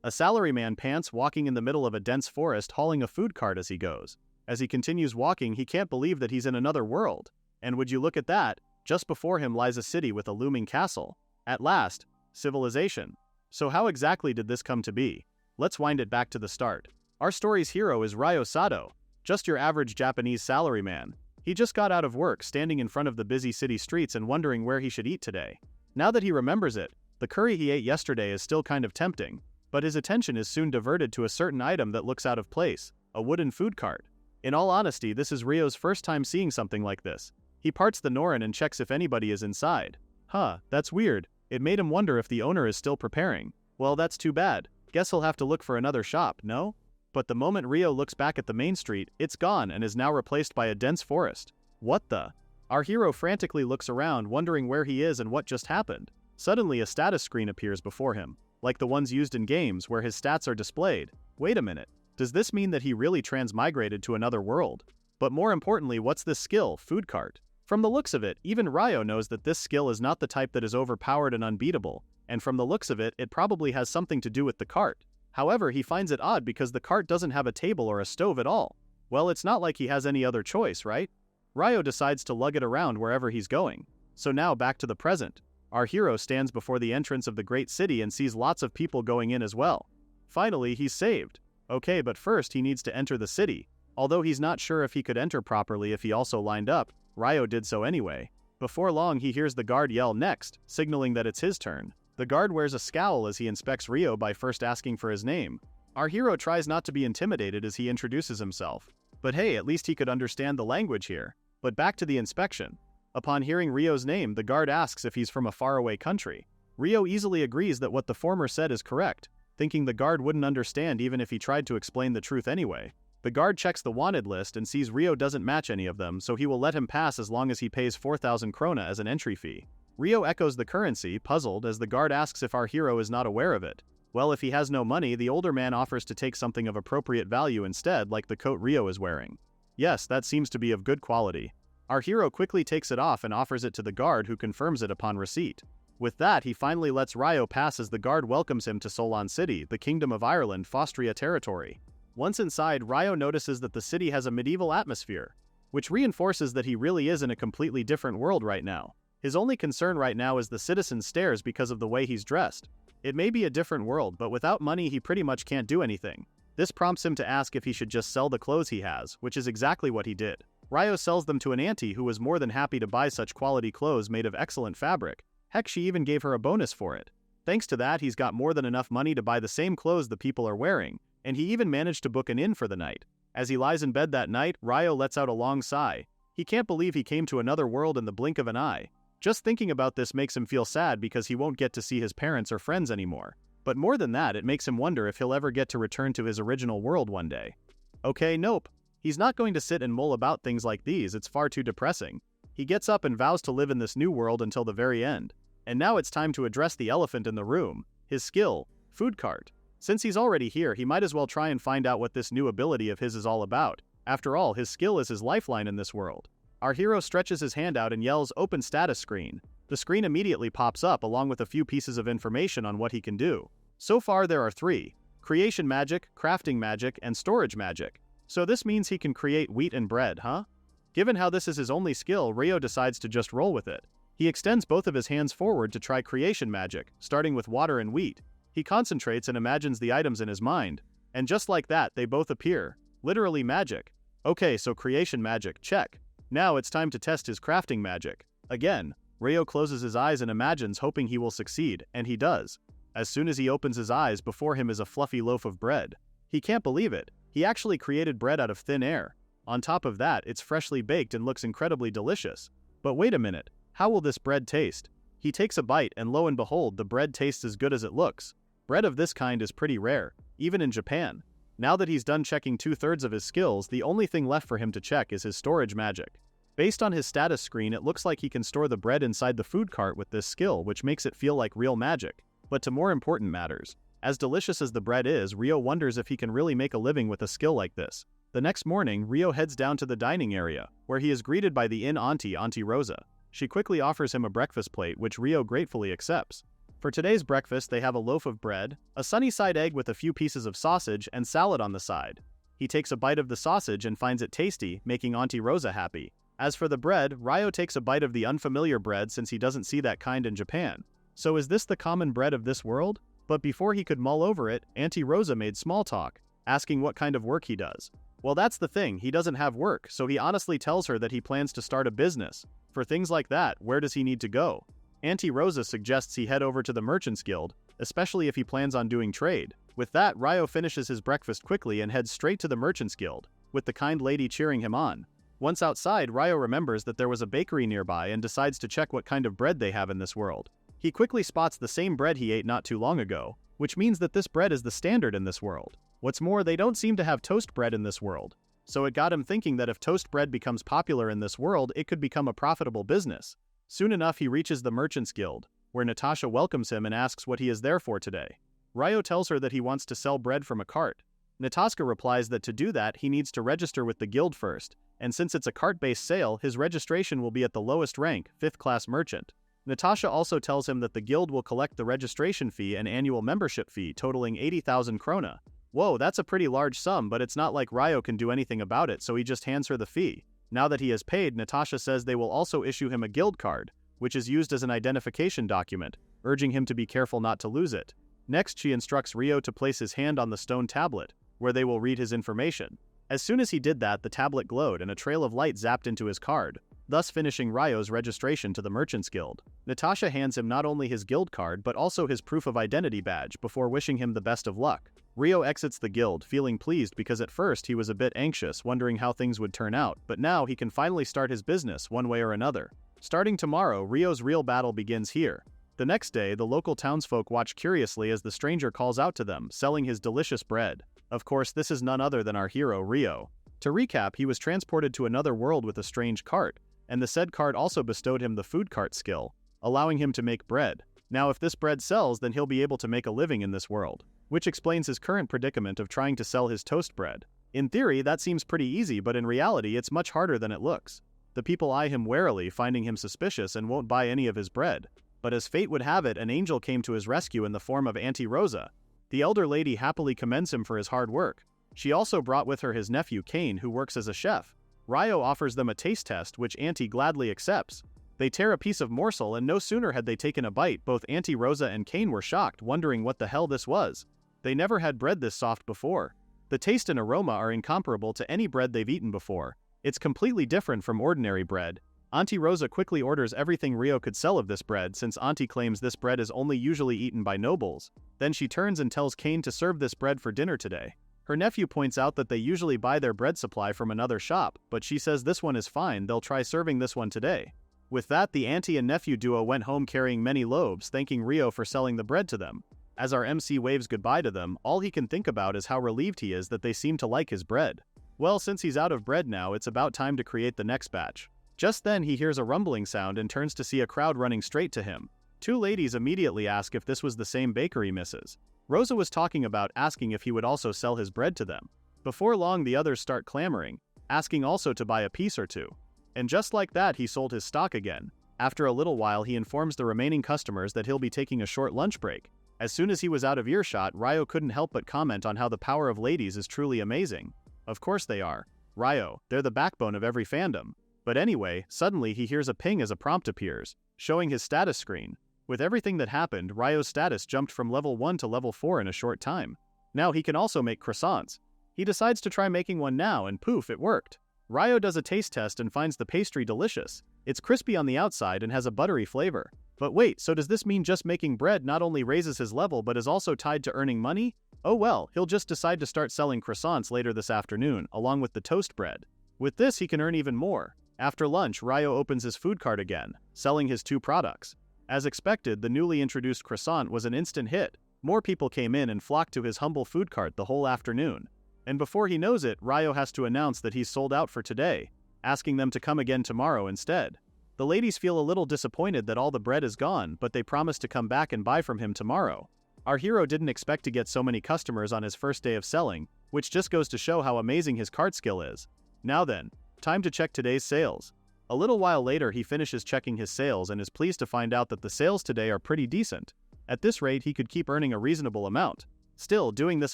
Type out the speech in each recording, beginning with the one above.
A salaryman pants walking in the middle of a dense forest hauling a food cart as he goes. As he continues walking, he can't believe that he's in another world. And would you look at that, just before him lies a city with a looming castle. At last, civilization. So how exactly did this come to be? Let's wind it back to the start. Our story's hero is Ryo Sato, just your average Japanese salaryman. He just got out of work, standing in front of the busy city streets and wondering where he should eat today. Now that he remembers it, the curry he ate yesterday is still kind of tempting, but his attention is soon diverted to a certain item that looks out of place, a wooden food cart. In all honesty, this is Ryo's first time seeing something like this. He parts the norin and checks if anybody is inside. Huh, that's weird. It made him wonder if the owner is still preparing. Well, that's too bad. Guess he'll have to look for another shop, no? But the moment Ryo looks back at the main street, it's gone and is now replaced by a dense forest. What the? Our hero frantically looks around, wondering where he is and what just happened. Suddenly, a status screen appears before him, like the ones used in games where his stats are displayed. Wait a minute. Does this mean that he really transmigrated to another world? But more importantly, what's this skill, food cart? From the looks of it, even Ryo knows that this skill is not the type that is overpowered and unbeatable, and from the looks of it, it probably has something to do with the cart. However, he finds it odd because the cart doesn't have a table or a stove at all. Well, it's not like he has any other choice, right? Ryo decides to lug it around wherever he's going. So now back to the present. Our hero stands before the entrance of the great city and sees lots of people going in as well. Finally, he's saved. Okay, but first he needs to enter the city. Although he's not sure if he could enter properly if he also lined up, Ryo did so anyway. Before long, he hears the guard yell next, signaling that it's his turn. The guard wears a scowl as he inspects Ryo by first asking for his name. Our hero tries not to be intimidated as he introduces himself. But hey, at least he could understand the language here. But back to the inspection. Upon hearing Ryo's name, the guard asks if he's from a faraway country. Ryo easily agrees that what the former said is correct, thinking the guard wouldn't understand even if he tried to explain the truth anyway. The guard checks the wanted list and sees Ryo doesn't match any of them, so he will let him pass as long as he pays 4,000 krona as an entry fee. Ryo echoes the currency, puzzled, as the guard asks if our hero is not aware of it. Well, if he has no money, the older man offers to take something of appropriate value instead, like the coat Ryo is wearing. Yes, that seems to be of good quality. Our hero quickly takes it off and offers it to the guard, who confirms it upon receipt. With that, he finally lets Ryo pass as the guard welcomes him to Solon City, the Kingdom of Ireland, Fostria territory. Once inside, Ryo notices that the city has a medieval atmosphere, which reinforces that he really is in a completely different world right now. His only concern right now is the citizen stares because of the way he's dressed. It may be a different world, but without money he pretty much can't do anything. This prompts him to ask if he should just sell the clothes he has, which is exactly what he did. Ryo sells them to an auntie who was more than happy to buy such quality clothes made of excellent fabric. Heck, she even gave her a bonus for it. Thanks to that, he's got more than enough money to buy the same clothes the people are wearing, and he even managed to book an inn for the night. As he lies in bed that night, Ryo lets out a long sigh. He can't believe he came to another world in the blink of an eye. Just thinking about this makes him feel sad because he won't get to see his parents or friends anymore. But more than that, it makes him wonder if he'll ever get to return to his original world one day. Okay, nope. He's not going to sit and mull about things like these, it's far too depressing. He gets up and vows to live in this new world until the very end. And now it's time to address the elephant in the room, his skill, food cart. Since he's already here, he might as well try and find out what this new ability of his is all about. After all, his skill is his lifeline in this world. Our hero stretches his hand out and yells, "Open status screen." The screen immediately pops up along with a few pieces of information on what he can do. So far there are 3: creation magic, crafting magic, and storage magic. So this means he can create wheat and bread, huh? Given how this is his only skill, Ryo decides to just roll with it. He extends both of his hands forward to try creation magic, starting with water and wheat. He concentrates and imagines the items in his mind. And just like that, they both appear. Literally magic. Okay, so creation magic, check. Now it's time to test his crafting magic. Again, Ryo closes his eyes and imagines, hoping he will succeed, and he does. As soon as he opens his eyes, before him is a fluffy loaf of bread. He can't believe it. He actually created bread out of thin air. On top of that, it's freshly baked and looks incredibly delicious. But wait a minute, how will this bread taste? He takes a bite and lo and behold, the bread tastes as good as it looks. Bread of this kind is pretty rare, even in Japan. Now that he's done checking 2/3 of his skills, the only thing left for him to check is his storage magic. Based on his status screen, it looks like he can store the bread inside the food cart with this skill, which makes it feel like real magic. But to more important matters, as delicious as the bread is, Ryo wonders if he can really make a living with a skill like this. The next morning, Ryo heads down to the dining area, where he is greeted by the inn auntie, Auntie Rosa. She quickly offers him a breakfast plate, which Ryo gratefully accepts. For today's breakfast, they have a loaf of bread, a sunny-side egg with a few pieces of sausage, and salad on the side. He takes a bite of the sausage and finds it tasty, making Auntie Rosa happy. As for the bread, Ryo takes a bite of the unfamiliar bread since he doesn't see that kind in Japan. So is this the common bread of this world? But before he could mull over it, Auntie Rosa made small talk, asking what kind of work he does. Well, that's the thing, he doesn't have work, so he honestly tells her that he plans to start a business. For things like that, where does he need to go? Auntie Rosa suggests he head over to the Merchants Guild, especially if he plans on doing trade. With that, Ryo finishes his breakfast quickly and heads straight to the Merchants Guild, with the kind lady cheering him on. Once outside, Ryo remembers that there was a bakery nearby and decides to check what kind of bread they have in this world. He quickly spots the same bread he ate not too long ago, which means that this bread is the standard in this world. What's more, they don't seem to have toast bread in this world. So it got him thinking that if toast bread becomes popular in this world, it could become a profitable business. Soon enough, he reaches the Merchants Guild, where Natasha welcomes him and asks what he is there for today. Ryo tells her that he wants to sell bread from a cart. Natasha replies that to do that, he needs to register with the guild first, and since it's a cart-based sale, his registration will be at the lowest rank, 5th class merchant. Natasha also tells him that the guild will collect the registration fee and annual membership fee totaling 80,000 krona. Whoa, that's a pretty large sum, but it's not like Ryo can do anything about it, so he just hands her the fee. Now that he has paid, Natasha says they will also issue him a guild card, which is used as an identification document, urging him to be careful not to lose it. Next, she instructs Ryo to place his hand on the stone tablet, where they will read his information. As soon as he did that, the tablet glowed and a trail of light zapped into his card, thus finishing Ryo's registration to the Merchants Guild. Natasha hands him not only his guild card but also his proof of identity badge before wishing him the best of luck. Ryo exits the guild, feeling pleased because at first he was a bit anxious, wondering how things would turn out, but now he can finally start his business one way or another. Starting tomorrow, Ryo's real battle begins here. The next day, the local townsfolk watch curiously as the stranger calls out to them, selling his delicious bread. Of course, this is none other than our hero, Ryo. To recap, he was transported to another world with a strange cart, and the said cart also bestowed him the food cart skill, allowing him to make bread. Now if this bread sells, then he'll be able to make a living in this world, which explains his current predicament of trying to sell his toast bread. In theory, that seems pretty easy, but in reality it's much harder than it looks. The people eye him warily, finding him suspicious and won't buy any of his bread. But as fate would have it, an angel came to his rescue in the form of Auntie Rosa. The elder lady happily commends him for his hard work. She also brought with her his nephew Kane, who works as a chef. Ryo offers them a taste test, which Auntie gladly accepts. They tear a piece of morsel, and no sooner had they taken a bite, both Auntie Rosa and Kane were shocked, wondering what the hell this was. They never had bread this soft before. The taste and aroma are incomparable to any bread they've eaten before. It's completely different from ordinary bread. Auntie Rosa quickly orders everything Ryo could sell of this bread, since Auntie claims this bread is only usually eaten by nobles. Then she turns and tells Kane to serve this bread for dinner today. Her nephew points out that they usually buy their bread supply from another shop, but she says this one is fine, they'll try serving this one today. With that, the auntie and nephew duo went home carrying many loaves, thanking Ryo for selling the bread to them. As our MC waves goodbye to them, all he can think about is how relieved he is that they seem to like his bread. Well, since he's out of bread now, it's about time to create the next batch. Just then he hears a rumbling sound and turns to see a crowd running straight to him. Two ladies immediately ask if this was the same bakery Mrs. Rosa was talking about, asking if he would also sell his bread to them. Before long the others start clamoring, asking also to buy a piece or two. And just like that he sold his stock again. After a little while he informs the remaining customers that he'll be taking a short lunch break. As soon as he was out of earshot, Ryo couldn't help but comment on how the power of ladies is truly amazing. Of course they are. Ryo, they're the backbone of every fandom. But anyway, suddenly he hears a ping as a prompt appears, showing his status screen. With everything that happened, Ryo's status jumped from level 1 to level 4 in a short time. Now he can also make croissants. He decides to try making one now and poof, it worked. Ryo does a taste test and finds the pastry delicious. It's crispy on the outside and has a buttery flavor. But wait, so does this mean just making bread not only raises his level but is also tied to earning money? Oh well, he'll just decide to start selling croissants later this afternoon, along with the toast bread. With this he can earn even more. After lunch, Ryo opens his food cart again, selling his two products. As expected, the newly introduced croissant was an instant hit. More people came in and flocked to his humble food cart the whole afternoon. And before he knows it, Ryo has to announce that he's sold out for today, asking them to come again tomorrow instead. The ladies feel a little disappointed that all the bread is gone, but they promise to come back and buy from him tomorrow. Our hero didn't expect to get so many customers on his first day of selling, which just goes to show how amazing his cart skill is. Now then, time to check today's sales. A little while later he finishes checking his sales and is pleased to find out that the sales today are pretty decent. At this rate he could keep earning a reasonable amount. Still, doing this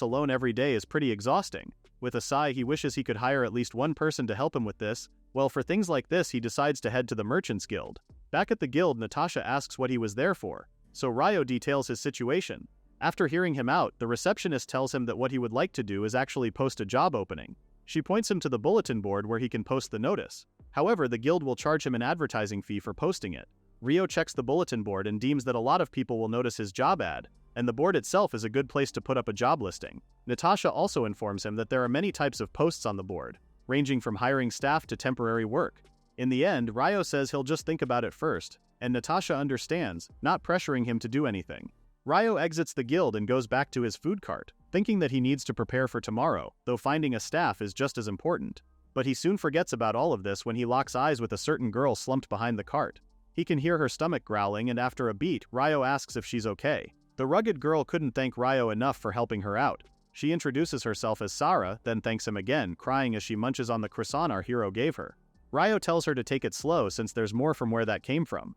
alone every day is pretty exhausting. With a sigh he wishes he could hire at least one person to help him with this. Well, for things like this he decides to head to the Merchants Guild. Back at the guild, Natasha asks what he was there for, so Ryo details his situation. After hearing him out, the receptionist tells him that what he would like to do is actually post a job opening. She points him to the bulletin board where he can post the notice. However, the guild will charge him an advertising fee for posting it. Ryo checks the bulletin board and deems that a lot of people will notice his job ad, and the board itself is a good place to put up a job listing. Natasha also informs him that there are many types of posts on the board, ranging from hiring staff to temporary work. In the end, Ryo says he'll just think about it first, and Natasha understands, not pressuring him to do anything. Ryo exits the guild and goes back to his food cart, thinking that he needs to prepare for tomorrow, though finding a staff is just as important. But he soon forgets about all of this when he locks eyes with a certain girl slumped behind the cart. He can hear her stomach growling, and after a beat, Ryo asks if she's okay. The rugged girl couldn't thank Ryo enough for helping her out. She introduces herself as Sarah, then thanks him again, crying as she munches on the croissant our hero gave her. Ryo tells her to take it slow since there's more from where that came from.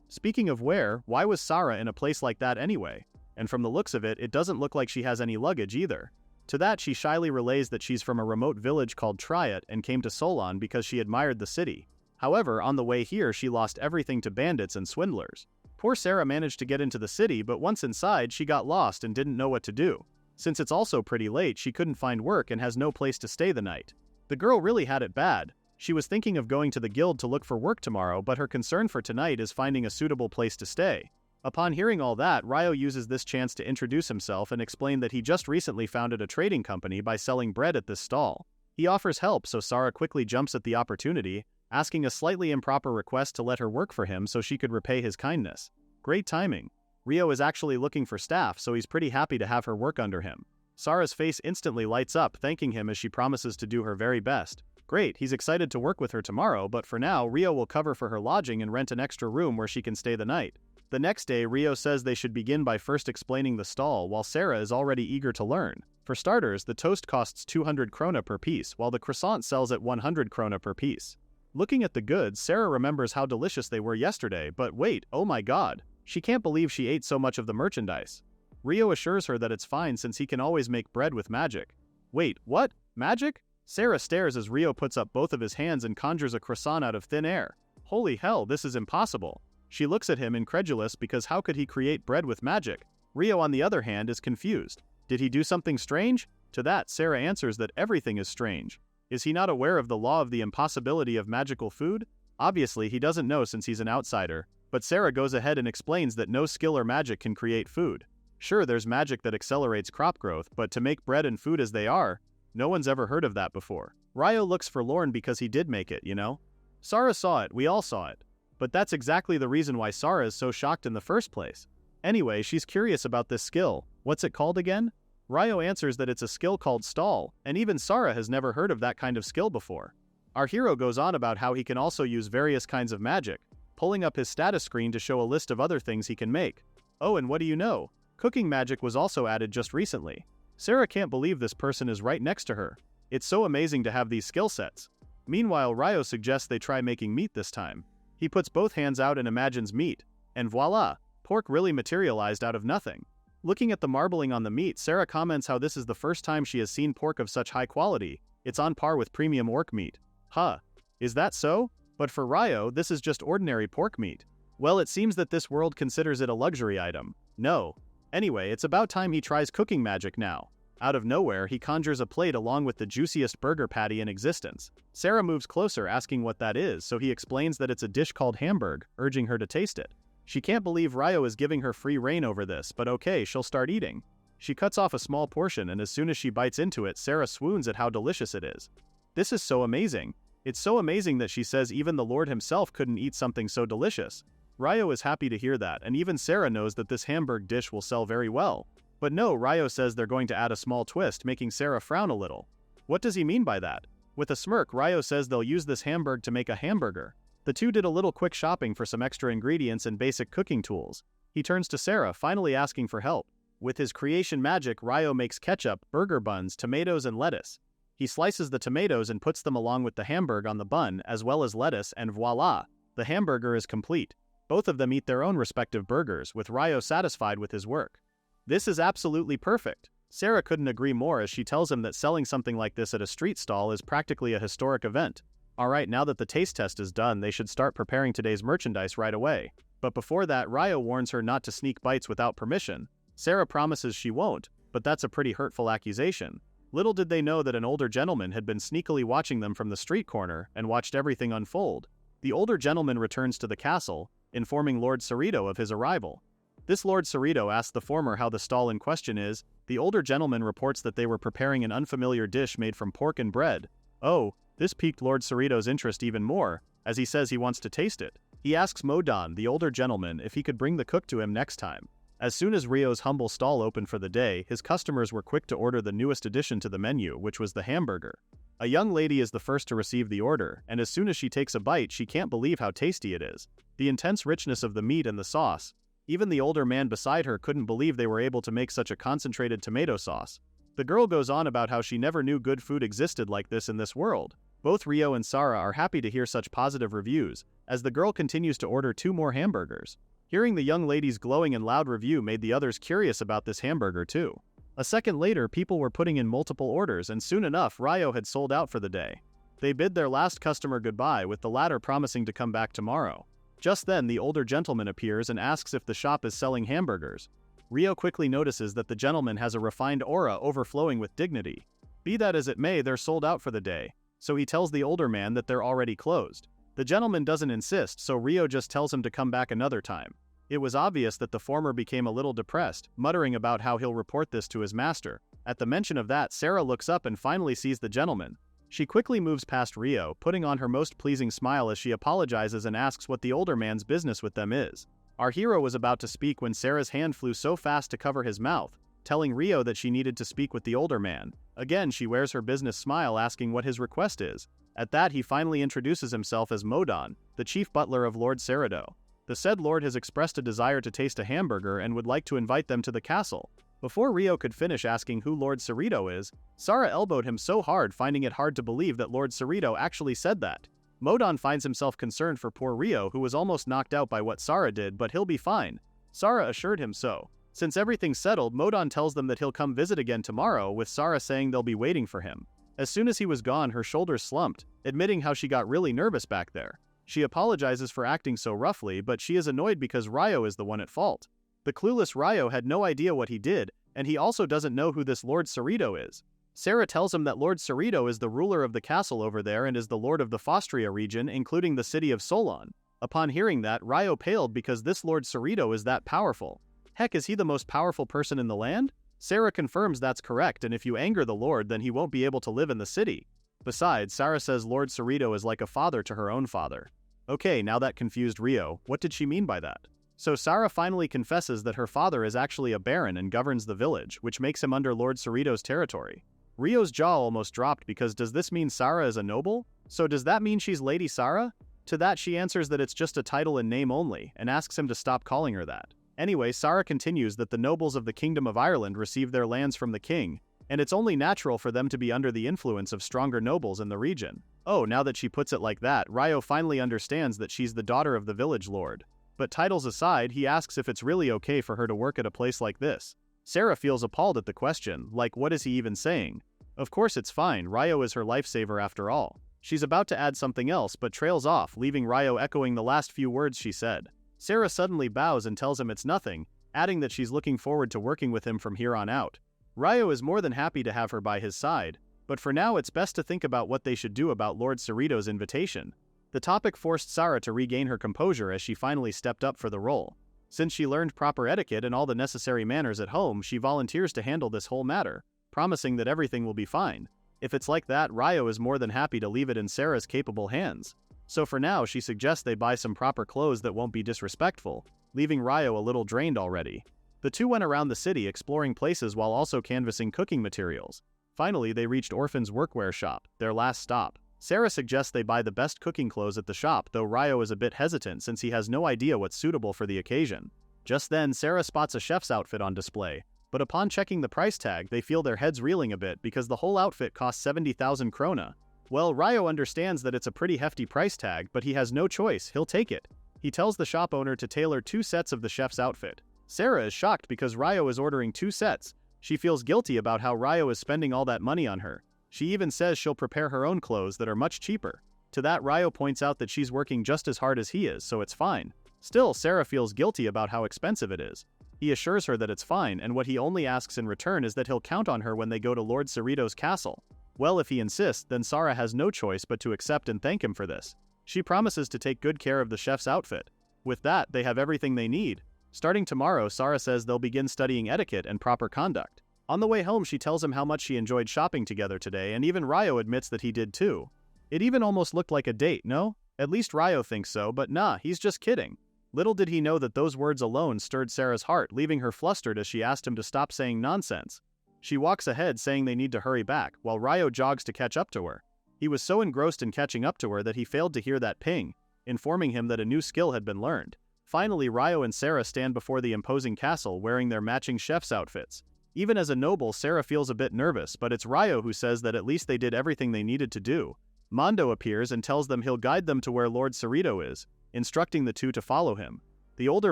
Speaking of where, why was Sarah in a place like that anyway? And from the looks of it, it doesn't look like she has any luggage either. To that she shyly relays that she's from a remote village called Triot and came to Solon because she admired the city. However, on the way here she lost everything to bandits and swindlers. Poor Sarah managed to get into the city, but once inside she got lost and didn't know what to do. Since it's also pretty late, she couldn't find work and has no place to stay the night. The girl really had it bad. She was thinking of going to the guild to look for work tomorrow, but her concern for tonight is finding a suitable place to stay. Upon hearing all that, Ryo uses this chance to introduce himself and explain that he just recently founded a trading company by selling bread at this stall. He offers help, so Sarah quickly jumps at the opportunity, asking a slightly improper request to let her work for him so she could repay his kindness. Great timing. Ryo is actually looking for staff, so he's pretty happy to have her work under him. Sarah's face instantly lights up, thanking him as she promises to do her very best. Great, he's excited to work with her tomorrow, but for now, Ryo will cover for her lodging and rent an extra room where she can stay the night. The next day, Ryo says they should begin by first explaining the stall, while Sarah is already eager to learn. For starters, the toast costs 200 krona per piece, while the croissant sells at 100 krona per piece. Looking at the goods, Sarah remembers how delicious they were yesterday, but wait, oh my god. She can't believe she ate so much of the merchandise. Ryo assures her that it's fine since he can always make bread with magic. Wait, what? Magic? Sarah stares as Ryo puts up both of his hands and conjures a croissant out of thin air. Holy hell, this is impossible. She looks at him incredulous because how could he create bread with magic? Ryo, on the other hand, is confused. Did he do something strange? To that, Sarah answers that everything is strange. Is he not aware of the law of the impossibility of magical food? Obviously, he doesn't know since he's an outsider, but Sarah goes ahead and explains that no skill or magic can create food. Sure, there's magic that accelerates crop growth, but to make bread and food as they are, no one's ever heard of that before. Ryo looks forlorn because he did make it, you know? Sarah saw it, we all saw it. But that's exactly the reason why Sarah is so shocked in the first place. Anyway, she's curious about this skill. What's it called again? Ryo answers that it's a skill called stall, and even Sarah has never heard of that kind of skill before. Our hero goes on about how he can also use various kinds of magic, pulling up his status screen to show a list of other things he can make. Oh, and what do you know? Cooking magic was also added just recently. Sarah can't believe this person is right next to her. It's so amazing to have these skill sets. Meanwhile, Ryo suggests they try making meat this time. He puts both hands out and imagines meat, and voila, pork really materialized out of nothing. Looking at the marbling on the meat, Sarah comments how this is the first time she has seen pork of such high quality. It's on par with premium orc meat. Huh. Is that so? But for Ryo, this is just ordinary pork meat. Well, it seems that this world considers it a luxury item. No. Anyway, it's about time he tries cooking magic now. Out of nowhere, he conjures a plate along with the juiciest burger patty in existence. Sarah moves closer, asking what that is, so he explains that it's a dish called hamburg, urging her to taste it. She can't believe Ryo is giving her free rein over this, but okay, she'll start eating. She cuts off a small portion, and as soon as she bites into it, Sarah swoons at how delicious it is. This is so amazing. It's so amazing that she says even the Lord himself couldn't eat something so delicious. Ryo is happy to hear that, and even Sarah knows that this hamburg dish will sell very well. But no, Ryo says they're going to add a small twist, making Sarah frown a little. What does he mean by that? With a smirk, Ryo says they'll use this hamburg to make a hamburger. The two did a little quick shopping for some extra ingredients and basic cooking tools. He turns to Sarah, finally asking for help. With his creation magic, Ryo makes ketchup, burger buns, tomatoes, and lettuce. He slices the tomatoes and puts them along with the hamburg on the bun, as well as lettuce, and voila! The hamburger is complete. Both of them eat their own respective burgers, with Ryo satisfied with his work. This is absolutely perfect. Sarah couldn't agree more as she tells him that selling something like this at a street stall is practically a historic event. Alright, now that the taste test is done, they should start preparing today's merchandise right away. But before that, Ryo warns her not to sneak bites without permission. Sarah promises she won't, but that's a pretty hurtful accusation. Little did they know that an older gentleman had been sneakily watching them from the street corner and watched everything unfold. The older gentleman returns to the castle, informing Lord Cerrito of his arrival. This Lord Cerrito asks the former how the stall in question is. The older gentleman reports that they were preparing an unfamiliar dish made from pork and bread. Oh, this piqued Lord Cerrito's interest even more, as he says he wants to taste it. He asks Modon, the older gentleman, if he could bring the cook to him next time. As soon as Ryo's humble stall opened for the day, his customers were quick to order the newest addition to the menu, which was the hamburger. A young lady is the first to receive the order, and as soon as she takes a bite, she can't believe how tasty it is. The intense richness of the meat and the sauce. Even the older man beside her couldn't believe they were able to make such a concentrated tomato sauce. The girl goes on about how she never knew good food existed like this in this world. Both Ryo and Sarah are happy to hear such positive reviews, as the girl continues to order 2 more hamburgers. Hearing the young lady's glowing and loud review made the others curious about this hamburger too. A second later, people were putting in multiple orders, and soon enough, Ryo had sold out for the day. They bid their last customer goodbye, with the latter promising to come back tomorrow. Just then, the older gentleman appears and asks if the shop is selling hamburgers. Ryo quickly notices that the gentleman has a refined aura overflowing with dignity. Be that as it may, they're sold out for the day, so he tells the older man that they're already closed. The gentleman doesn't insist, so Ryo just tells him to come back another time. It was obvious that the former became a little depressed, muttering about how he'll report this to his master. At the mention of that, Sarah looks up and finally sees the gentleman. She quickly moves past Ryo, putting on her most pleasing smile as she apologizes and asks what the older man's business with them is. Our hero was about to speak when Sarah's hand flew so fast to cover his mouth, telling Ryo that she needed to speak with the older man. Again, she wears her business smile, asking what his request is. At that, he finally introduces himself as Modon, the chief butler of Lord Cerrito. The said lord has expressed a desire to taste a hamburger and would like to invite them to the castle. Before Ryo could finish asking who Lord Cerrito is, Sarah elbowed him so hard, finding it hard to believe that Lord Cerrito actually said that. Modon finds himself concerned for poor Ryo, who was almost knocked out by what Sarah did, but he'll be fine. Sarah assured him so. Since everything's settled, Modon tells them that he'll come visit again tomorrow, with Sarah saying they'll be waiting for him. As soon as he was gone, her shoulders slumped, admitting how she got really nervous back there. She apologizes for acting so roughly, but she is annoyed because Ryo is the one at fault. The clueless Ryo had no idea what he did, and he also doesn't know who this Lord Cerrito is. Sarah tells him that Lord Cerrito is the ruler of the castle over there and is the lord of the Fostria region, including the city of Solon. Upon hearing that, Ryo paled because this Lord Cerrito is that powerful. Heck, is he the most powerful person in the land? Sarah confirms that's correct, and if you anger the Lord, then he won't be able to live in the city. Besides, Sarah says Lord Cerrito is like a father to her own father. Okay, now that confused Ryo, what did she mean by that? So Sarah finally confesses that her father is actually a baron and governs the village, which makes him under Lord Cerrito's territory. Ryo's jaw almost dropped because does this mean Sarah is a noble? So does that mean she's Lady Sarah? To that she answers that it's just a title in name only, and asks him to stop calling her that. Anyway, Sarah continues that the nobles of the Kingdom of Ireland receive their lands from the king, and it's only natural for them to be under the influence of stronger nobles in the region. Oh, now that she puts it like that, Ryo finally understands that she's the daughter of the village lord. But titles aside, he asks if it's really okay for her to work at a place like this. Sarah feels appalled at the question, like what is he even saying? Of course it's fine, Ryo is her lifesaver after all. She's about to add something else but trails off, leaving Ryo echoing the last few words she said. Sarah suddenly bows and tells him it's nothing, adding that she's looking forward to working with him from here on out. Ryo is more than happy to have her by his side, but for now it's best to think about what they should do about Lord Cerrito's invitation. The topic forced Sarah to regain her composure as she finally stepped up for the role. Since she learned proper etiquette and all the necessary manners at home, she volunteers to handle this whole matter, promising that everything will be fine. If it's like that, Ryo is more than happy to leave it in Sarah's capable hands. So for now, she suggests they buy some proper clothes that won't be disrespectful, leaving Ryo a little drained already. The two went around the city exploring places while also canvassing cooking materials. Finally, they reached Orphan's workwear shop, their last stop. Sarah suggests they buy the best cooking clothes at the shop, though Ryo is a bit hesitant since he has no idea what's suitable for the occasion. Just then, Sarah spots a chef's outfit on display, but upon checking the price tag, they feel their heads reeling a bit because the whole outfit costs 70,000 krona. Well, Ryo understands that it's a pretty hefty price tag, but he has no choice, he'll take it. He tells the shop owner to tailor 2 sets of the chef's outfit. Sarah is shocked because Ryo is ordering 2 sets. She feels guilty about how Ryo is spending all that money on her. She even says she'll prepare her own clothes that are much cheaper. To that, Ryo points out that she's working just as hard as he is, so it's fine. Still, Sarah feels guilty about how expensive it is. He assures her that it's fine, and what he only asks in return is that he'll count on her when they go to Lord Cerrito's castle. Well, if he insists, then Sarah has no choice but to accept and thank him for this. She promises to take good care of the chef's outfit. With that, they have everything they need. Starting tomorrow, Sarah says they'll begin studying etiquette and proper conduct. On the way home, she tells him how much she enjoyed shopping together today, and even Ryo admits that he did too. It even almost looked like a date, no? At least Ryo thinks so, but nah, he's just kidding. Little did he know that those words alone stirred Sarah's heart, leaving her flustered as she asked him to stop saying nonsense. She walks ahead saying they need to hurry back, while Ryo jogs to catch up to her. He was so engrossed in catching up to her that he failed to hear that ping, informing him that a new skill had been learned. Finally, Ryo and Sarah stand before the imposing castle wearing their matching chef's outfits. Even as a noble, Sarah feels a bit nervous, but it's Ryo who says that at least they did everything they needed to do. Mondo appears and tells them he'll guide them to where Lord Cerrito is, instructing the two to follow him. The older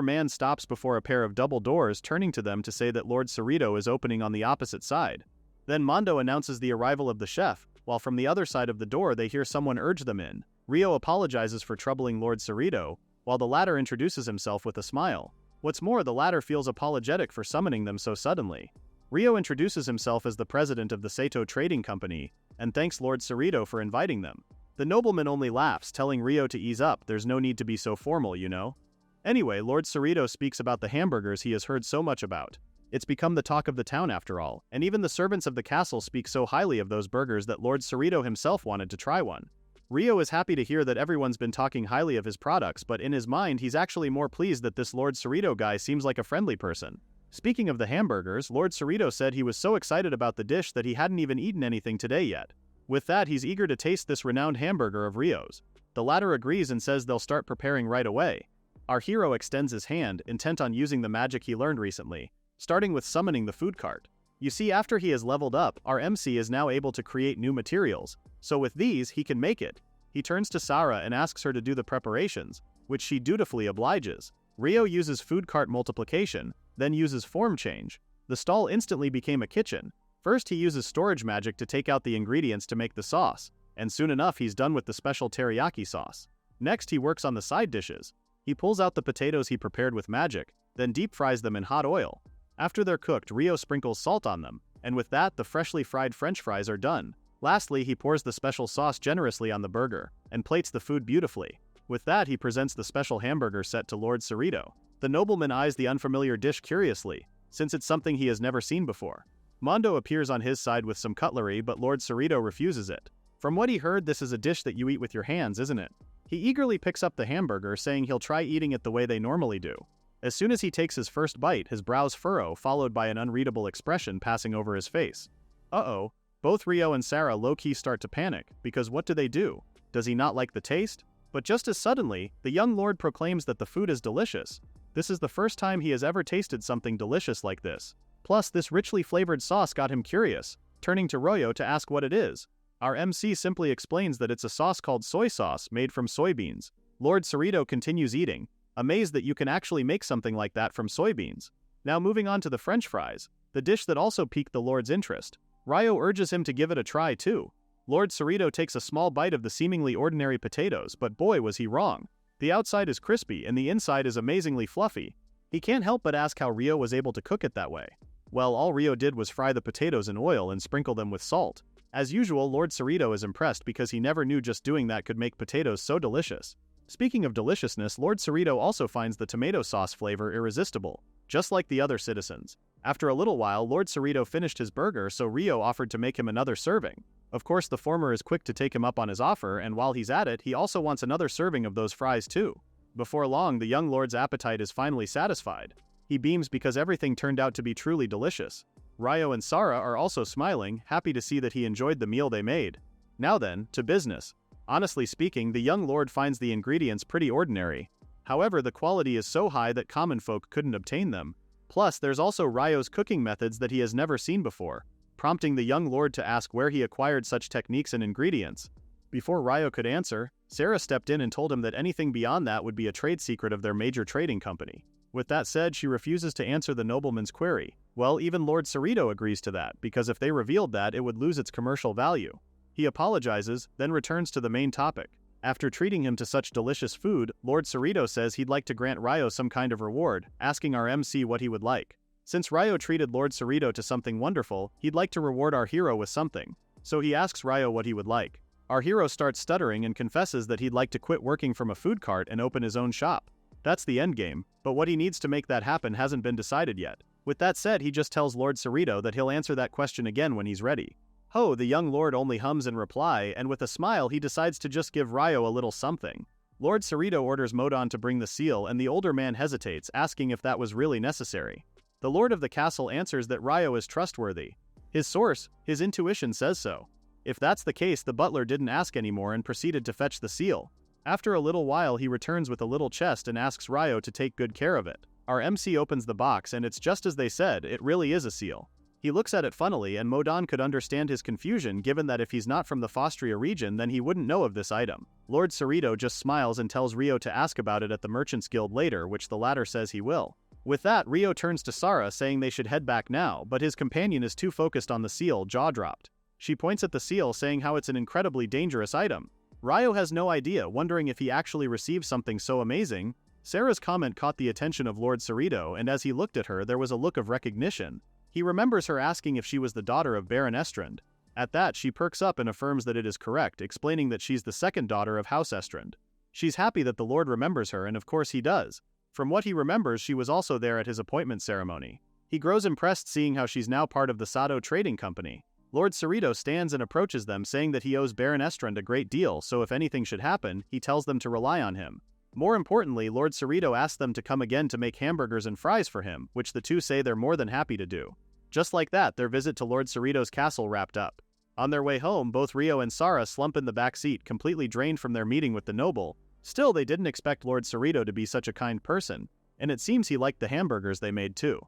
man stops before a pair of double doors, turning to them to say that Lord Cerrito is opening on the opposite side. Then Mondo announces the arrival of the chef, while from the other side of the door they hear someone urge them in. Ryo apologizes for troubling Lord Cerrito, while the latter introduces himself with a smile. What's more, the latter feels apologetic for summoning them so suddenly. Ryo introduces himself as the president of the Sato Trading Company, and thanks Lord Cerrito for inviting them. The nobleman only laughs, telling Ryo to ease up, there's no need to be so formal, you know. Anyway, Lord Cerrito speaks about the hamburgers he has heard so much about. It's become the talk of the town after all, and even the servants of the castle speak so highly of those burgers that Lord Cerrito himself wanted to try one. Ryo is happy to hear that everyone's been talking highly of his products, but in his mind he's actually more pleased that this Lord Cerrito guy seems like a friendly person. Speaking of the hamburgers, Lord Cerrito said he was so excited about the dish that he hadn't even eaten anything today yet. With that, he's eager to taste this renowned hamburger of Ryo's. The latter agrees and says they'll start preparing right away. Our hero extends his hand, intent on using the magic he learned recently, starting with summoning the food cart. You see, after he has leveled up, our MC is now able to create new materials, so with these, he can make it. He turns to Sarah and asks her to do the preparations, which she dutifully obliges. Ryo uses food cart multiplication, then uses form change. The stall instantly became a kitchen. First he uses storage magic to take out the ingredients to make the sauce, and soon enough he's done with the special teriyaki sauce. Next he works on the side dishes. He pulls out the potatoes he prepared with magic, then deep fries them in hot oil. After they're cooked, Ryo sprinkles salt on them, and with that the freshly fried french fries are done. Lastly, he pours the special sauce generously on the burger, and plates the food beautifully. With that he presents the special hamburger set to Lord Cerrito. The nobleman eyes the unfamiliar dish curiously, since it's something he has never seen before. Mondo appears on his side with some cutlery, but Lord Cerrito refuses it. From what he heard, this is a dish that you eat with your hands, isn't it? He eagerly picks up the hamburger, saying he'll try eating it the way they normally do. As soon as he takes his first bite, his brows furrow, followed by an unreadable expression passing over his face. Uh-oh. Both Ryo and Sarah low-key start to panic, because what do? Does he not like the taste? But just as suddenly, the young lord proclaims that the food is delicious. This is the first time he has ever tasted something delicious like this. Plus, this richly flavored sauce got him curious, turning to Ryo to ask what it is. Our MC simply explains that it's a sauce called soy sauce made from soybeans. Lord Cerrito continues eating, amazed that you can actually make something like that from soybeans. Now moving on to the french fries, the dish that also piqued the lord's interest. Ryo urges him to give it a try too. Lord Cerrito takes a small bite of the seemingly ordinary potatoes, but boy was he wrong. The outside is crispy and the inside is amazingly fluffy. He can't help but ask how Ryo was able to cook it that way. Well, all Ryo did was fry the potatoes in oil and sprinkle them with salt. As usual, Lord Cerrito is impressed because he never knew just doing that could make potatoes so delicious. Speaking of deliciousness, Lord Cerrito also finds the tomato sauce flavor irresistible, just like the other citizens. After a little while, Lord Cerrito finished his burger, so Ryo offered to make him another serving. Of course, the former is quick to take him up on his offer, and while he's at it, he also wants another serving of those fries too. Before long, the young lord's appetite is finally satisfied. He beams because everything turned out to be truly delicious. Ryo and Sarah are also smiling, happy to see that he enjoyed the meal they made. Now then, to business. Honestly speaking, the young lord finds the ingredients pretty ordinary. However, the quality is so high that common folk couldn't obtain them. Plus, there's also Ryo's cooking methods that he has never seen before, prompting the young lord to ask where he acquired such techniques and ingredients. Before Ryo could answer, Sarah stepped in and told him that anything beyond that would be a trade secret of their major trading company. With that said, she refuses to answer the nobleman's query. Well, even Lord Cerrito agrees to that, because if they revealed that, it would lose its commercial value. He apologizes, then returns to the main topic. After treating him to such delicious food, Lord Cerrito says he'd like to grant Ryo some kind of reward, asking our MC what he would like. Since Ryo treated Lord Cerrito to something wonderful, he'd like to reward our hero with something. So he asks Ryo what he would like. Our hero starts stuttering and confesses that he'd like to quit working from a food cart and open his own shop. That's the endgame, but what he needs to make that happen hasn't been decided yet. With that said, he just tells Lord Cerrito that he'll answer that question again when he's ready. Ho, the young lord only hums in reply, and with a smile he decides to just give Ryo a little something. Lord Cerrito orders Modon to bring the seal, and the older man hesitates, asking if that was really necessary. The lord of the castle answers that Ryo is trustworthy. His source, his intuition says so. If that's the case, the butler didn't ask anymore and proceeded to fetch the seal. After a little while he returns with a little chest and asks Ryo to take good care of it. Our MC opens the box and it's just as they said, it really is a seal. He looks at it funnily and Modon could understand his confusion given that if he's not from the Fostria region then he wouldn't know of this item. Lord Cerrito just smiles and tells Ryo to ask about it at the Merchants Guild later, which the latter says he will. With that, Ryo turns to Sarah saying they should head back now, but his companion is too focused on the seal, jaw-dropped. She points at the seal saying how it's an incredibly dangerous item. Ryo has no idea, wondering if he actually received something so amazing. Sarah's comment caught the attention of Lord Cerrito, and as he looked at her there was a look of recognition. He remembers her asking if she was the daughter of Baron Estrand. At that, she perks up and affirms that it is correct, explaining that she's the second daughter of House Estrand. She's happy that the Lord remembers her, and of course he does. From what he remembers, she was also there at his appointment ceremony. He grows impressed seeing how she's now part of the Sato Trading Company. Lord Cerrito stands and approaches them saying that he owes Baron Estrand a great deal, so if anything should happen, he tells them to rely on him. More importantly, Lord Cerrito asks them to come again to make hamburgers and fries for him, which the two say they're more than happy to do. Just like that, their visit to Lord Cerrito's castle wrapped up. On their way home, both Ryo and Sarah slump in the back seat, completely drained from their meeting with the noble. Still, they didn't expect Lord Cerrito to be such a kind person, and it seems he liked the hamburgers they made too.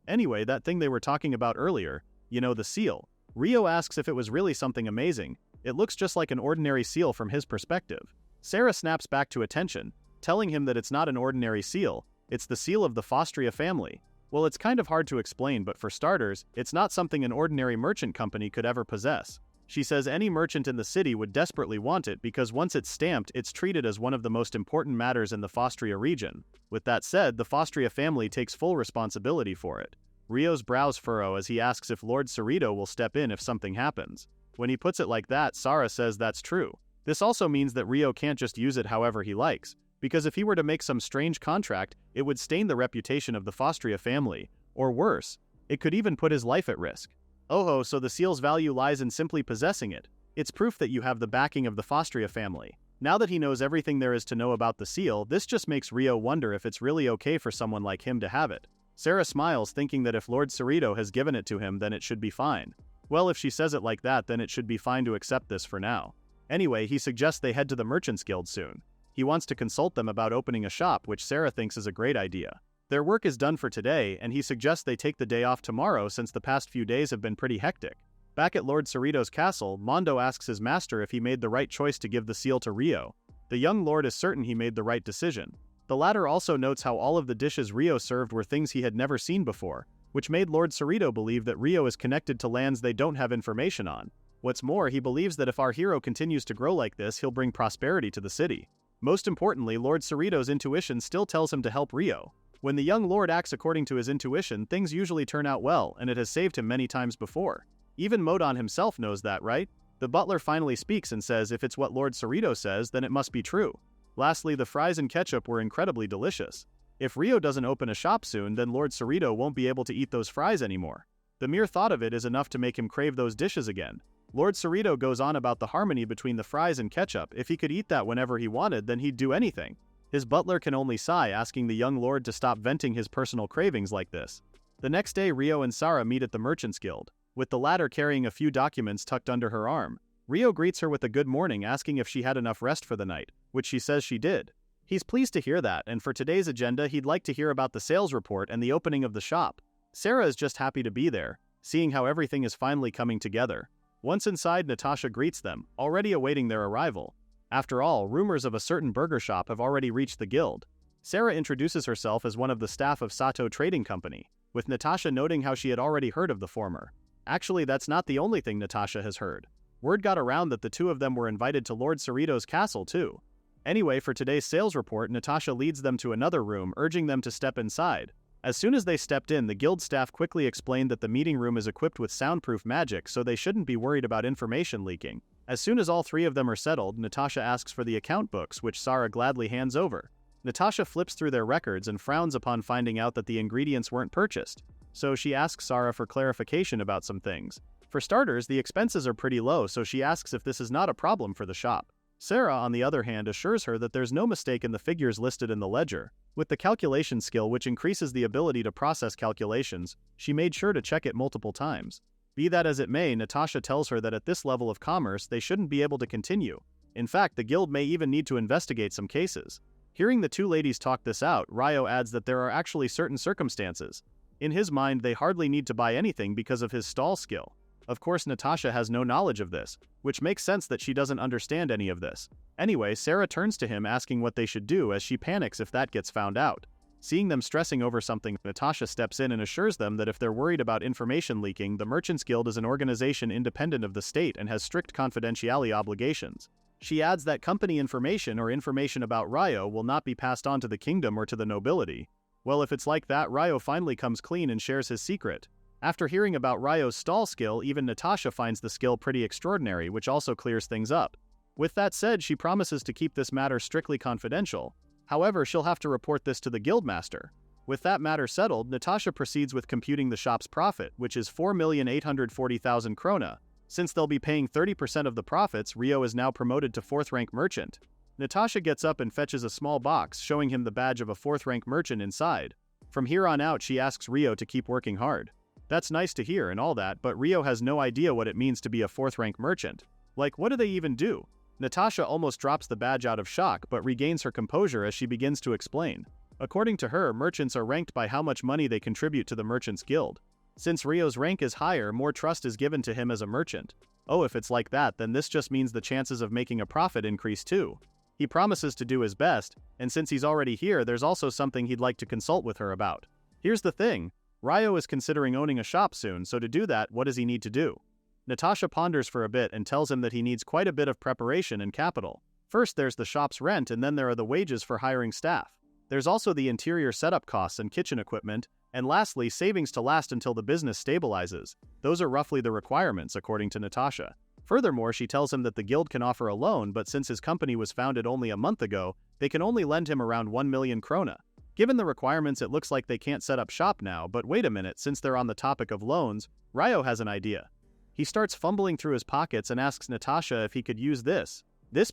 Anyway, that thing they were talking about earlier, the seal. Ryo asks if it was really something amazing. It looks just like an ordinary seal from his perspective. Sarah snaps back to attention, telling him that it's not an ordinary seal, it's the seal of the Fostria family. Well, it's kind of hard to explain, but for starters, it's not something an ordinary merchant company could ever possess. She says any merchant in the city would desperately want it because once it's stamped, it's treated as one of the most important matters in the Fostria region. With that said, the Fostria family takes full responsibility for it. Ryo's brows furrow as he asks if Lord Cerrito will step in if something happens. When he puts it like that, Sarah says that's true. This also means that Ryo can't just use it however he likes, because if he were to make some strange contract, it would stain the reputation of the Fostria family, or worse, it could even put his life at risk. Oh, so the seal's value lies in simply possessing it. It's proof that you have the backing of the Fostria family. Now that he knows everything there is to know about the seal, this just makes Ryo wonder if it's really okay for someone like him to have it. Sarah smiles, thinking that if Lord Cerrito has given it to him, then it should be fine. Well, if she says it like that, then it should be fine to accept this for now. Anyway, he suggests they head to the Merchants Guild soon. He wants to consult them about opening a shop, which Sarah thinks is a great idea. Their work is done for today, and he suggests they take the day off tomorrow since the past few days have been pretty hectic. Back at Lord Cerrito's castle, Mondo asks his master if he made the right choice to give the seal to Ryo. The young lord is certain he made the right decision. The latter also notes how all of the dishes Ryo served were things he had never seen before, which made Lord Cerrito believe that Ryo is connected to lands they don't have information on. What's more, he believes that if our hero continues to grow like this, he'll bring prosperity to the city. Most importantly, Lord Cerrito's intuition still tells him to help Ryo. When the young lord acts according to his intuition, things usually turn out well, and it has saved him many times before. Even Modon himself knows that, right? The butler finally speaks and says if it's what Lord Cerrito says, then it must be true. Lastly, the fries and ketchup were incredibly delicious. If Ryo doesn't open a shop soon, then Lord Cerrito won't be able to eat those fries anymore. The mere thought of it is enough to make him crave those dishes again. Lord Cerrito goes on about the harmony between the fries and ketchup. If he could eat that whenever he wanted, then he'd do anything. His butler can only sigh, asking the young lord to stop venting his personal cravings like this. The next day, Ryo and Sarah meet at the Merchants Guild, with the latter carrying a few documents tucked under her arm. Ryo greets her with a good morning, asking if she had enough rest for the night, which she says she did. He's pleased to hear that, and for today's agenda, he'd like to hear about the sales report and the opening of the shop. Sarah is just happy to be there, seeing how everything is finally coming together. Once inside, Natasha greets them, already awaiting their arrival. After all, rumors of a certain burger shop have already reached the guild. Sarah introduces herself as one of the staff of Sato Trading Company, with Natasha noting how she had already heard of the former. Actually, that's not the only thing Natasha has heard. Word got around that the two of them were invited to Lord Cerrito's castle too. Anyway, for today's sales report, Natasha leads them to another room, urging them to step inside. As soon as they stepped in, the guild staff quickly explained that the meeting room is equipped with soundproof magic, so they shouldn't be worried about information leaking. As soon as all three of them are settled, Natasha asks for the account books, which Sarah gladly hands over. Natasha flips through their records and frowns upon finding out that the ingredients weren't purchased, so she asks Sarah for clarification about some things. For starters, the expenses are pretty low, so she asks if this is not a problem for the shop. Sarah, on the other hand, assures her that there's no mistake in the figures listed in the ledger. With the calculation skill, which increases the ability to process calculations, she made sure to check it multiple times. Be that as it may, Natasha tells her that at this level of commerce, they shouldn't be able to continue. In fact, the guild may even need to investigate some cases. Hearing the two ladies talk this out, Ryo adds that there are actually certain circumstances. In his mind, they hardly need to buy anything because of his stall skill. Of course, Natasha has no knowledge of this, which makes sense that she doesn't understand any of this. Anyway, Sarah turns to him asking what they should do, as she panics if that gets found out. Seeing them stressing over something, Natasha steps in and assures them that if they're worried about information leaking, the Merchants Guild is an organization independent of the state and has strict confidentiality obligations. She adds that company information or information about Ryo will not be passed on to the kingdom or to the nobility. Well, if it's like that, Ryo finally comes clean and shares his secret. After hearing about Ryo's stall skill, even Natasha finds the skill pretty extraordinary, which also clears things up. With that said, she promises to keep this matter strictly confidential. However, she'll have to report this to the guildmaster. With that matter settled, Natasha proceeds with computing the shop's profit, which is 4,840,000 krona. Since they'll be paying 30% of the profits, Ryo is now promoted to 4th-rank merchant. Natasha gets up and fetches a small box, showing him the badge of a 4th-rank merchant inside. From here on out, she asks Ryo to keep working hard. That's nice to hear and all that, but Ryo has no idea what it means to be a 4th-rank merchant. Like, what do they even do? Natasha almost drops the badge out of shock, but regains her composure as she begins to explain. According to her, merchants are ranked by how much money they contribute to the Merchants Guild. Since Ryo's rank is higher, more trust is given to him as a merchant. Oh, if it's like that, then this just means the chances of making a profit increase too. He promises to do his best, and since he's already here, there's also something he'd like to consult with her about. Here's the thing. Ryo is considering owning a shop soon, so to do that, what does he need to do? Natasha ponders for a bit and tells him that he needs quite a bit of preparation and capital. First, there's the shop's rent, and then there are the wages for hiring staff. There's also the interior setup costs and kitchen equipment, and lastly, savings to last until the business stabilizes. Those are roughly the requirements, according to Natasha. Furthermore, she tells him that the guild can offer a loan, but since his company was founded only a month ago, they can only lend him around 1 million krona. Given the requirements, it looks like they can't set up shop now, but wait a minute, since they're on the topic of loans, Ryo has an idea. He starts fumbling through his pockets and asks Natasha if he could use this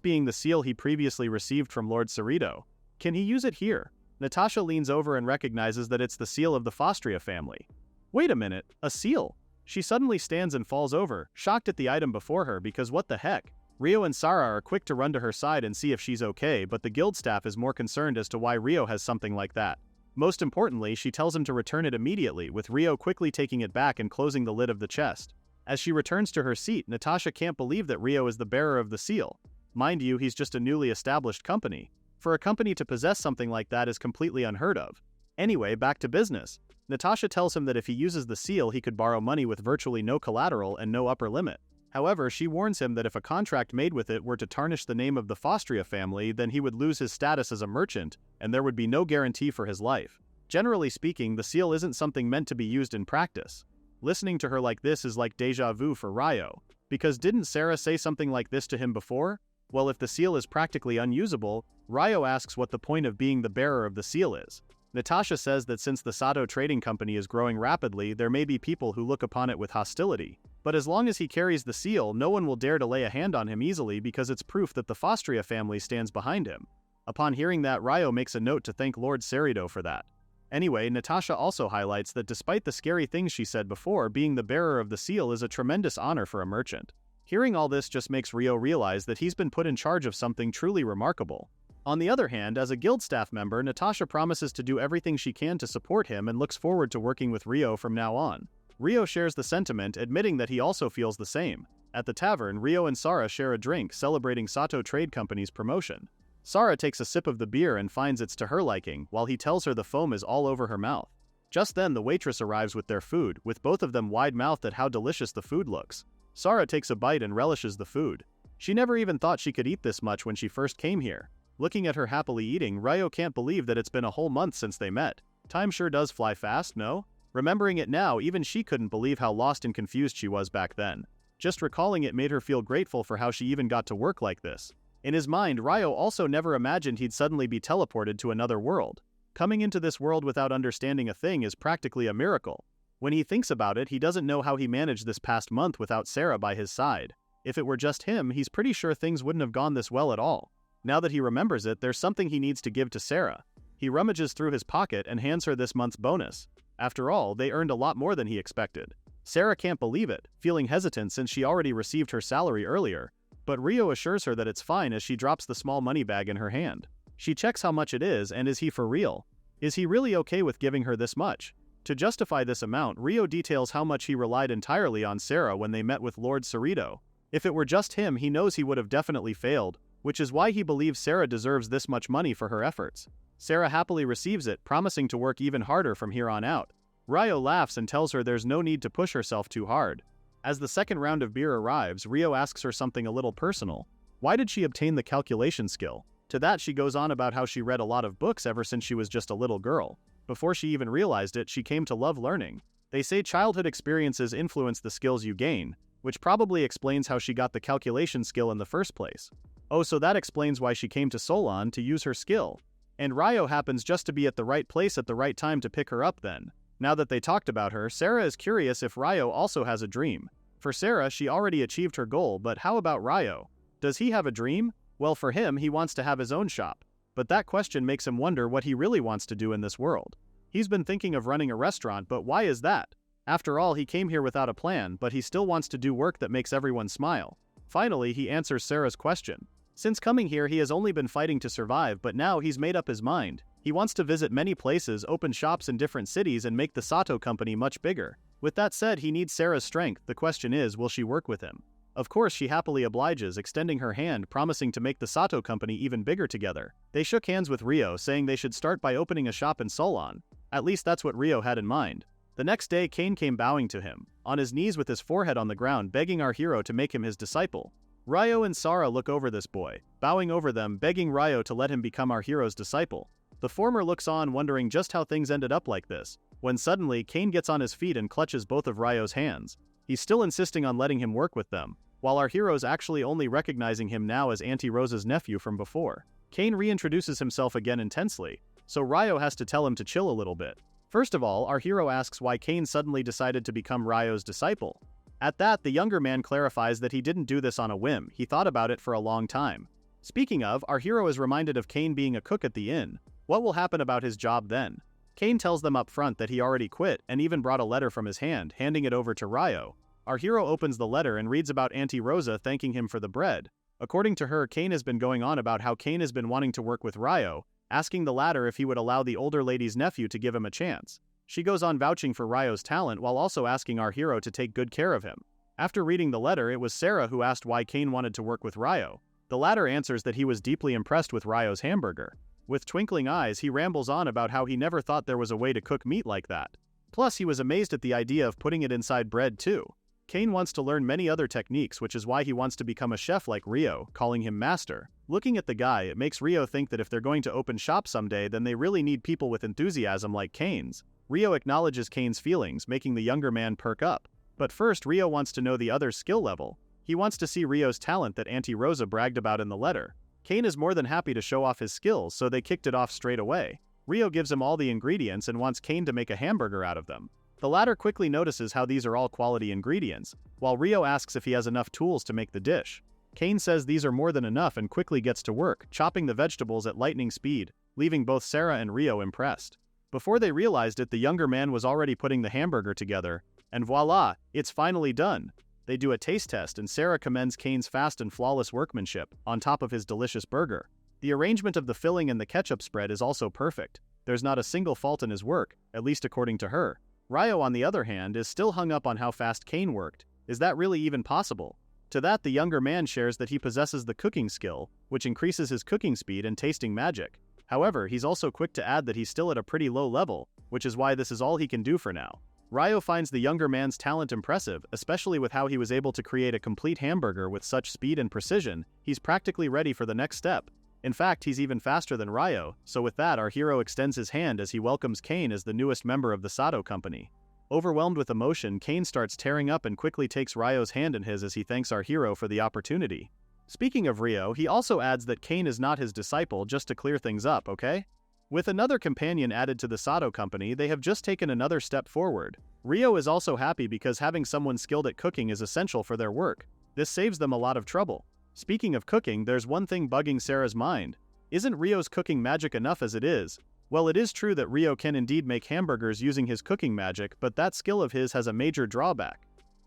being the seal he previously received from Lord Cerrito. Can he use it here? Natasha leans over and recognizes that it's the seal of the Fostria family. Wait a minute, a seal? She suddenly stands and falls over, shocked at the item before her because what the heck? Ryo and Sarah are quick to run to her side and see if she's okay, but the guild staff is more concerned as to why Ryo has something like that. Most importantly, she tells him to return it immediately, with Ryo quickly taking it back and closing the lid of the chest. As she returns to her seat, Natasha can't believe that Ryo is the bearer of the seal. Mind you, he's just a newly established company. For a company to possess something like that is completely unheard of. Anyway, back to business. Natasha tells him that if he uses the seal, he could borrow money with virtually no collateral and no upper limit. However, she warns him that if a contract made with it were to tarnish the name of the Fostria family, then he would lose his status as a merchant, and there would be no guarantee for his life. Generally speaking, the seal isn't something meant to be used in practice. Listening to her like this is like deja vu for Ryo, because didn't Sarah say something like this to him before? Well, if the seal is practically unusable, Ryo asks what the point of being the bearer of the seal is. Natasha says that since the Sato Trading Company is growing rapidly, there may be people who look upon it with hostility. But as long as he carries the seal, no one will dare to lay a hand on him easily because it's proof that the Fostria family stands behind him. Upon hearing that, Ryo makes a note to thank Lord Cerrito for that. Anyway, Natasha also highlights that despite the scary things she said before, being the bearer of the seal is a tremendous honor for a merchant. Hearing all this just makes Ryo realize that he's been put in charge of something truly remarkable. On the other hand, as a guild staff member, Natasha promises to do everything she can to support him and looks forward to working with Ryo from now on. Ryo shares the sentiment, admitting that he also feels the same. At the tavern, Rio and Sara share a drink celebrating Sato Trade Company's promotion. Sara takes a sip of the beer and finds it's to her liking, while he tells her the foam is all over her mouth. Just then the waitress arrives with their food, with both of them wide-mouthed at how delicious the food looks. Sara takes a bite and relishes the food. She never even thought she could eat this much when she first came here. Looking at her happily eating, Rio can't believe that it's been a whole month since they met. Time sure does fly fast, no? Remembering it now, even she couldn't believe how lost and confused she was back then. Just recalling it made her feel grateful for how she even got to work like this. In his mind, Rio also never imagined he'd suddenly be teleported to another world. Coming into this world without understanding a thing is practically a miracle. When he thinks about it, he doesn't know how he managed this past month without Sara by his side. If it were just him, he's pretty sure things wouldn't have gone this well at all. Now that he remembers it, there's something he needs to give to Sara. He rummages through his pocket and hands her this month's bonus. After all, they earned a lot more than he expected. Sara can't believe it, feeling hesitant since she already received her salary earlier, but Rio assures her that it's fine as she drops the small money bag in her hand. She checks how much it is, and is he for real? Is he really okay with giving her this much? To justify this amount, Rio details how much he relied entirely on Sara when they met with Lord Cerrito. If it were just him, he knows he would have definitely failed, which is why he believes Sara deserves this much money for her efforts. Sara happily receives it, promising to work even harder from here on out. Rio laughs and tells her there's no need to push herself too hard. As the second round of beer arrives, Rio asks her something a little personal. Why did she obtain the calculation skill? To that she goes on about how she read a lot of books ever since she was just a little girl. Before she even realized it, she came to love learning. They say childhood experiences influence the skills you gain, which probably explains how she got the calculation skill in the first place. Oh, so that explains why she came to Solon to use her skill. And Rio happens just to be at the right place at the right time to pick her up then. Now that they talked about her, Sara is curious if Rio also has a dream. For Sara, she already achieved her goal, but how about Rio? Does he have a dream? Well, for him, he wants to have his own shop. But that question makes him wonder what he really wants to do in this world. He's been thinking of running a restaurant, but why is that? After all, he came here without a plan, but he still wants to do work that makes everyone smile. Finally, he answers Sara's question. Since coming here, he has only been fighting to survive, but now he's made up his mind. He wants to visit many places, open shops in different cities, and make the Sato company much bigger. With that said, he needs Sara's strength. The question is, will she work with him? Of course, she happily obliges, extending her hand, promising to make the Sato company even bigger together. They shook hands with Rio, saying they should start by opening a shop in Solon. At least that's what Rio had in mind. The next day, Kane came bowing to him, on his knees with his forehead on the ground, begging our hero to make him his disciple. Rio and Sara look over this boy, bowing over them, begging Rio to let him become our hero's disciple. The former looks on, wondering just how things ended up like this, when suddenly Kane gets on his feet and clutches both of Ryo's hands. He's still insisting on letting him work with them, while our hero's actually only recognizing him now as Auntie Rosa's nephew from before. Kane reintroduces himself again intensely, so Rio has to tell him to chill a little bit. First of all, our hero asks why Kane suddenly decided to become Ryo's disciple. At that, the younger man clarifies that he didn't do this on a whim, he thought about it for a long time. Speaking of, our hero is reminded of Kane being a cook at the inn. What will happen about his job then? Kane tells them up front that he already quit and even brought a letter from his hand, handing it over to Rio. Our hero opens the letter and reads about Auntie Rosa thanking him for the bread. According to her, Kane has been going on about how Kane has been wanting to work with Rio, asking the latter if he would allow the older lady's nephew to give him a chance. She goes on vouching for Ryo's talent while also asking our hero to take good care of him. After reading the letter, it was Sara who asked why Kane wanted to work with Rio. The latter answers that he was deeply impressed with Ryo's hamburger. With twinkling eyes, he rambles on about how he never thought there was a way to cook meat like that. Plus, he was amazed at the idea of putting it inside bread too. Kane wants to learn many other techniques, which is why he wants to become a chef like Rio, calling him master. Looking at the guy, it makes Rio think that if they're going to open shop someday, then they really need people with enthusiasm like Kane's. Rio acknowledges Kane's feelings, making the younger man perk up. But first, Rio wants to know the other's skill level. He wants to see Rio's talent that Auntie Rosa bragged about in the letter. Kane is more than happy to show off his skills, so they kicked it off straight away. Rio gives him all the ingredients and wants Kane to make a hamburger out of them. The latter quickly notices how these are all quality ingredients, while Rio asks if he has enough tools to make the dish. Kane says these are more than enough and quickly gets to work, chopping the vegetables at lightning speed, leaving both Sara and Rio impressed. Before they realized it, the younger man was already putting the hamburger together, and voila, it's finally done. They do a taste test and Sara commends Kane's fast and flawless workmanship, on top of his delicious burger. The arrangement of the filling and the ketchup spread is also perfect. There's not a single fault in his work, at least according to her. Rio, on the other hand, is still hung up on how fast Kane worked. Is that really even possible? To that, the younger man shares that he possesses the cooking skill, which increases his cooking speed and tasting magic. However, he's also quick to add that he's still at a pretty low level, which is why this is all he can do for now. Ryo finds the younger man's talent impressive, especially with how he was able to create a complete hamburger with such speed and precision. He's practically ready for the next step. In fact, he's even faster than Ryo, so with that our hero extends his hand as he welcomes Kane as the newest member of the Sato company. Overwhelmed with emotion, Kane starts tearing up and quickly takes Ryo's hand in his as he thanks our hero for the opportunity. Speaking of Ryo, he also adds that Kane is not his disciple, just to clear things up, okay? With another companion added to the Sato company, they have just taken another step forward. Ryo is also happy because having someone skilled at cooking is essential for their work. This saves them a lot of trouble. Speaking of cooking, there's one thing bugging Sarah's mind. Isn't Ryo's cooking magic enough as it is? Well, it is true that Ryo can indeed make hamburgers using his cooking magic, but that skill of his has a major drawback.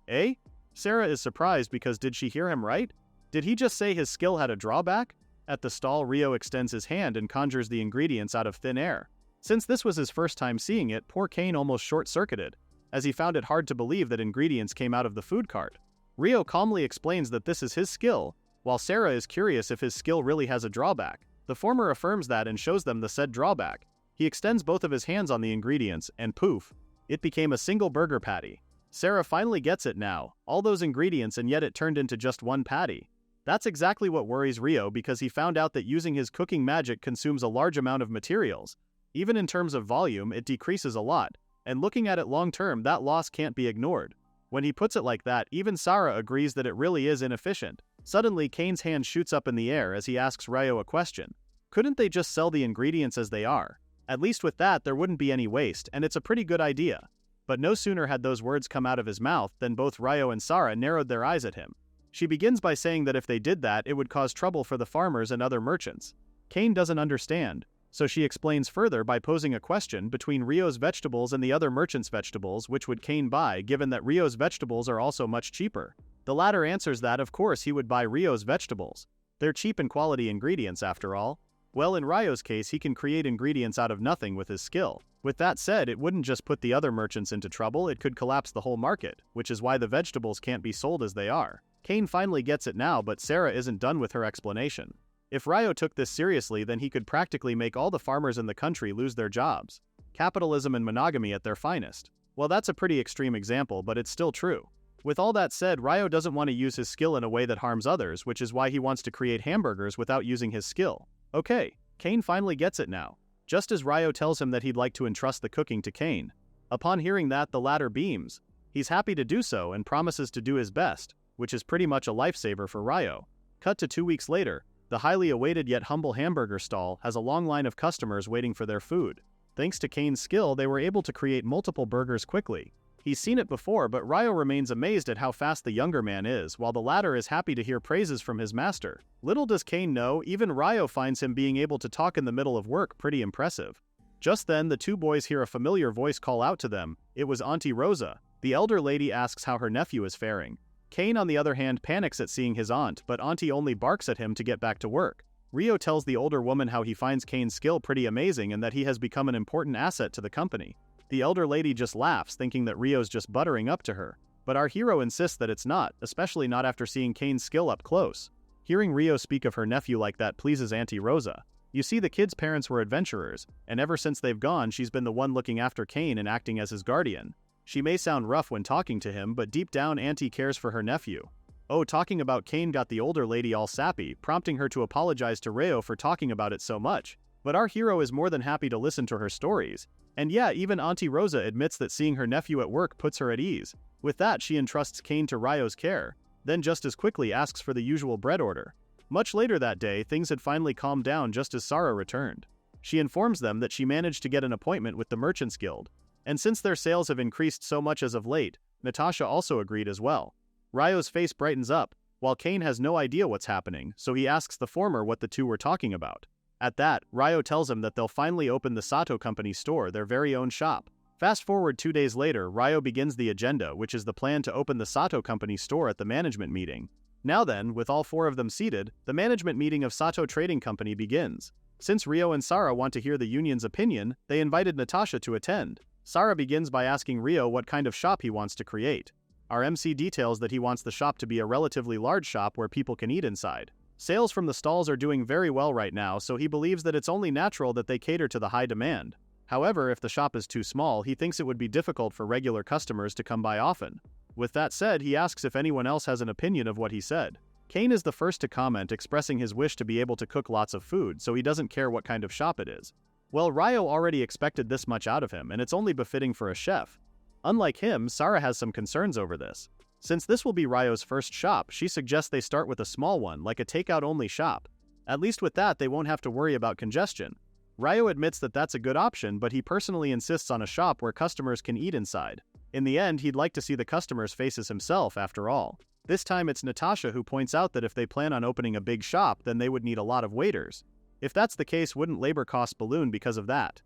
Eh? Sarah is surprised because did she hear him right? Did he just say his skill had a drawback? At the stall, Ryo extends his hand and conjures the ingredients out of thin air. Since this was his first time seeing it, poor Kane almost short-circuited, as he found it hard to believe that ingredients came out of the food cart. Ryo calmly explains that this is his skill, while Sarah is curious if his skill really has a drawback. The former affirms that and shows them the said drawback. He extends both of his hands on the ingredients, and poof, it became a single burger patty. Sarah finally gets it now, all those ingredients and yet it turned into just one patty. That's exactly what worries Ryo because he found out that using his cooking magic consumes a large amount of materials. Even in terms of volume, it decreases a lot, and looking at it long term, that loss can't be ignored. When he puts it like that, even Sarah agrees that it really is inefficient. Suddenly, Kane's hand shoots up in the air as he asks Ryo a question. Couldn't they just sell the ingredients as they are? At least with that, there wouldn't be any waste, and it's a pretty good idea. But no sooner had those words come out of his mouth than both Ryo and Sarah narrowed their eyes at him. She begins by saying that if they did that, it would cause trouble for the farmers and other merchants. Kane doesn't understand, so she explains further by posing a question between Ryo's vegetables and the other merchants' vegetables, which would Kane buy given that Ryo's vegetables are also much cheaper. The latter answers that of course he would buy Ryo's vegetables. They're cheap and quality ingredients after all. Well, in Ryo's case, he can create ingredients out of nothing with his skill. With that said, it wouldn't just put the other merchants into trouble, it could collapse the whole market, which is why the vegetables can't be sold as they are. Kane finally gets it now, but Sarah isn't done with her explanation. If Ryo took this seriously, then he could practically make all the farmers in the country lose their jobs. Capitalism and monogamy at their finest. Well, that's a pretty extreme example, but it's still true. With all that said, Ryo doesn't want to use his skill in a way that harms others, which is why he wants to create hamburgers without using his skill. Okay, Kane finally gets it now, just as Ryo tells him that he'd like to entrust the cooking to Kane. Upon hearing that, the latter beams. He's happy to do so and promises to do his best, which is pretty much a lifesaver for Ryo. Cut to 2 weeks later, the highly awaited yet humble hamburger stall has a long line of customers waiting for their food. Thanks to Kane's skill, they were able to create multiple burgers quickly. He's seen it before, but Ryo remains amazed at how fast the younger man is, while the latter is happy to hear praises from his master. Little does Kane know, even Ryo finds him being able to talk in the middle of work pretty impressive. Just then, the two boys hear a familiar voice call out to them. It was Auntie Rosa. The elder lady asks how her nephew is faring. Kane, on the other hand, panics at seeing his aunt, but Auntie only barks at him to get back to work. Ryo tells the older woman how he finds Kane's skill pretty amazing and that he has become an important asset to the company. The elder lady just laughs, thinking that Ryo's just buttering up to her. But our hero insists that it's not, especially not after seeing Kane's skill up close. Hearing Ryo speak of her nephew like that pleases Auntie Rosa. You see, the kid's parents were adventurers, and ever since they've gone, she's been the one looking after Kane and acting as his guardian. She may sound rough when talking to him, but deep down Auntie cares for her nephew. Oh, talking about Kane got the older lady all sappy, prompting her to apologize to Ryo for talking about it so much. But our hero is more than happy to listen to her stories. And yeah, even Auntie Rosa admits that seeing her nephew at work puts her at ease. With that, she entrusts Kane to Ryo's care, then just as quickly asks for the usual bread order. Much later that day, things had finally calmed down just as Sarah returned. She informs them that she managed to get an appointment with the Merchants Guild. And since their sales have increased so much as of late, Natasha also agreed as well. Ryo's face brightens up, while Kane has no idea what's happening, so he asks the former what the two were talking about. At that, Ryo tells him that they'll finally open the Sato Company store, their very own shop. Fast forward 2 days later, Ryo begins the agenda, which is the plan to open the Sato Company store at the management meeting. Now then, with all 4 of them seated, the management meeting of Sato Trading Company begins. Since Ryo and Sarah want to hear the union's opinion, they invited Natasha to attend. Sarah begins by asking Ryo what kind of shop he wants to create. Our MC details that he wants the shop to be a relatively large shop where people can eat inside. Sales from the stalls are doing very well right now, so he believes that it's only natural that they cater to the high demand. However, if the shop is too small, he thinks it would be difficult for regular customers to come by often. With that said, he asks if anyone else has an opinion of what he said. Kane is the first to comment, expressing his wish to be able to cook lots of food, so he doesn't care what kind of shop it is. Well, Ryo already expected this much out of him, and it's only befitting for a chef. Unlike him, Sarah has some concerns over this. Since this will be Ryo's first shop, she suggests they start with a small one, like a takeout-only shop. At least with that, they won't have to worry about congestion. Ryo admits that that's a good option, but he personally insists on a shop where customers can eat inside. In the end, he'd like to see the customers' faces himself, after all. This time it's Natasha who points out that if they plan on opening a big shop, then they would need a lot of waiters. If that's the case, wouldn't labor costs balloon because of that?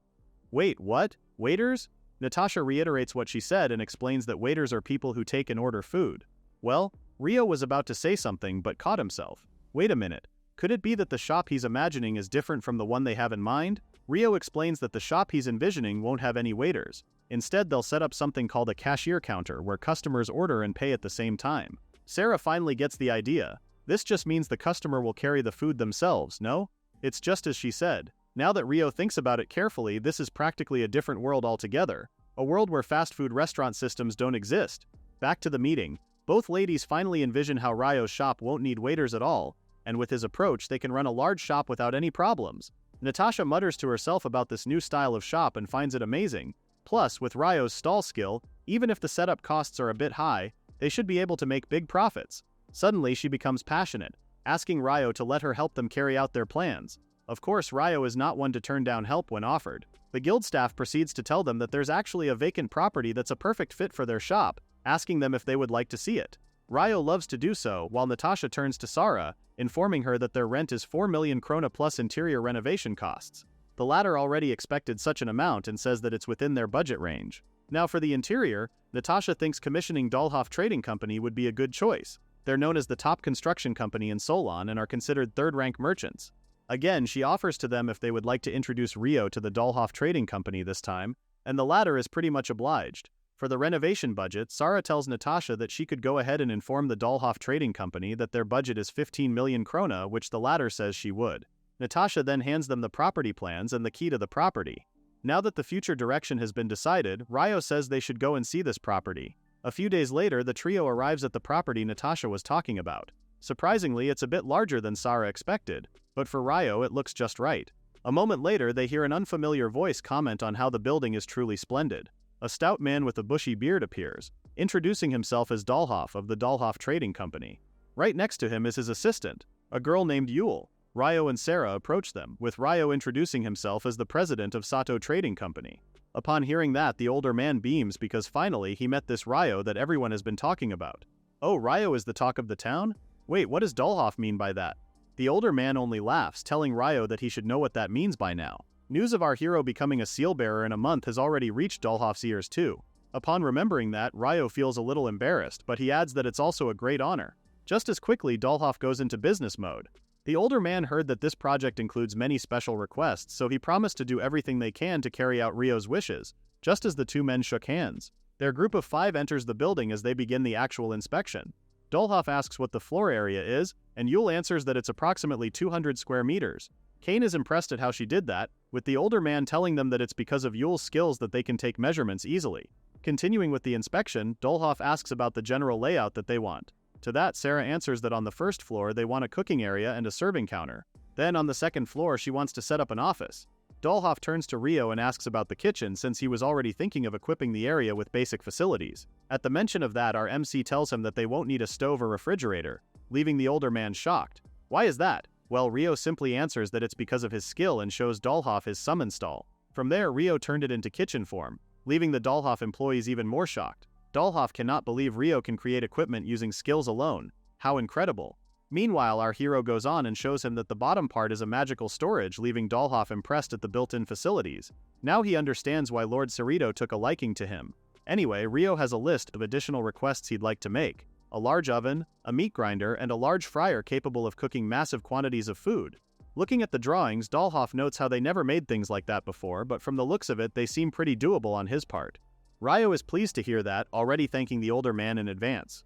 Wait, what? Waiters? Natasha reiterates what she said and explains that waiters are people who take and order food. Well, Ryo was about to say something but caught himself. Wait a minute. Could it be that the shop he's imagining is different from the one they have in mind? Ryo explains that the shop he's envisioning won't have any waiters. Instead, they'll set up something called a cashier counter where customers order and pay at the same time. Sarah finally gets the idea. This just means the customer will carry the food themselves, no? It's just as she said. Now that Ryo thinks about it carefully, this is practically a different world altogether. A world where fast food restaurant systems don't exist. Back to the meeting. Both ladies finally envision how Ryo's shop won't need waiters at all, and with his approach they can run a large shop without any problems. Natasha mutters to herself about this new style of shop and finds it amazing. Plus, with Ryo's stall skill, even if the setup costs are a bit high, they should be able to make big profits. Suddenly she becomes passionate, asking Ryo to let her help them carry out their plans. Of course, Ryo is not one to turn down help when offered. The guild staff proceeds to tell them that there's actually a vacant property that's a perfect fit for their shop, asking them if they would like to see it. Ryo loves to do so, while Natasha turns to Sarah, informing her that their rent is 4 million krona plus interior renovation costs. The latter already expected such an amount and says that it's within their budget range. Now for the interior, Natasha thinks commissioning Dahlhoff Trading Company would be a good choice. They're known as the top construction company in Solon and are considered third-rank merchants. Again, she offers to them if they would like to introduce Ryo to the Dahlhoff Trading Company this time, and the latter is pretty much obliged. For the renovation budget, Sarah tells Natasha that she could go ahead and inform the Dahlhoff Trading Company that their budget is 15 million krona, which the latter says she would. Natasha then hands them the property plans and the key to the property. Now that the future direction has been decided, Ryo says they should go and see this property. A few days later, the trio arrives at the property Natasha was talking about. Surprisingly, it's a bit larger than Sarah expected, but for Ryo it looks just right. A moment later, they hear an unfamiliar voice comment on how the building is truly splendid. A stout man with a bushy beard appears, introducing himself as Dahlhoff of the Dahlhoff Trading Company. Right next to him is his assistant, a girl named Yule. Ryo and Sarah approach them, with Ryo introducing himself as the president of Sato Trading Company. Upon hearing that, the older man beams because finally he met this Ryo that everyone has been talking about. Oh, Ryo is the talk of the town? Wait, what does Dahlhoff mean by that? The older man only laughs, telling Ryo that he should know what that means by now. News of our hero becoming a seal bearer in a month has already reached Dahlhoff's ears too. Upon remembering that, Ryo feels a little embarrassed, but he adds that it's also a great honor. Just as quickly, Dahlhoff goes into business mode. The older man heard that this project includes many special requests, so he promised to do everything they can to carry out Ryo's wishes, just as the two men shook hands. Their group of 5 enters the building as they begin the actual inspection. Dahlhoff asks what the floor area is, and Yule answers that it's approximately 200 square meters. Kane is impressed at how she did that, with the older man telling them that it's because of Yule's skills that they can take measurements easily. Continuing with the inspection, Dahlhoff asks about the general layout that they want. To that, Sarah answers that on the first floor they want a cooking area and a serving counter. Then on the second floor she wants to set up an office. Dahlhoff turns to Ryo and asks about the kitchen since he was already thinking of equipping the area with basic facilities. At the mention of that, our MC tells him that they won't need a stove or refrigerator, leaving the older man shocked. Why is that? Well, Ryo simply answers that it's because of his skill and shows Dahlhoff his summon stall. From there, Ryo turned it into kitchen form, leaving the Dahlhoff employees even more shocked. Dahlhoff cannot believe Ryo can create equipment using skills alone. How incredible. Meanwhile, our hero goes on and shows him that the bottom part is a magical storage, leaving Dahlhoff impressed at the built-in facilities. Now he understands why Lord Cerrito took a liking to him. Anyway, Ryo has a list of additional requests he'd like to make. A large oven, a meat grinder, and a large fryer capable of cooking massive quantities of food. Looking at the drawings, Dahlhoff notes how they never made things like that before, but from the looks of it, they seem pretty doable on his part. Ryo is pleased to hear that, already thanking the older man in advance.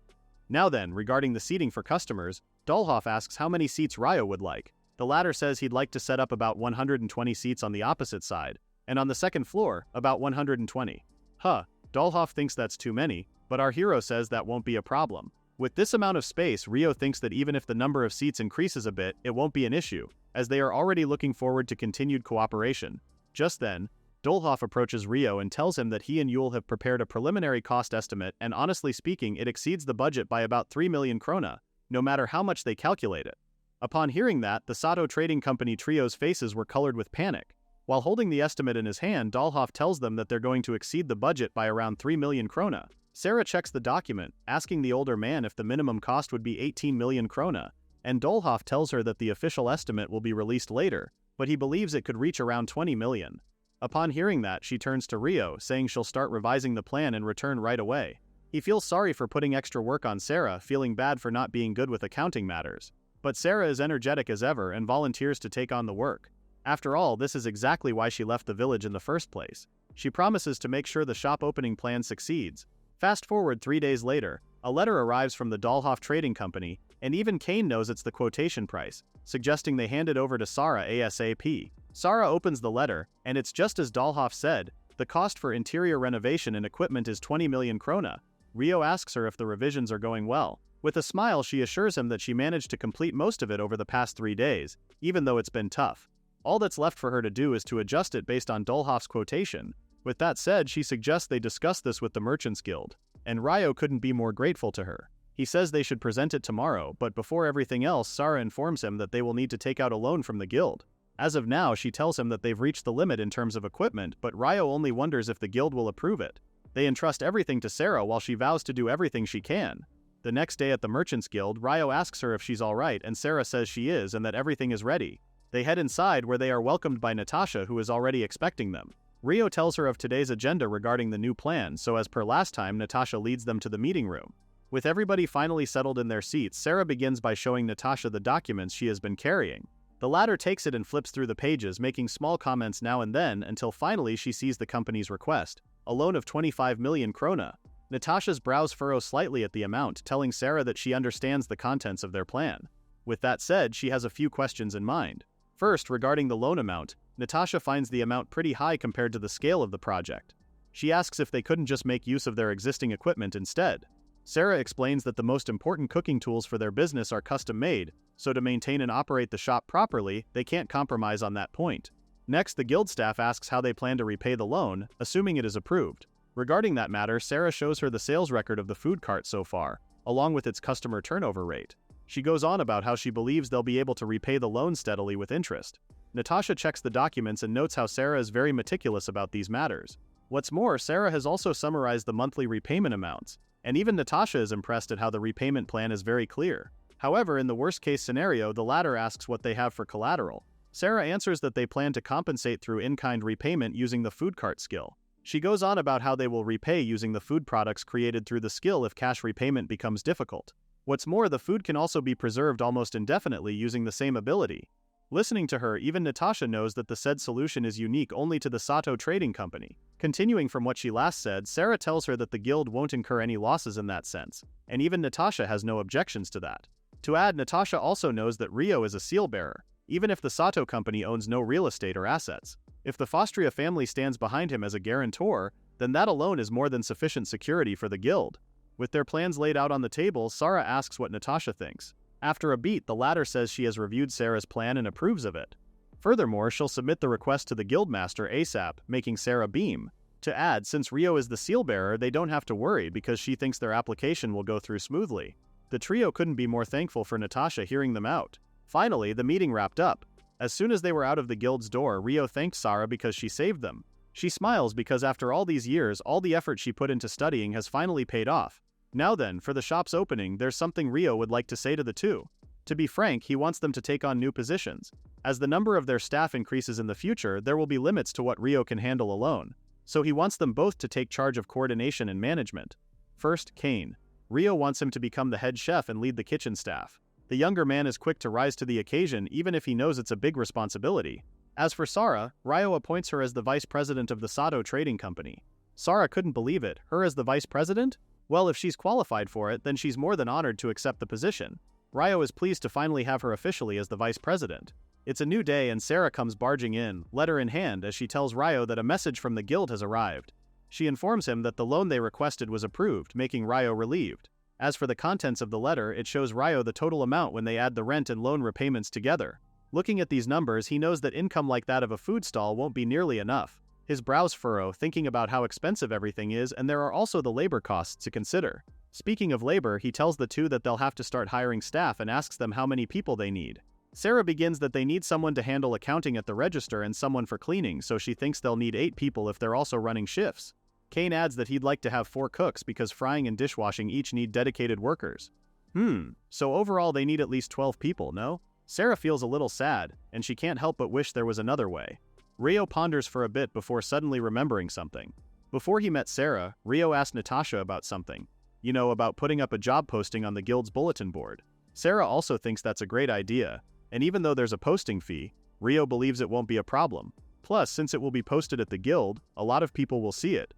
Now then, regarding the seating for customers, Dollhoff asks how many seats Ryo would like. The latter says he'd like to set up about 120 seats on the opposite side, and on the second floor, about 120. Dollhoff thinks that's too many, but our hero says that won't be a problem. With this amount of space, Ryo thinks that even if the number of seats increases a bit, it won't be an issue, as they are already looking forward to continued cooperation. Just then, Dollhoff approaches Ryo and tells him that he and Yule have prepared a preliminary cost estimate, and honestly speaking, it exceeds the budget by about 3 million krona, no matter how much they calculate it. Upon hearing that, the Sato Trading Company trio's faces were colored with panic. While holding the estimate in his hand, Dollhoff tells them that they're going to exceed the budget by around 3 million krona. Sarah checks the document, asking the older man if the minimum cost would be 18 million krona, and Dollhoff tells her that the official estimate will be released later, but he believes it could reach around 20 million. Upon hearing that, she turns to Ryo, saying she'll start revising the plan and return right away. He feels sorry for putting extra work on Sarah, feeling bad for not being good with accounting matters. But Sarah is energetic as ever and volunteers to take on the work. After all, this is exactly why she left the village in the first place. She promises to make sure the shop opening plan succeeds. Fast forward 3 days later, a letter arrives from the Dollhoff Trading Company, and even Kane knows it's the quotation price, suggesting they hand it over to Sarah ASAP. Sarah opens the letter, and it's just as Dollhoff said, the cost for interior renovation and equipment is 20 million krona. Ryo asks her if the revisions are going well. With a smile, she assures him that she managed to complete most of it over the past 3 days, even though it's been tough. All that's left for her to do is to adjust it based on Dollhoff's quotation. With that said, she suggests they discuss this with the Merchants Guild, and Ryo couldn't be more grateful to her. He says they should present it tomorrow, but before everything else, Sarah informs him that they will need to take out a loan from the guild. As of now, she tells him that they've reached the limit in terms of equipment, but Ryo only wonders if the guild will approve it. They entrust everything to Sarah while she vows to do everything she can. The next day at the Merchants Guild, Ryo asks her if she's alright, and Sarah says she is and that everything is ready. They head inside where they are welcomed by Natasha, who is already expecting them. Ryo tells her of today's agenda regarding the new plan, so as per last time, Natasha leads them to the meeting room. With everybody finally settled in their seats, Sarah begins by showing Natasha the documents she has been carrying. The latter takes it and flips through the pages, making small comments now and then, until finally she sees the company's request, a loan of 25 million krona. Natasha's brows furrow slightly at the amount, telling Sarah that she understands the contents of their plan. With that said, she has a few questions in mind. First, regarding the loan amount, Natasha finds the amount pretty high compared to the scale of the project. She asks if they couldn't just make use of their existing equipment instead. Sarah explains that the most important cooking tools for their business are custom-made, so to maintain and operate the shop properly, they can't compromise on that point. Next, the guild staff asks how they plan to repay the loan, assuming it is approved. Regarding that matter, Sarah shows her the sales record of the food cart so far, along with its customer turnover rate. She goes on about how she believes they'll be able to repay the loan steadily with interest. Natasha checks the documents and notes how Sarah is very meticulous about these matters. What's more, Sarah has also summarized the monthly repayment amounts, and even Natasha is impressed at how the repayment plan is very clear. However, in the worst-case scenario, the latter asks what they have for collateral. Sarah answers that they plan to compensate through in-kind repayment using the food cart skill. She goes on about how they will repay using the food products created through the skill if cash repayment becomes difficult. What's more, the food can also be preserved almost indefinitely using the same ability. Listening to her, even Natasha knows that the said solution is unique only to the Sato Trading Company. Continuing from what she last said, Sarah tells her that the guild won't incur any losses in that sense, and even Natasha has no objections to that. To add, Natasha also knows that Ryo is a seal bearer, even if the Sato Company owns no real estate or assets. If the Fostria family stands behind him as a guarantor, then that alone is more than sufficient security for the guild. With their plans laid out on the table, Sarah asks what Natasha thinks. After a beat, the latter says she has reviewed Sarah's plan and approves of it. Furthermore, she'll submit the request to the guildmaster ASAP, making Sarah beam. To add, since Ryo is the seal bearer, they don't have to worry because she thinks their application will go through smoothly. The trio couldn't be more thankful for Natasha hearing them out. Finally, the meeting wrapped up. As soon as they were out of the guild's door, Ryo thanked Sarah because she saved them. She smiles because after all these years, all the effort she put into studying has finally paid off. Now then, for the shop's opening, there's something Ryo would like to say to the two. To be frank, he wants them to take on new positions. As the number of their staff increases in the future, there will be limits to what Ryo can handle alone. So he wants them both to take charge of coordination and management. First, Kane. Ryo wants him to become the head chef and lead the kitchen staff. The younger man is quick to rise to the occasion even if he knows it's a big responsibility. As for Sarah, Ryo appoints her as the vice president of the Sato Trading Company. Sara couldn't believe it, her as the vice president? Well, if she's qualified for it, then she's more than honored to accept the position. Ryo is pleased to finally have her officially as the vice president. It's a new day and Sara comes barging in, letter in hand, as she tells Ryo that a message from the guild has arrived. She informs him that the loan they requested was approved, making Ryo relieved. As for the contents of the letter, it shows Ryo the total amount when they add the rent and loan repayments together. Looking at these numbers, he knows that income like that of a food stall won't be nearly enough. His brows furrow, thinking about how expensive everything is, and there are also the labor costs to consider. Speaking of labor, he tells the two that they'll have to start hiring staff and asks them how many people they need. Sara begins that they need someone to handle accounting at the register and someone for cleaning, so she thinks they'll need 8 people if they're also running shifts. Kane adds that he'd like to have 4 cooks because frying and dishwashing each need dedicated workers. So overall they need at least 12 people, no? Sara feels a little sad, and she can't help but wish there was another way. Ryo ponders for a bit before suddenly remembering something. Before he met Sara, Ryo asked Natasha about something. You know, about putting up a job posting on the guild's bulletin board. Sara also thinks that's a great idea, and even though there's a posting fee, Ryo believes it won't be a problem. Plus, since it will be posted at the guild, a lot of people will see it.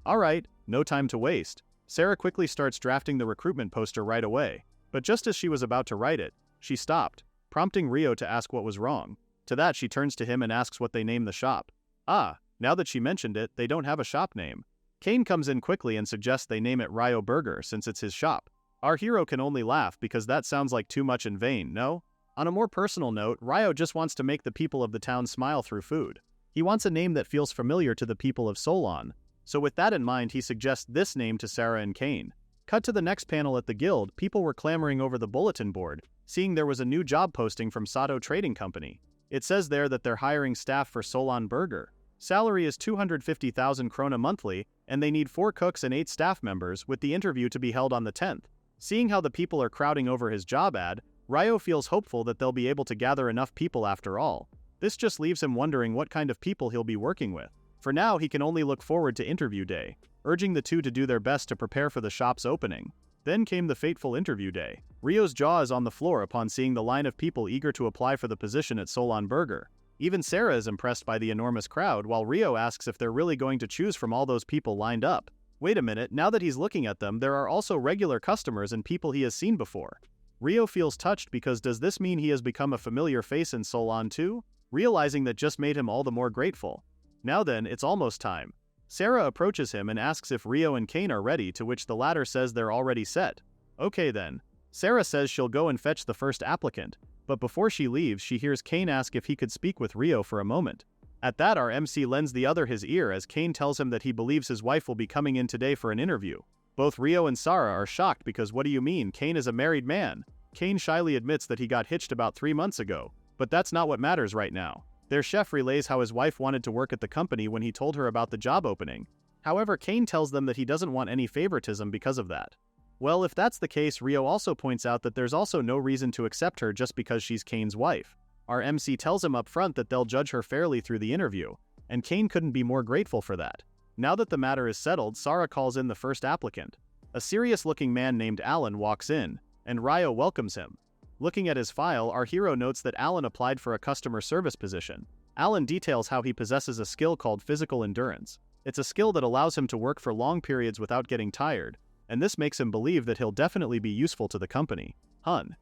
Alright, no time to waste. Sara quickly starts drafting the recruitment poster right away, but just as she was about to write it, she stopped, prompting Ryo to ask what was wrong. To that she turns to him and asks what they name the shop. Ah, now that she mentioned it, they don't have a shop name. Kane comes in quickly and suggests they name it Ryo Burger since it's his shop. Our hero can only laugh because that sounds like too much in vain, no? On a more personal note, Ryo just wants to make the people of the town smile through food. He wants a name that feels familiar to the people of Solon. So with that in mind, he suggests this name to Sara and Kane. Cut to the next panel at the guild, people were clamoring over the bulletin board, seeing there was a new job posting from Sato Trading Company. It says there that they're hiring staff for Solon Burger. Salary is 250,000 krona monthly, and they need 4 cooks and 8 staff members, with the interview to be held on the 10th. Seeing how the people are crowding over his job ad, Ryo feels hopeful that they'll be able to gather enough people after all. This just leaves him wondering what kind of people he'll be working with. For now, he can only look forward to interview day, urging the two to do their best to prepare for the shop's opening. Then came the fateful interview day. Ryo's jaw is on the floor upon seeing the line of people eager to apply for the position at Solon Burger. Even Sara is impressed by the enormous crowd, while Ryo asks if they're really going to choose from all those people lined up. Wait a minute, now that he's looking at them, there are also regular customers and people he has seen before. Ryo feels touched because does this mean he has become a familiar face in Solon too? Realizing that just made him all the more grateful. Now then, it's almost time. Sara approaches him and asks if Ryo and Kane are ready, to which the latter says they're already set. Okay then. Sara says she'll go and fetch the first applicant, but before she leaves she hears Kane ask if he could speak with Ryo for a moment. At that our MC lends the other his ear as Kane tells him that he believes his wife will be coming in today for an interview. Both Ryo and Sara are shocked because what do you mean, Kane is a married man? Kane shyly admits that he got hitched about 3 months ago, but that's not what matters right now. Their chef relays how his wife wanted to work at the company when he told her about the job opening. However, Kane tells them that he doesn't want any favoritism because of that. Well, if that's the case, Ryo also points out that there's also no reason to accept her just because she's Kane's wife. Our MC tells him up front that they'll judge her fairly through the interview, and Kane couldn't be more grateful for that. Now that the matter is settled, Sara calls in the first applicant. A serious-looking man named Alan walks in, and Ryo welcomes him. Looking at his file, our hero notes that Alan applied for a customer service position. Alan details how he possesses a skill called physical endurance. It's a skill that allows him to work for long periods without getting tired, and this makes him believe that he'll definitely be useful to the company.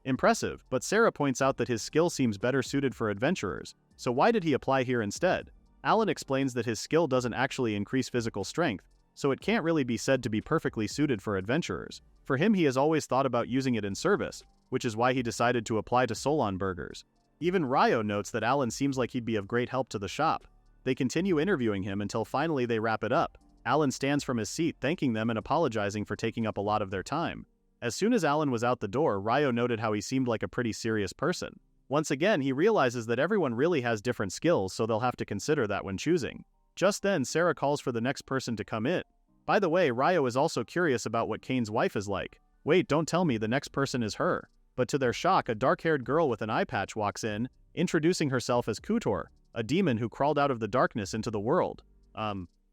Impressive, but Sara points out that his skill seems better suited for adventurers, so why did he apply here instead? Alan explains that his skill doesn't actually increase physical strength, so it can't really be said to be perfectly suited for adventurers. For him, he has always thought about using it in service, which is why he decided to apply to Solon Burgers. Even Ryo notes that Alan seems like he'd be of great help to the shop. They continue interviewing him until finally they wrap it up. Alan stands from his seat thanking them and apologizing for taking up a lot of their time. As soon as Alan was out the door, Ryo noted how he seemed like a pretty serious person. Once again, he realizes that everyone really has different skills, so they'll have to consider that when choosing. Just then, Sara calls for the next person to come in. By the way, Ryo is also curious about what Kane's wife is like. Wait, don't tell me the next person is her. But to their shock, a dark-haired girl with an eye patch walks in, introducing herself as Kutor, a demon who crawled out of the darkness into the world.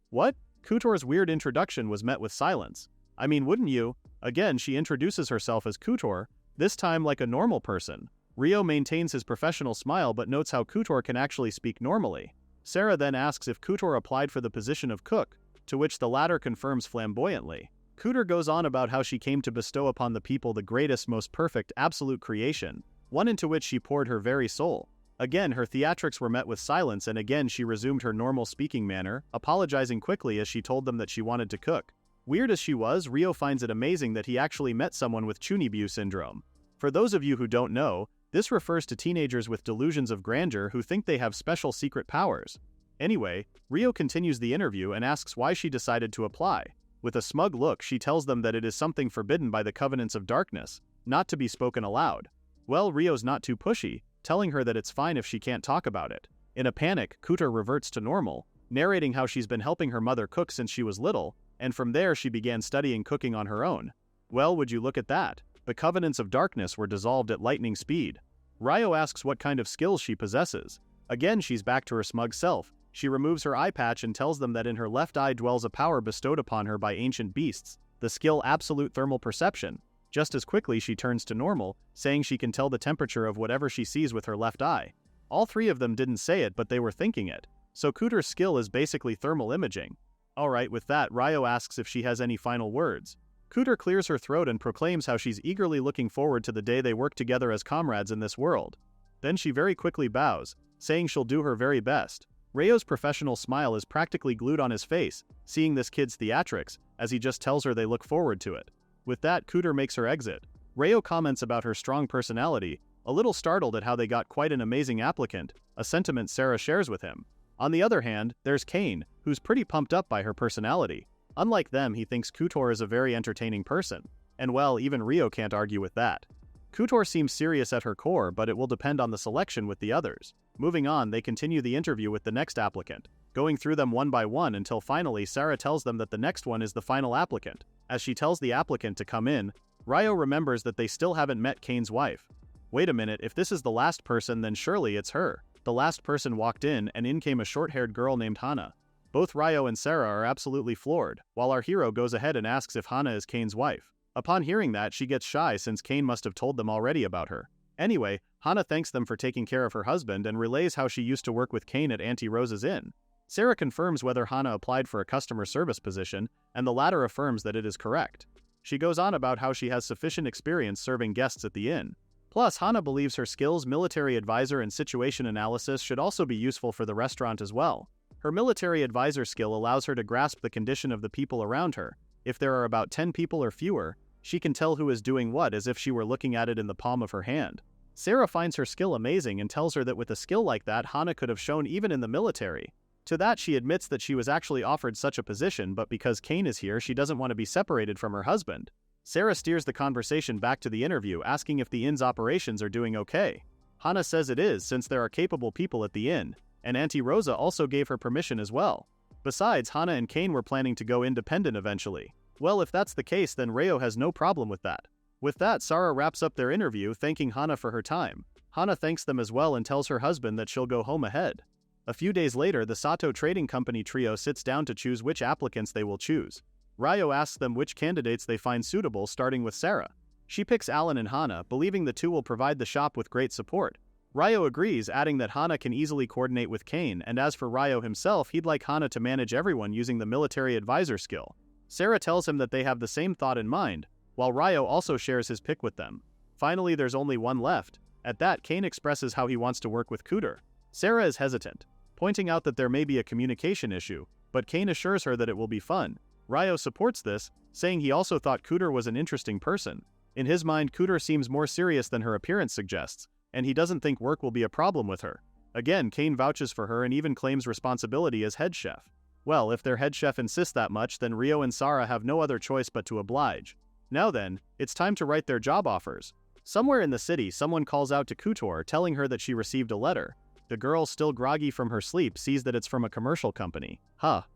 What? Kutor's weird introduction was met with silence. I mean, wouldn't you? Again, she introduces herself as Kutor, this time like a normal person. Ryo maintains his professional smile but notes how Kutor can actually speak normally. Sara then asks if Kutor applied for the position of cook, to which the latter confirms flamboyantly. Cooter goes on about how she came to bestow upon the people the greatest, most perfect, absolute creation, one into which she poured her very soul. Again, her theatrics were met with silence, and again she resumed her normal speaking manner, apologizing quickly as she told them that she wanted to cook. Weird as she was, Rio finds it amazing that he actually met someone with Chunibyo syndrome. For those of you who don't know, this refers to teenagers with delusions of grandeur who think they have special secret powers. Anyway, Rio continues the interview and asks why she decided to apply. With a smug look, she tells them that it is something forbidden by the covenants of darkness, not to be spoken aloud. Well, Rio's not too pushy, telling her that it's fine if she can't talk about it. In a panic, Cooter reverts to normal, narrating how she's been helping her mother cook since she was little, and from there she began studying cooking on her own. Well, would you look at that? The covenants of darkness were dissolved at lightning speed. Rio asks what kind of skills she possesses. Again, she's back to her smug self. She removes her eye patch and tells them that in her left eye dwells a power bestowed upon her by ancient beasts, the skill absolute thermal perception. Just as quickly she turns to normal, saying she can tell the temperature of whatever she sees with her left eye. All three of them didn't say it, but they were thinking it. So Cooter's skill is basically thermal imaging. Alright, with that, Rio asks if she has any final words. Cooter clears her throat and proclaims how she's eagerly looking forward to the day they work together as comrades in this world. Then she very quickly bows, saying she'll do her very best. Rio's professional smile is practically glued on his face, seeing this kid's theatrics, as he just tells her they look forward to it. With that, Cooter makes her exit. Rio comments about her strong personality, a little startled at how they got quite an amazing applicant, a sentiment Sarah shares with him. On the other hand, there's Kane, who's pretty pumped up by her personality. Unlike them, he thinks Cooter is a very entertaining person. And well, even Rio can't argue with that. Cooter seems serious at her core, but it will depend on the selection with the others. Moving on, they continue the interview with the next applicant, going through them one by one until finally Sarah tells them that the next one is the final applicant. As she tells the applicant to come in, Rio remembers that they still haven't met Kane's wife. Wait a minute, if this is the last person, then surely it's her. The last person walked in, and in came a short-haired girl named Hana. Both Rio and Sarah are absolutely floored, while our hero goes ahead and asks if Hana is Kane's wife. Upon hearing that, she gets shy since Kane must have told them already about her. Anyway, Hana thanks them for taking care of her husband and relays how she used to work with Kane at Auntie Rose's inn. Sarah confirms whether Hana applied for a customer service position, and the latter affirms that it is correct. She goes on about how she has sufficient experience serving guests at the inn. Plus, Hana believes her skills, military advisor and situation analysis should also be useful for the restaurant as well. Her military advisor skill allows her to grasp the condition of the people around her. If there are about 10 people or fewer, she can tell who is doing what as if she were looking at it in the palm of her hand. Sarah finds her skill amazing and tells her that with a skill like that, Hana could have shown even in the military. To that, she admits that she was actually offered such a position, but because Kane is here, she doesn't want to be separated from her husband. Sarah steers the conversation back to the interview, asking if the inn's operations are doing okay. Hana says it is, since there are capable people at the inn, and Auntie Rosa also gave her permission as well. Besides, Hana and Kane were planning to go independent eventually. Well, if that's the case, then Rio has no problem with that. With that, Sarah wraps up their interview, thanking Hana for her time. Hana thanks them as well and tells her husband that she'll go home ahead. A few days later, the Sato Trading Company trio sits down to choose which applicants they will choose. Rio asks them which candidates they find suitable, starting with Sarah. She picks Alan and Hana, believing the two will provide the shop with great support. Rio agrees, adding that Hana can easily coordinate with Kane, and as for Rio himself, he'd like Hana to manage everyone using the military advisor skill. Sarah tells him that they have the same thought in mind, while Rio also shares his pick with them. Finally, there's only one left. At that, Kane expresses how he wants to work with Cooter. Sarah is hesitant, pointing out that there may be a communication issue, but Kane assures her that it will be fun. Rio supports this, saying he also thought Cooter was an interesting person. In his mind, Cooter seems more serious than her appearance suggests, and he doesn't think work will be a problem with her. Again, Kane vouches for her and even claims responsibility as head chef. Well, if their head chef insists that much, then Rio and Sarah have no other choice but to oblige. Now then, it's time to write their job offers. Somewhere in the city, someone calls out to Cooter, telling her that she received a letter. The girl, still groggy from her sleep, sees that it's from a commercial company.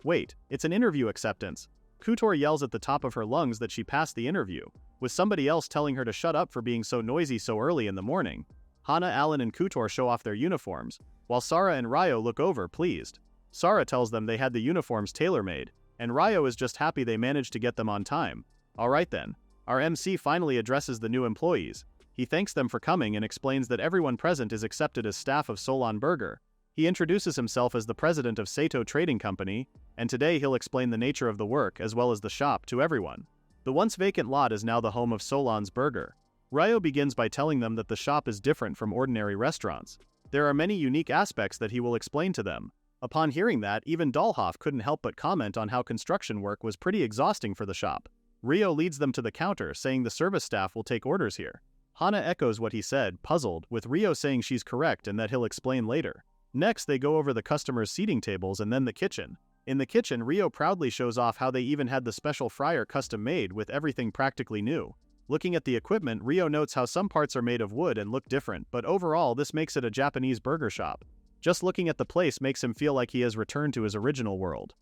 Wait, it's an interview acceptance. Cooter yells at the top of her lungs that she passed the interview, with somebody else telling her to shut up for being so noisy so early in the morning. Hana, Alan, and Cooter show off their uniforms, while Sarah and Rio look over, pleased. Sarah tells them they had the uniforms tailor-made, and Rio is just happy they managed to get them on time. Alright then. Our MC finally addresses the new employees. He thanks them for coming and explains that everyone present is accepted as staff of Solon Burger. He introduces himself as the president of Sato Trading Company, and today he'll explain the nature of the work as well as the shop to everyone. The once vacant lot is now the home of Solon's Burger. Ryo begins by telling them that the shop is different from ordinary restaurants. There are many unique aspects that he will explain to them. Upon hearing that, even Dahlhoff couldn't help but comment on how construction work was pretty exhausting for the shop. Ryo leads them to the counter, saying the service staff will take orders here. Hana echoes what he said, puzzled, with Ryo saying she's correct and that he'll explain later. Next, they go over the customers' seating tables and then the kitchen. In the kitchen, Ryo proudly shows off how they even had the special fryer custom made with everything practically new. Looking at the equipment, Ryo notes how some parts are made of wood and look different, but overall this makes it a Japanese burger shop. Just looking at the place makes him feel like he has returned to his original world.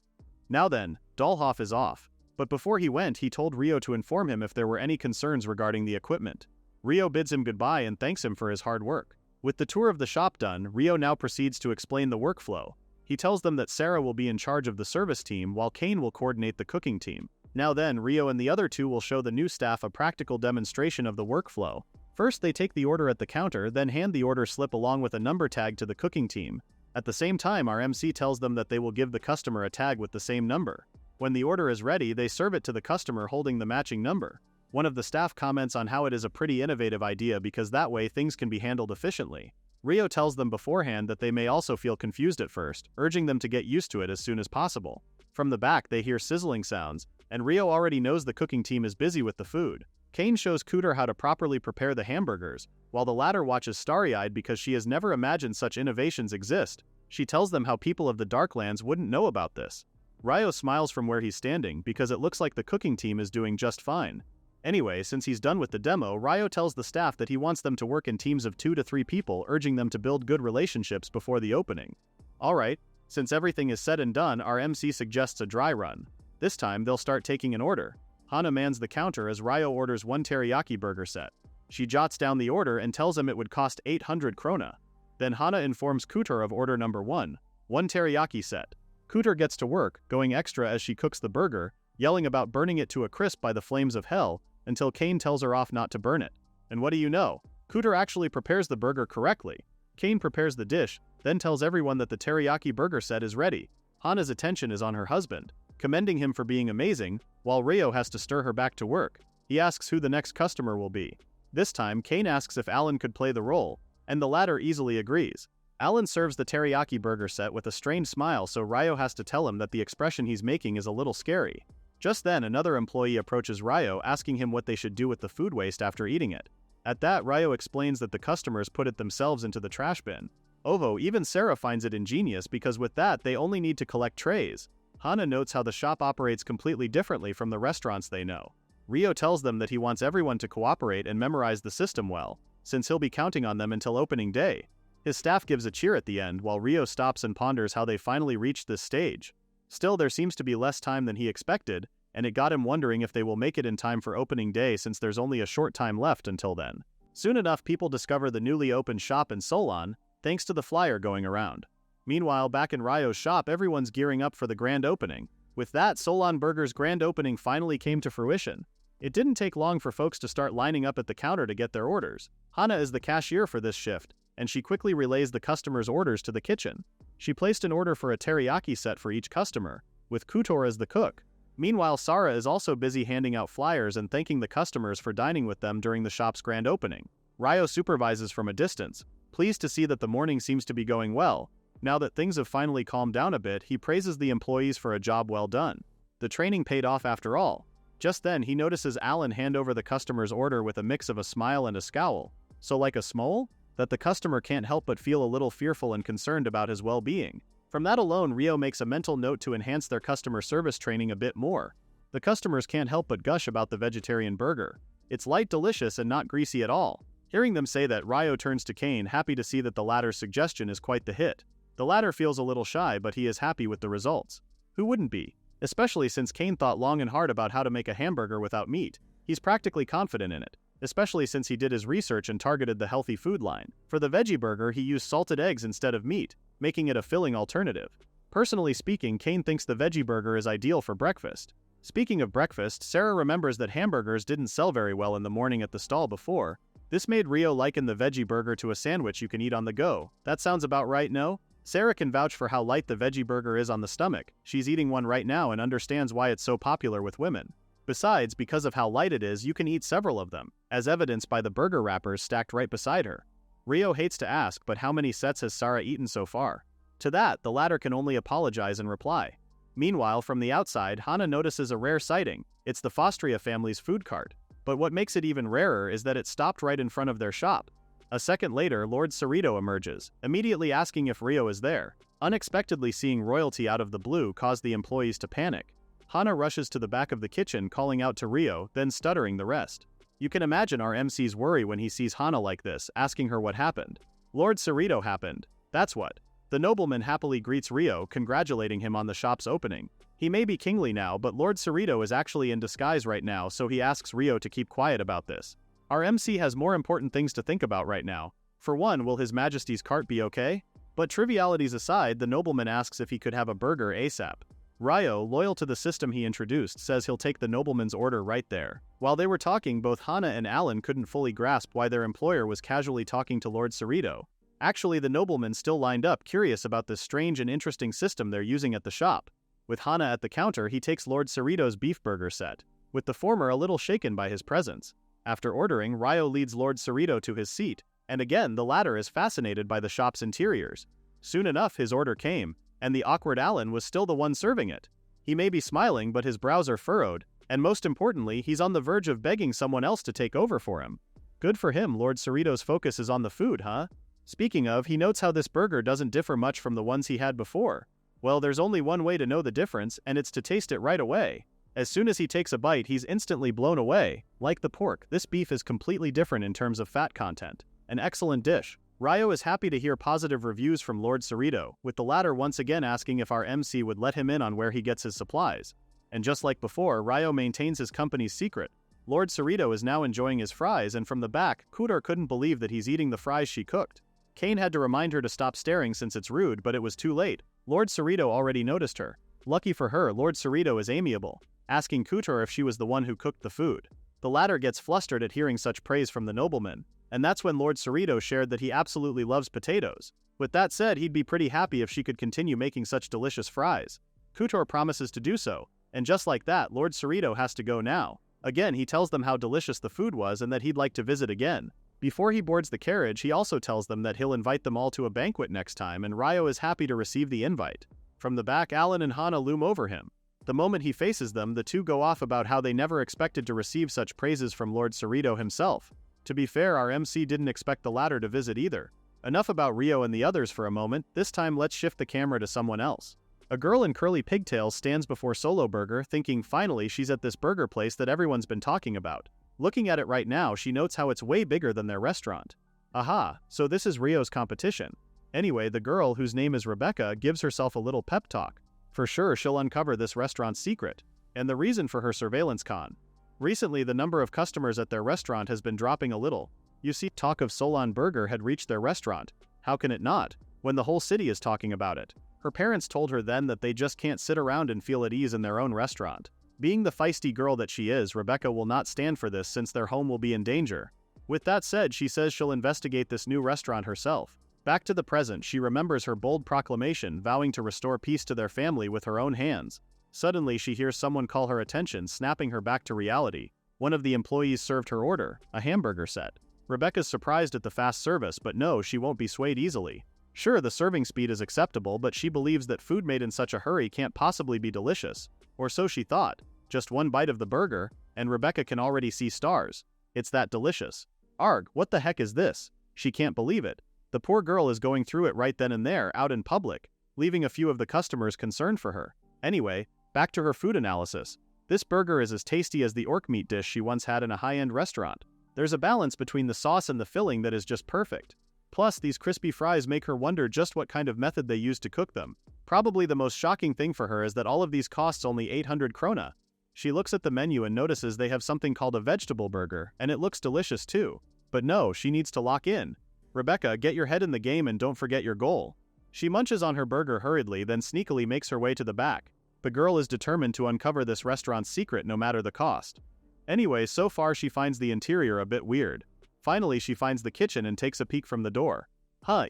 Now then, Dahlhoff is off. But before he went, he told Ryo to inform him if there were any concerns regarding the equipment. Ryo bids him goodbye and thanks him for his hard work. With the tour of the shop done, Ryo now proceeds to explain the workflow. He tells them that Sarah will be in charge of the service team while Kane will coordinate the cooking team. Now then, Ryo and the other two will show the new staff a practical demonstration of the workflow. First, they take the order at the counter, then hand the order slip along with a number tag to the cooking team. At the same time, our MC tells them that they will give the customer a tag with the same number. When the order is ready, they serve it to the customer holding the matching number. One of the staff comments on how it is a pretty innovative idea because that way things can be handled efficiently. Ryo tells them beforehand that they may also feel confused at first, urging them to get used to it as soon as possible. From the back, they hear sizzling sounds, and Ryo already knows the cooking team is busy with the food. Kane shows Cooter how to properly prepare the hamburgers, while the latter watches starry-eyed because she has never imagined such innovations exist. She tells them how people of the Darklands wouldn't know about this. Ryo smiles from where he's standing because it looks like the cooking team is doing just fine. Anyway, since he's done with the demo, Ryo tells the staff that he wants them to work in teams of 2 to 3 people, urging them to build good relationships before the opening. Alright, since everything is said and done, our MC suggests a dry run. This time, they'll start taking an order. Hana mans the counter as Ryo orders 1 teriyaki burger set. She jots down the order and tells him it would cost 800 krona. Then Hana informs Cooter of order number 1 teriyaki set. Cooter gets to work, going extra as she cooks the burger, yelling about burning it to a crisp by the flames of hell, until Kane tells her off not to burn it. And what do you know? Cooter actually prepares the burger correctly. Kane prepares the dish, then tells everyone that the teriyaki burger set is ready. Hana's attention is on her husband, commending him for being amazing, while Ryo has to stir her back to work. He asks who the next customer will be. This time, Kane asks if Alan could play the role, and the latter easily agrees. Alan serves the teriyaki burger set with a strained smile, so Ryo has to tell him that the expression he's making is a little scary. Just then, another employee approaches Ryo, asking him what they should do with the food waste after eating it. At that, Ryo explains that the customers put it themselves into the trash bin. Even Sarah finds it ingenious because with that, they only need to collect trays. Hana notes how the shop operates completely differently from the restaurants they know. Ryo tells them that he wants everyone to cooperate and memorize the system well, since he'll be counting on them until opening day. His staff gives a cheer at the end, while Ryo stops and ponders how they finally reached this stage. Still, there seems to be less time than he expected, and it got him wondering if they will make it in time for opening day since there's only a short time left until then. Soon enough, people discover the newly opened shop in Solon, thanks to the flyer going around. Meanwhile, back in Ryo's shop, everyone's gearing up for the grand opening. With that, Solon Burger's grand opening finally came to fruition. It didn't take long for folks to start lining up at the counter to get their orders. Hana is the cashier for this shift, and she quickly relays the customers' orders to the kitchen. She placed an order for a teriyaki set for each customer, with Kutor as the cook. Meanwhile, Sarah is also busy handing out flyers and thanking the customers for dining with them during the shop's grand opening. Ryo supervises from a distance, pleased to see that the morning seems to be going well. Now that things have finally calmed down a bit, he praises the employees for a job well done. The training paid off after all. Just then, he notices Alan hand over the customer's order with a mix of a smile and a scowl. So like a smole? That the customer can't help but feel a little fearful and concerned about his well-being. From that alone, Ryo makes a mental note to enhance their customer service training a bit more. The customers can't help but gush about the vegetarian burger. It's light, delicious, and not greasy at all. Hearing them say that, Ryo turns to Kane, happy to see that the latter's suggestion is quite the hit. The latter feels a little shy, but he is happy with the results. Who wouldn't be? Especially since Kane thought long and hard about how to make a hamburger without meat. He's practically confident in it, especially since he did his research and targeted the healthy food line. For the veggie burger, he used salted eggs instead of meat, making it a filling alternative. Personally speaking, Kane thinks the veggie burger is ideal for breakfast. Speaking of breakfast, Sarah remembers that hamburgers didn't sell very well in the morning at the stall before. This made Ryo liken the veggie burger to a sandwich you can eat on the go. That sounds about right, no? Sarah can vouch for how light the veggie burger is on the stomach. She's eating one right now and understands why it's so popular with women. Besides, because of how light it is, you can eat several of them, as evidenced by the burger wrappers stacked right beside her. Rio hates to ask, but how many sets has Sarah eaten so far? To that, the latter can only apologize and reply. Meanwhile, from the outside, Hana notices a rare sighting. It's the Fostria family's food cart. But what makes it even rarer is that it stopped right in front of their shop. A second later, Lord Cerrito emerges, immediately asking if Rio is there. Unexpectedly seeing royalty out of the blue caused the employees to panic. Hana rushes to the back of the kitchen calling out to Rio, then stuttering the rest. You can imagine our MC's worry when he sees Hana like this, asking her what happened. Lord Cerrito happened. That's what. The nobleman happily greets Rio, congratulating him on the shop's opening. He may be kingly now, but Lord Cerrito is actually in disguise right now, so he asks Rio to keep quiet about this. Our MC has more important things to think about right now. For one, will His Majesty's cart be okay? But trivialities aside, the nobleman asks if he could have a burger ASAP. Rio, loyal to the system he introduced, says he'll take the nobleman's order right there. While they were talking, both Hana and Alan couldn't fully grasp why their employer was casually talking to Lord Cerrito. Actually, the nobleman still lined up, curious about this strange and interesting system they're using at the shop. With Hana at the counter, he takes Lord Cerrito's beef burger set, with the former a little shaken by his presence. After ordering, Rio leads Lord Cerrito to his seat, and again the latter is fascinated by the shop's interiors. Soon enough his order came, and the awkward Alan was still the one serving it. He may be smiling, but his brows are furrowed, and most importantly, he's on the verge of begging someone else to take over for him. Good for him, Lord Cerrito's focus is on the food, huh? Speaking of, he notes how this burger doesn't differ much from the ones he had before. Well, there's only one way to know the difference, and it's to taste it right away. As soon as he takes a bite, he's instantly blown away. Like the pork, this beef is completely different in terms of fat content. An excellent dish. Rio is happy to hear positive reviews from Lord Cerrito, with the latter once again asking if our MC would let him in on where he gets his supplies. And just like before, Rio maintains his company's secret. Lord Cerrito is now enjoying his fries, and from the back, Kudor couldn't believe that he's eating the fries she cooked. Kane had to remind her to stop staring since it's rude, but it was too late. Lord Cerrito already noticed her. Lucky for her, Lord Cerrito is amiable, asking Kudor if she was the one who cooked the food. The latter gets flustered at hearing such praise from the nobleman, and that's when Lord Cerrito shared that he absolutely loves potatoes. With that said, he'd be pretty happy if she could continue making such delicious fries. Kudor promises to do so, and just like that, Lord Cerrito has to go now. Again, he tells them how delicious the food was and that he'd like to visit again. Before he boards the carriage, he also tells them that he'll invite them all to a banquet next time, and Rio is happy to receive the invite. From the back, Alan and Hana loom over him. The moment he faces them, the two go off about how they never expected to receive such praises from Lord Cerrito himself. To be fair, our MC didn't expect the latter to visit either. Enough about Rio and the others for a moment, this time let's shift the camera to someone else. A girl in curly pigtails stands before Solo Burger, thinking finally she's at this burger place that everyone's been talking about. Looking at it right now, she notes how it's way bigger than their restaurant. Aha, so this is Rio's competition. Anyway, the girl, whose name is Rebecca, gives herself a little pep talk. For sure she'll uncover this restaurant's secret, and the reason for her surveillance con. Recently, the number of customers at their restaurant has been dropping a little. You see, talk of Solon Burger had reached their restaurant. How can it not, when the whole city is talking about it? Her parents told her then that they just can't sit around and feel at ease in their own restaurant. Being the feisty girl that she is, Rebecca will not stand for this since their home will be in danger. With that said, she says she'll investigate this new restaurant herself. Back to the present, she remembers her bold proclamation vowing to restore peace to their family with her own hands. Suddenly, she hears someone call her attention, snapping her back to reality. One of the employees served her order, a hamburger set. Rebecca's surprised at the fast service, but no, she won't be swayed easily. Sure, the serving speed is acceptable, but she believes that food made in such a hurry can't possibly be delicious. Or so she thought. Just one bite of the burger, and Rebecca can already see stars. It's that delicious. Arg, what the heck is this? She can't believe it. The poor girl is going through it right then and there, out in public, leaving a few of the customers concerned for her. Anyway, back to her food analysis. This burger is as tasty as the orc meat dish she once had in a high-end restaurant. There's a balance between the sauce and the filling that is just perfect. Plus, these crispy fries make her wonder just what kind of method they used to cook them. Probably the most shocking thing for her is that all of these costs only 800 krona. She looks at the menu and notices they have something called a vegetable burger, and it looks delicious too. But no, she needs to lock in. Rebecca, get your head in the game and don't forget your goal. She munches on her burger hurriedly, then sneakily makes her way to the back. The girl is determined to uncover this restaurant's secret no matter the cost. Anyway, so far she finds the interior a bit weird. Finally, she finds the kitchen and takes a peek from the door.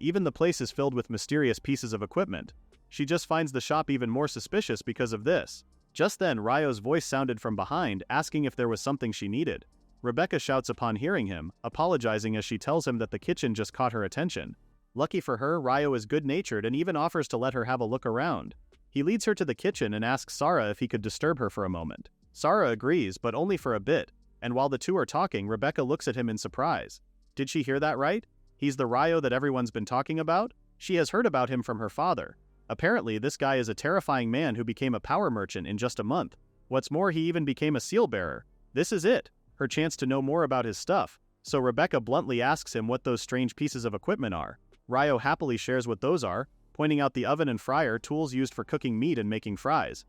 Even the place is filled with mysterious pieces of equipment. She just finds the shop even more suspicious because of this. Just then, Ryo's voice sounded from behind, asking if there was something she needed. Rebecca shouts upon hearing him, apologizing as she tells him that the kitchen just caught her attention. Lucky for her, Ryo is good-natured and even offers to let her have a look around. He leads her to the kitchen and asks Sarah if he could disturb her for a moment. Sarah agrees, but only for a bit, and while the two are talking, Rebecca looks at him in surprise. Did she hear that right? He's the Ryo that everyone's been talking about? She has heard about him from her father. Apparently, this guy is a terrifying man who became a power merchant in just a month. What's more, he even became a seal bearer. This is it, her chance to know more about his stuff. So Rebecca bluntly asks him what those strange pieces of equipment are. Ryo happily shares what those are, pointing out the oven and fryer, tools used for cooking meat and making fries.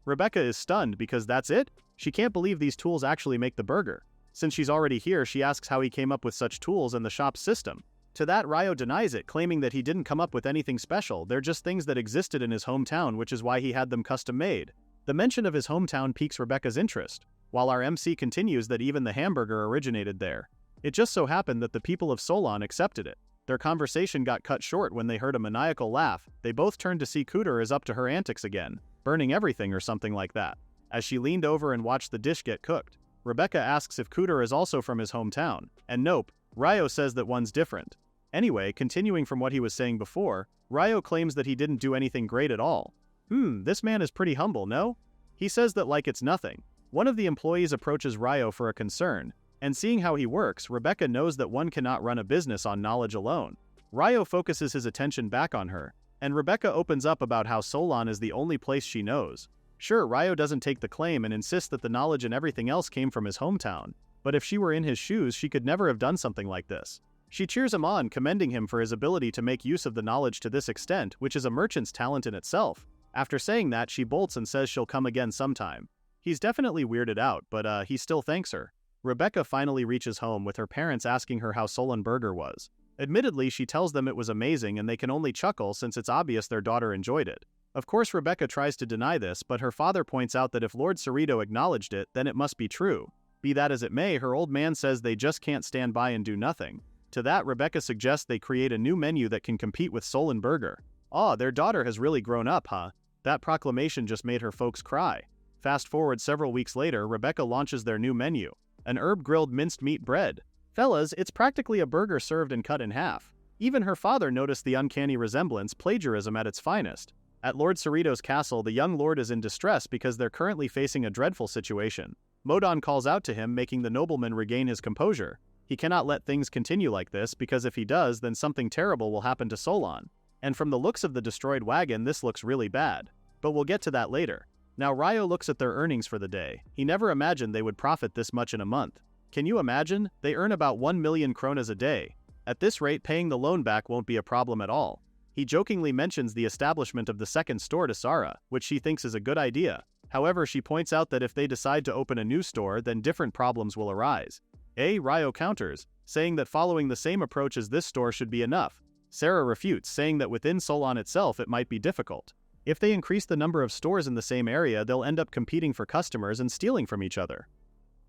Rebecca is stunned because that's it? She can't believe these tools actually make the burger. Since she's already here, she asks how he came up with such tools and the shop's system. To that, Ryo denies it, claiming that he didn't come up with anything special, they're just things that existed in his hometown, which is why he had them custom-made. The mention of his hometown piques Rebecca's interest, while our MC continues that even the hamburger originated there. It just so happened that the people of Solon accepted it. Their conversation got cut short when they heard a maniacal laugh. They both turned to see Cooter is up to her antics again, burning everything or something like that. As she leaned over and watched the dish get cooked, Rebecca asks if Cooter is also from his hometown, and nope, Ryo says that one's different. Anyway, continuing from what he was saying before, Ryo claims that he didn't do anything great at all. This man is pretty humble, no? He says that like it's nothing. One of the employees approaches Ryo for a concern, and seeing how he works, Rebecca knows that one cannot run a business on knowledge alone. Ryo focuses his attention back on her, and Rebecca opens up about how Solon is the only place she knows. Sure, Ryo doesn't take the claim and insists that the knowledge and everything else came from his hometown, but if she were in his shoes, she could never have done something like this. She cheers him on, commending him for his ability to make use of the knowledge to this extent, which is a merchant's talent in itself. After saying that, she bolts and says she'll come again sometime. He's definitely weirded out, but he still thanks her. Rebecca finally reaches home with her parents asking her how Solon Burger was. Admittedly, she tells them it was amazing and they can only chuckle since it's obvious their daughter enjoyed it. Of course, Rebecca tries to deny this, but her father points out that if Lord Cerrito acknowledged it, then it must be true. Be that as it may, her old man says they just can't stand by and do nothing. To that, Rebecca suggests they create a new menu that can compete with Solon Burger. Their daughter has really grown up, huh? That proclamation just made her folks cry. Fast forward several weeks later, Rebecca launches their new menu, an herb-grilled minced meat bread. Fellas, it's practically a burger served and cut in half. Even her father noticed the uncanny resemblance, plagiarism at its finest. At Lord Cerrito's castle, the young lord is in distress because they're currently facing a dreadful situation. Modon calls out to him, making the nobleman regain his composure. He cannot let things continue like this because if he does, then something terrible will happen to Solon. And from the looks of the destroyed wagon, this looks really bad. But we'll get to that later. Now Ryo looks at their earnings for the day. He never imagined they would profit this much in a month. Can you imagine? They earn about 1 million kronas a day. At this rate, paying the loan back won't be a problem at all. He jokingly mentions the establishment of the second store to Sarah, which she thinks is a good idea. However, she points out that if they decide to open a new store, then different problems will arise. Ryo counters, saying that following the same approach as this store should be enough. Sarah refutes, saying that within Solon itself it might be difficult. If they increase the number of stores in the same area, they'll end up competing for customers and stealing from each other.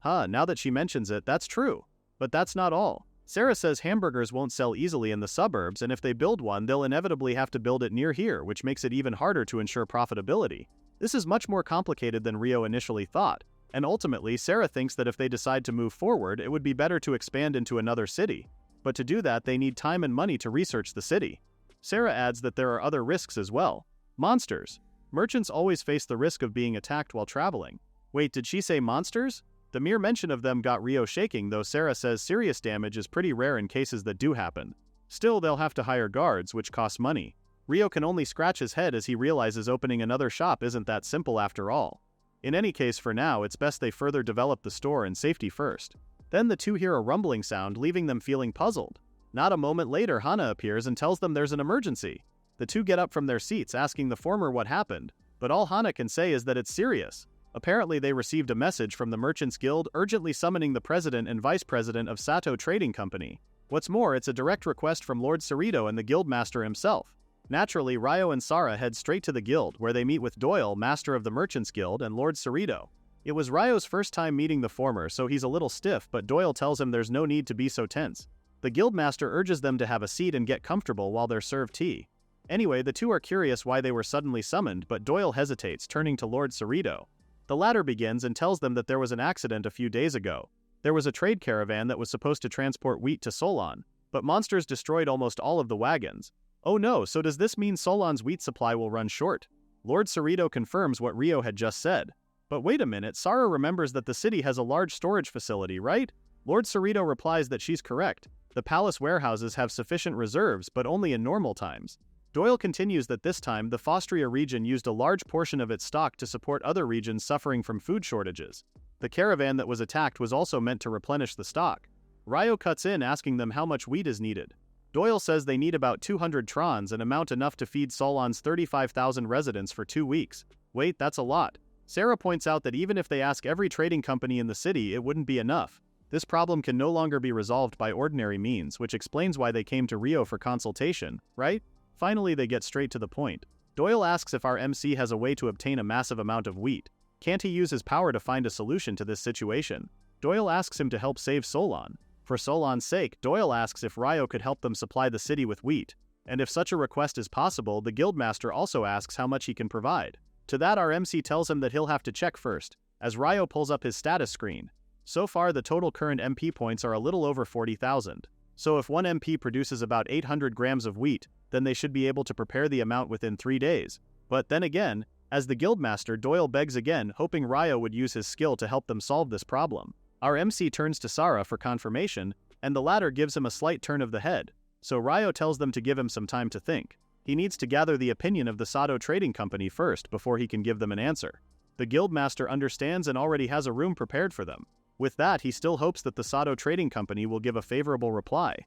Now that she mentions it, that's true. But that's not all. Sarah says hamburgers won't sell easily in the suburbs, and if they build one, they'll inevitably have to build it near here, which makes it even harder to ensure profitability. This is much more complicated than Ryo initially thought. And ultimately, Sarah thinks that if they decide to move forward, it would be better to expand into another city. But to do that, they need time and money to research the city. Sarah adds that there are other risks as well. Monsters. Merchants always face the risk of being attacked while traveling. Wait, did she say monsters? The mere mention of them got Ryo shaking, though Sarah says serious damage is pretty rare in cases that do happen. Still, they'll have to hire guards, which costs money. Ryo can only scratch his head as he realizes opening another shop isn't that simple after all. In any case, for now, it's best they further develop the store and safety first. Then the two hear a rumbling sound, leaving them feeling puzzled. Not a moment later, Hana appears and tells them there's an emergency. The two get up from their seats, asking the former what happened, but all Hana can say is that it's serious. Apparently, they received a message from the Merchants Guild urgently summoning the president and vice president of Sato Trading Company. What's more, it's a direct request from Lord Cerrito and the guildmaster himself. Naturally, Ryo and Sarah head straight to the guild, where they meet with Doyle, master of the Merchants Guild, and Lord Cerrito. It was Ryo's first time meeting the former, so he's a little stiff, but Doyle tells him there's no need to be so tense. The guildmaster urges them to have a seat and get comfortable while they're served tea. Anyway, the two are curious why they were suddenly summoned, but Doyle hesitates, turning to Lord Cerrito. The latter begins and tells them that there was an accident a few days ago. There was a trade caravan that was supposed to transport wheat to Solon, but monsters destroyed almost all of the wagons. Oh no, so does this mean Solon's wheat supply will run short? Lord Cerrito confirms what Rio had just said. But wait a minute, Sarah remembers that the city has a large storage facility, right? Lord Cerrito replies that she's correct. The palace warehouses have sufficient reserves, but only in normal times. Doyle continues that this time the Fostria region used a large portion of its stock to support other regions suffering from food shortages. The caravan that was attacked was also meant to replenish the stock. Rio cuts in asking them how much wheat is needed. Doyle says they need about 200 trons, an amount enough to feed Solon's 35,000 residents for 2 weeks. Wait, that's a lot. Sarah points out that even if they ask every trading company in the city, it wouldn't be enough. This problem can no longer be resolved by ordinary means, which explains why they came to Rio for consultation, right? Finally, they get straight to the point. Doyle asks if our MC has a way to obtain a massive amount of wheat. Can't he use his power to find a solution to this situation? Doyle asks him to help save Solon. For Solon's sake, Doyle asks if Rio could help them supply the city with wheat. And if such a request is possible, the guildmaster also asks how much he can provide. To that, our MC tells him that he'll have to check first, as Rio pulls up his status screen. So far, the total current MP points are a little over 40,000. So if one MP produces about 800 grams of wheat, then they should be able to prepare the amount within 3 days. But then again, as the guildmaster, Doyle begs again, hoping Rio would use his skill to help them solve this problem. Our MC turns to Sarah for confirmation, and the latter gives him a slight turn of the head, so Rio tells them to give him some time to think. He needs to gather the opinion of the Sato Trading Company first before he can give them an answer. The guildmaster understands and already has a room prepared for them. With that, he still hopes that the Sato Trading Company will give a favorable reply.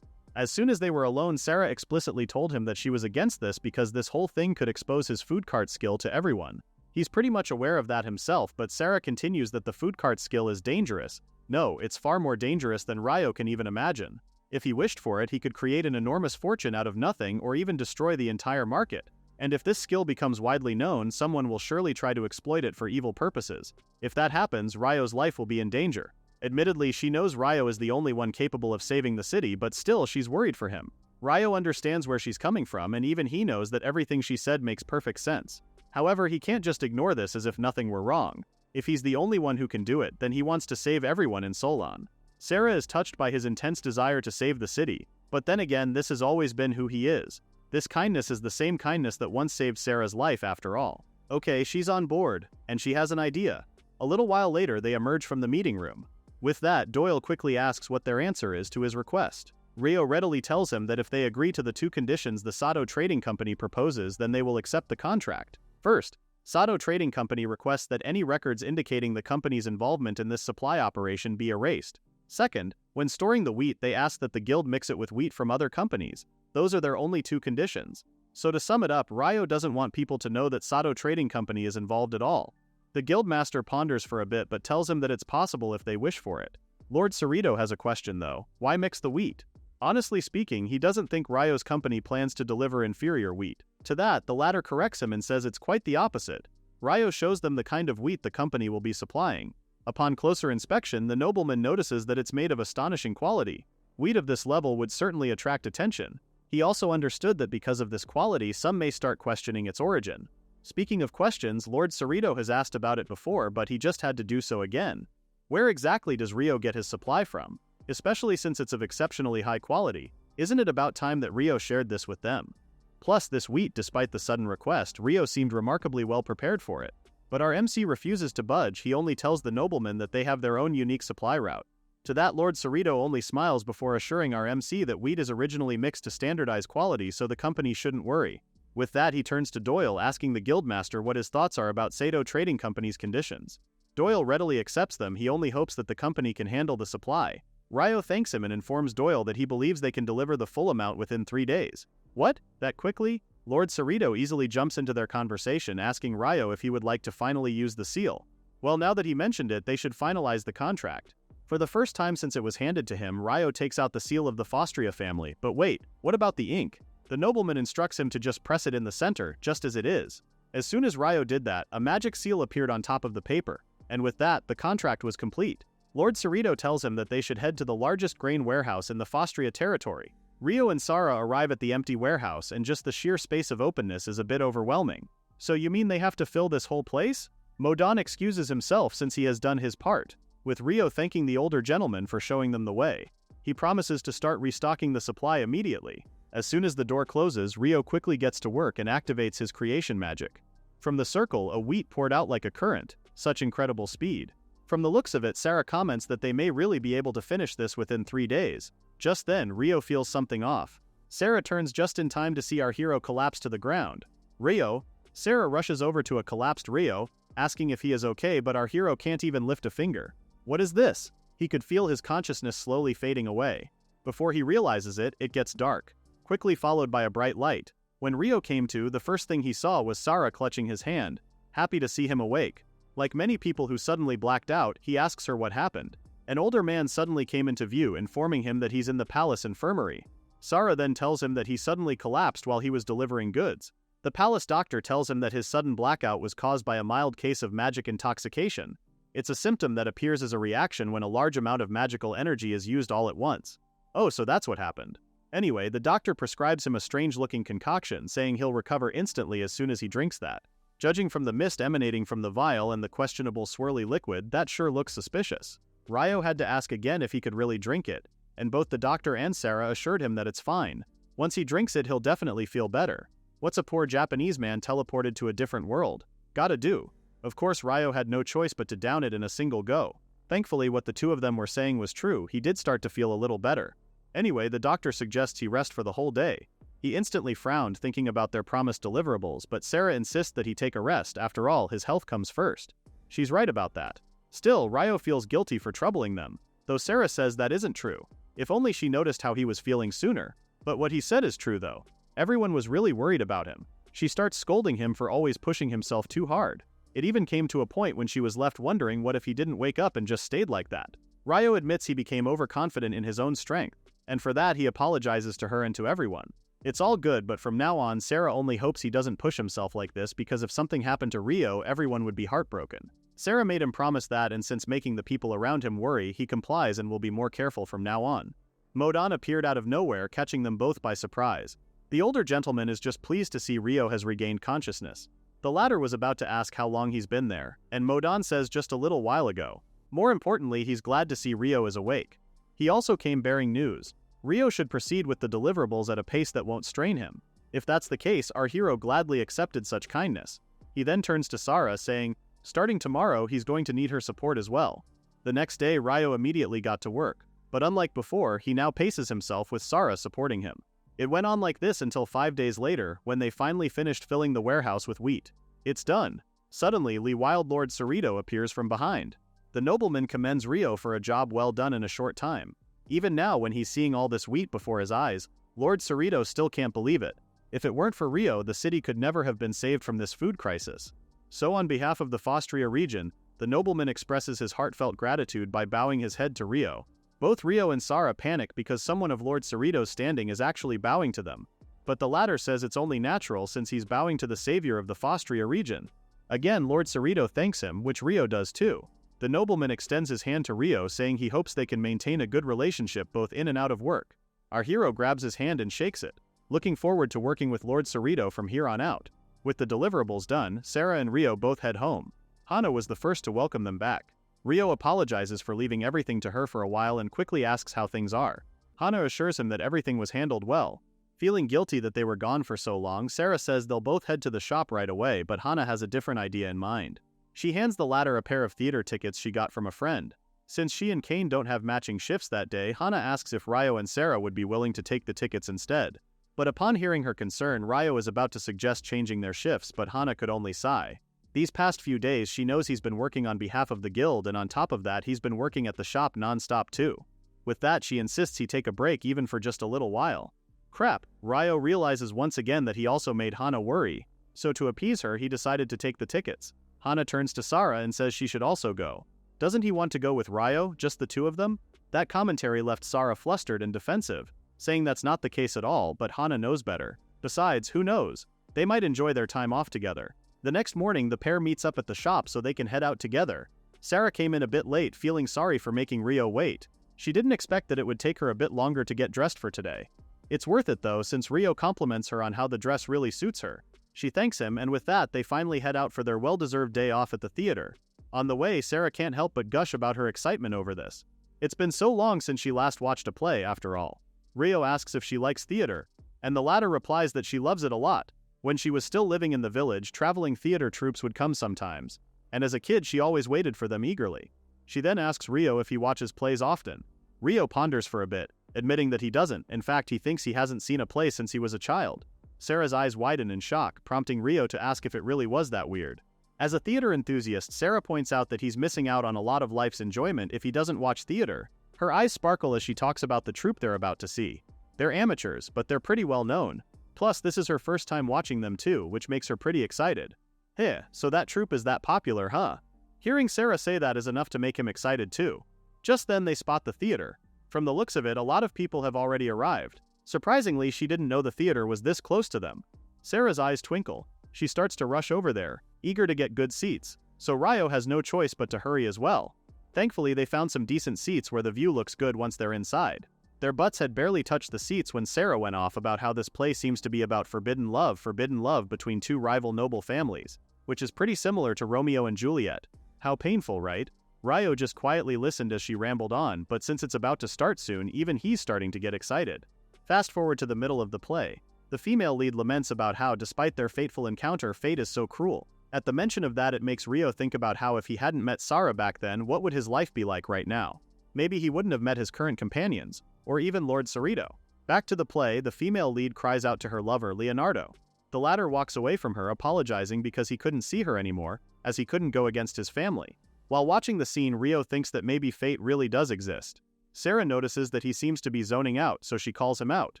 As soon as they were alone, Sarah explicitly told him that she was against this because this whole thing could expose his food cart skill to everyone. He's pretty much aware of that himself, but Sarah continues that the food cart skill is dangerous. No, it's far more dangerous than Rio can even imagine. If he wished for it, he could create an enormous fortune out of nothing or even destroy the entire market. And if this skill becomes widely known, someone will surely try to exploit it for evil purposes. If that happens, Ryo's life will be in danger. Admittedly, she knows Rio is the only one capable of saving the city, but still she's worried for him. Rio understands where she's coming from, and even he knows that everything she said makes perfect sense. However, he can't just ignore this as if nothing were wrong. If he's the only one who can do it, then he wants to save everyone in Solon. Sarah is touched by his intense desire to save the city, but then again, this has always been who he is. This kindness is the same kindness that once saved Sarah's life after all. Okay, she's on board, and she has an idea. A little while later, they emerge from the meeting room. With that, Doyle quickly asks what their answer is to his request. Rio readily tells him that if they agree to the 2 conditions the Sato Trading Company proposes, then they will accept the contract. First, Sato Trading Company requests that any records indicating the company's involvement in this supply operation be erased. Second, when storing the wheat, they ask that the guild mix it with wheat from other companies. Those are their only 2 conditions. So to sum it up, Rio doesn't want people to know that Sato Trading Company is involved at all. The guildmaster ponders for a bit but tells him that it's possible if they wish for it. Lord Cerrito has a question though. Why mix the wheat? Honestly speaking, he doesn't think Ryo's company plans to deliver inferior wheat. To that, the latter corrects him and says it's quite the opposite. Rio shows them the kind of wheat the company will be supplying. Upon closer inspection, the nobleman notices that it's made of astonishing quality. Wheat of this level would certainly attract attention. He also understood that because of this quality, some may start questioning its origin. Speaking of questions, Lord Cerrito has asked about it before, but he just had to do so again. Where exactly does Rio get his supply from? Especially since it's of exceptionally high quality, isn't it about time that Rio shared this with them? Plus, this wheat, despite the sudden request, Rio seemed remarkably well prepared for it. But our MC refuses to budge. He only tells the nobleman that they have their own unique supply route. To that, Lord Cerrito only smiles before assuring our MC that wheat is originally mixed to standardized quality, so the company shouldn't worry. With that, he turns to Doyle, asking the guildmaster what his thoughts are about Sato Trading Company's conditions. Doyle readily accepts them. He only hopes that the company can handle the supply. Rio thanks him and informs Doyle that he believes they can deliver the full amount within 3 days. What? That quickly? Lord Cerrito easily jumps into their conversation, asking Rio if he would like to finally use the seal. Well, now that he mentioned it, they should finalize the contract. For the first time since it was handed to him, Rio takes out the seal of the Fostria family. But wait, what about the ink? The nobleman instructs him to just press it in the center, just as it is. As soon as Rio did that, a magic seal appeared on top of the paper, and with that, the contract was complete. Lord Cerrito tells him that they should head to the largest grain warehouse in the Fostria territory. Rio and Sara arrive at the empty warehouse and just the sheer space of openness is a bit overwhelming. So you mean they have to fill this whole place? Modon excuses himself since he has done his part, with Rio thanking the older gentleman for showing them the way. He promises to start restocking the supply immediately. As soon as the door closes, Rio quickly gets to work and activates his creation magic. From the circle, a wheat poured out like a current, such incredible speed. From the looks of it, Sara comments that they may really be able to finish this within 3 days. Just then, Rio feels something off. Sara turns just in time to see our hero collapse to the ground. Rio. Sara rushes over to a collapsed Rio, asking if he is okay, but our hero can't even lift a finger. What is this? He could feel his consciousness slowly fading away. Before he realizes it, it gets dark, quickly followed by a bright light. When Rio came to, the first thing he saw was Sara clutching his hand, happy to see him awake. Like many people who suddenly blacked out, he asks her what happened. An older man suddenly came into view, informing him that he's in the palace infirmary. Sara then tells him that he suddenly collapsed while he was delivering goods. The palace doctor tells him that his sudden blackout was caused by a mild case of magic intoxication. It's a symptom that appears as a reaction when a large amount of magical energy is used all at once. Oh, so that's what happened. Anyway, the doctor prescribes him a strange-looking concoction, saying he'll recover instantly as soon as he drinks that. Judging from the mist emanating from the vial and the questionable swirly liquid, that sure looks suspicious. Rio had to ask again if he could really drink it, and both the doctor and Sara assured him that it's fine. Once he drinks it, he'll definitely feel better. What's a poor Japanese man teleported to a different world gotta do? Of course, Rio had no choice but to down it in a single go. Thankfully, what the two of them were saying was true. He did start to feel a little better. Anyway, the doctor suggests he rest for the whole day. He instantly frowned, thinking about their promised deliverables, but Sara insists that he take a rest. After all, his health comes first. She's right about that. Still, Rio feels guilty for troubling them, though Sara says that isn't true. If only she noticed how he was feeling sooner. But what he said is true though. Everyone was really worried about him. She starts scolding him for always pushing himself too hard. It even came to a point when she was left wondering what if he didn't wake up and just stayed like that. Rio admits he became overconfident in his own strength, and for that he apologizes to her and to everyone. It's all good, but from now on, Sara only hopes he doesn't push himself like this, because if something happened to Rio, everyone would be heartbroken. Sara made him promise that, and since making the people around him worry, he complies and will be more careful from now on. Modon appeared out of nowhere, catching them both by surprise. The older gentleman is just pleased to see Rio has regained consciousness. The latter was about to ask how long he's been there, and Modon says just a little while ago. More importantly, he's glad to see Rio is awake. He also came bearing news. Rio should proceed with the deliverables at a pace that won't strain him. If that's the case, our hero gladly accepted such kindness. He then turns to Sara, saying, starting tomorrow, he's going to need her support as well. The next day, Rio immediately got to work, but unlike before, he now paces himself with Sara supporting him. It went on like this until 5 days later, when they finally finished filling the warehouse with wheat. It's done. Suddenly, Wild Lord Cerrito appears from behind. The nobleman commends Rio for a job well done in a short time. Even now, when he's seeing all this wheat before his eyes, Lord Cerrito still can't believe it. If it weren't for Rio, the city could never have been saved from this food crisis. So on behalf of the Fostria region, the nobleman expresses his heartfelt gratitude by bowing his head to Rio. Both Rio and Sara panic because someone of Lord Cerrito's standing is actually bowing to them. But the latter says it's only natural since he's bowing to the savior of the Fostria region. Again, Lord Cerrito thanks him, which Rio does too. The nobleman extends his hand to Rio, saying he hopes they can maintain a good relationship both in and out of work. Our hero grabs his hand and shakes it, looking forward to working with Lord Cerrito from here on out. With the deliverables done, Sara and Rio both head home. Hana was the first to welcome them back. Rio apologizes for leaving everything to her for a while and quickly asks how things are. Hana assures him that everything was handled well. Feeling guilty that they were gone for so long, Sara says they'll both head to the shop right away, but Hana has a different idea in mind. She hands the latter a pair of theater tickets she got from a friend. Since she and Kane don't have matching shifts that day, Hana asks if Rio and Sara would be willing to take the tickets instead. But upon hearing her concern, Rio is about to suggest changing their shifts, but Hana could only sigh. These past few days, she knows he's been working on behalf of the guild, and on top of that, he's been working at the shop non-stop too. With that, she insists he take a break even for just a little while. Crap, Rio realizes once again that he also made Hana worry, so to appease her, he decided to take the tickets. Hana turns to Sara and says she should also go. Doesn't he want to go with Rio, just the two of them? That commentary left Sara flustered and defensive, saying that's not the case at all, but Hana knows better. Besides, who knows? They might enjoy their time off together. The next morning, the pair meets up at the shop so they can head out together. Sarah came in a bit late, feeling sorry for making Rio wait. She didn't expect that it would take her a bit longer to get dressed for today. It's worth it though, since Rio compliments her on how the dress really suits her. She thanks him, and with that they finally head out for their well-deserved day off at the theater. On the way, Sarah can't help but gush about her excitement over this. It's been so long since she last watched a play, after all. Rio asks if she likes theater, and the latter replies that she loves it a lot. When she was still living in the village, traveling theater troupes would come sometimes, and as a kid she always waited for them eagerly. She then asks Rio if he watches plays often. Rio ponders for a bit, admitting that he doesn't. In fact, he thinks he hasn't seen a play since he was a child. Sarah's eyes widen in shock, prompting Rio to ask if it really was that weird. As a theater enthusiast, Sarah points out that he's missing out on a lot of life's enjoyment if he doesn't watch theater. Her eyes sparkle as she talks about the troupe they're about to see. They're amateurs, but they're pretty well known. Plus, this is her first time watching them too, which makes her pretty excited. Heh, so that troupe is that popular, huh? Hearing Sarah say that is enough to make him excited too. Just then they spot the theater. From the looks of it, a lot of people have already arrived. Surprisingly, she didn't know the theater was this close to them. Sarah's eyes twinkle. She starts to rush over there, eager to get good seats, so Rio has no choice but to hurry as well. Thankfully, they found some decent seats where the view looks good once they're inside. Their butts had barely touched the seats when Sarah went off about how this play seems to be about forbidden love between two rival noble families, which is pretty similar to Romeo and Juliet. How painful, right? Rio just quietly listened as she rambled on, but since it's about to start soon, even he's starting to get excited. Fast forward to the middle of the play. The female lead laments about how, despite their fateful encounter, fate is so cruel. At the mention of that, it makes Rio think about how if he hadn't met Sarah back then, what would his life be like right now? Maybe he wouldn't have met his current companions, or even Lord Cerrito. Back to the play, the female lead cries out to her lover, Leonardo. The latter walks away from her, apologizing because he couldn't see her anymore, as he couldn't go against his family. While watching the scene, Rio thinks that maybe fate really does exist. Sarah notices that he seems to be zoning out, so she calls him out.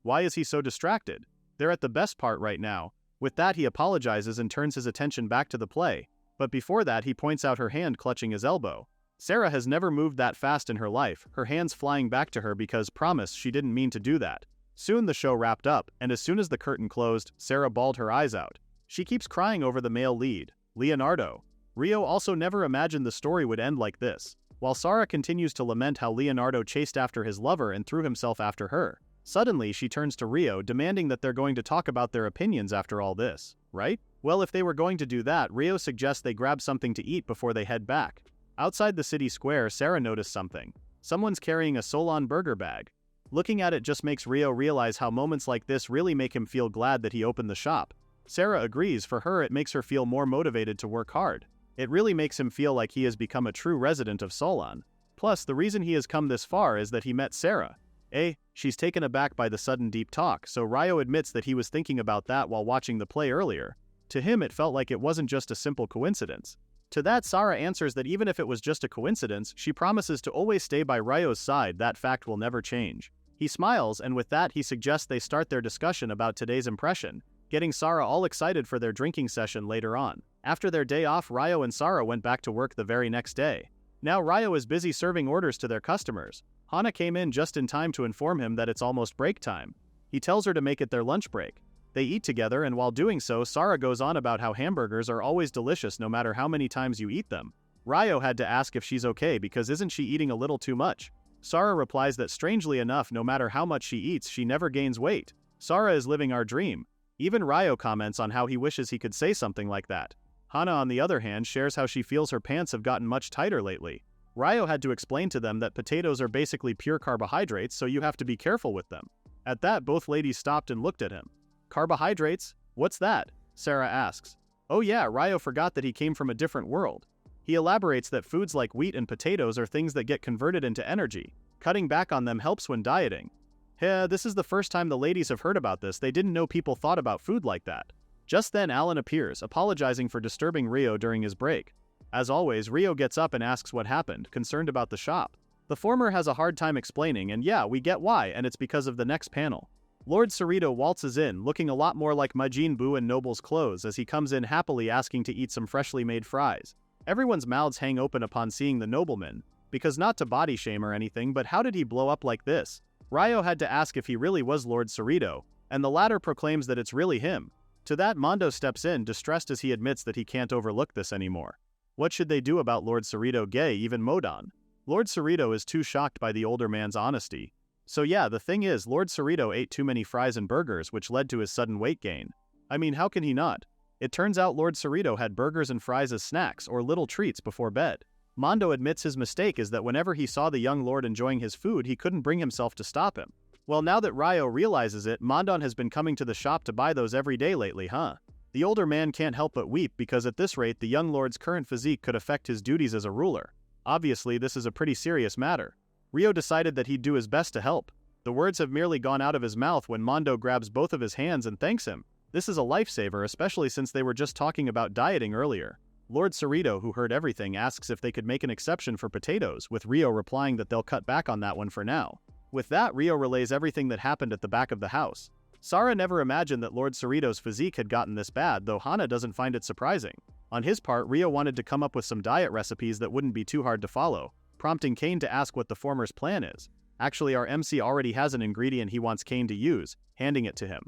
Why is he so distracted? They're at the best part right now. With that, he apologizes and turns his attention back to the play, but before that he points out her hand clutching his elbow. Sarah has never moved that fast in her life, her hands flying back to her because, promise, she didn't mean to do that. Soon the show wrapped up, and as soon as the curtain closed, Sarah bawled her eyes out. She keeps crying over the male lead, Leonardo. Rio also never imagined the story would end like this. While Sarah continues to lament how Leonardo chased after his lover and threw himself after her, suddenly she turns to Rio, demanding that they're going to talk about their opinions after all this, right? Well, if they were going to do that, Rio suggests they grab something to eat before they head back. Outside the city square, Sarah noticed something. Someone's carrying a Solon burger bag. Looking at it just makes Rio realize how moments like this really make him feel glad that he opened the shop. Sarah agrees. For her, it makes her feel more motivated to work hard. It really makes him feel like he has become a true resident of Solon. Plus, the reason he has come this far is that he met Sarah. She's taken aback by the sudden deep talk, so Rio admits that he was thinking about that while watching the play earlier. To him, it felt like it wasn't just a simple coincidence. To that, Sarah answers that even if it was just a coincidence, she promises to always stay by Ryo's side. That fact will never change. He smiles, and with that he suggests they start their discussion about today's impression, getting Sarah all excited for their drinking session later on. After their day off, Rio and Sarah went back to work the very next day. Now Rio is busy serving orders to their customers. Hana came in just in time to inform him that it's almost break time. He tells her to make it their lunch break. They eat together, and while doing so, Sarah goes on about how hamburgers are always delicious no matter how many times you eat them. Rio had to ask if she's okay because isn't she eating a little too much? Sarah replies that strangely enough, no matter how much she eats, she never gains weight. Sarah is living our dream. Even Rio comments on how he wishes he could say something like that. Hana, on the other hand, shares how she feels her pants have gotten much tighter lately. Rio had to explain to them that potatoes are basically pure carbohydrates, so you have to be careful with them. At that, both ladies stopped and looked at him. Carbohydrates? What's that? Sarah asks. Oh yeah, Rio forgot that he came from a different world. He elaborates that foods like wheat and potatoes are things that get converted into energy. Cutting back on them helps when dieting. This is the first time the ladies have heard about this. They didn't know people thought about food like that. Just then Alan appears, apologizing for disturbing Rio during his break. As always, Rio gets up and asks what happened, concerned about the shop. The former has a hard time explaining, and yeah, we get why, and it's because of the next panel. Lord Cerrito waltzes in, looking a lot more like Majin Buu in Noble's clothes as he comes in happily asking to eat some freshly made fries. Everyone's mouths hang open upon seeing the nobleman, because not to body shame or anything, but how did he blow up like this? Rio had to ask if he really was Lord Cerrito, and the latter proclaims that it's really him. To that, Mondo steps in, distressed as he admits that he can't overlook this anymore. What should they do about Lord Cerrito Gay even Modon? Lord Cerrito is too shocked by the older man's honesty. So yeah, the thing is, Lord Cerrito ate too many fries and burgers, which led to his sudden weight gain. I mean, how can he not? It turns out Lord Cerrito had burgers and fries as snacks or little treats before bed. Mondo admits his mistake is that whenever he saw the young lord enjoying his food, he couldn't bring himself to stop him. Well, now that Ryo realizes it, Mondon has been coming to the shop to buy those every day lately, huh? The older man can't help but weep because at this rate the young lord's current physique could affect his duties as a ruler. Obviously, this is a pretty serious matter. Ryo decided that he'd do his best to help. The words have merely gone out of his mouth when Mondo grabs both of his hands and thanks him. This is a lifesaver, especially since they were just talking about dieting earlier. Lord Cerrito, who heard everything, asks if they could make an exception for potatoes, with Ryo replying that they'll cut back on that one for now. With that, Ryo relays everything that happened at the back of the house. Sara never imagined that Lord Cerrito's physique had gotten this bad, though Hana doesn't find it surprising. On his part, Ryo wanted to come up with some diet recipes that wouldn't be too hard to follow, prompting Kane to ask what the former's plan is. Actually, our MC already has an ingredient he wants Kane to use, handing it to him.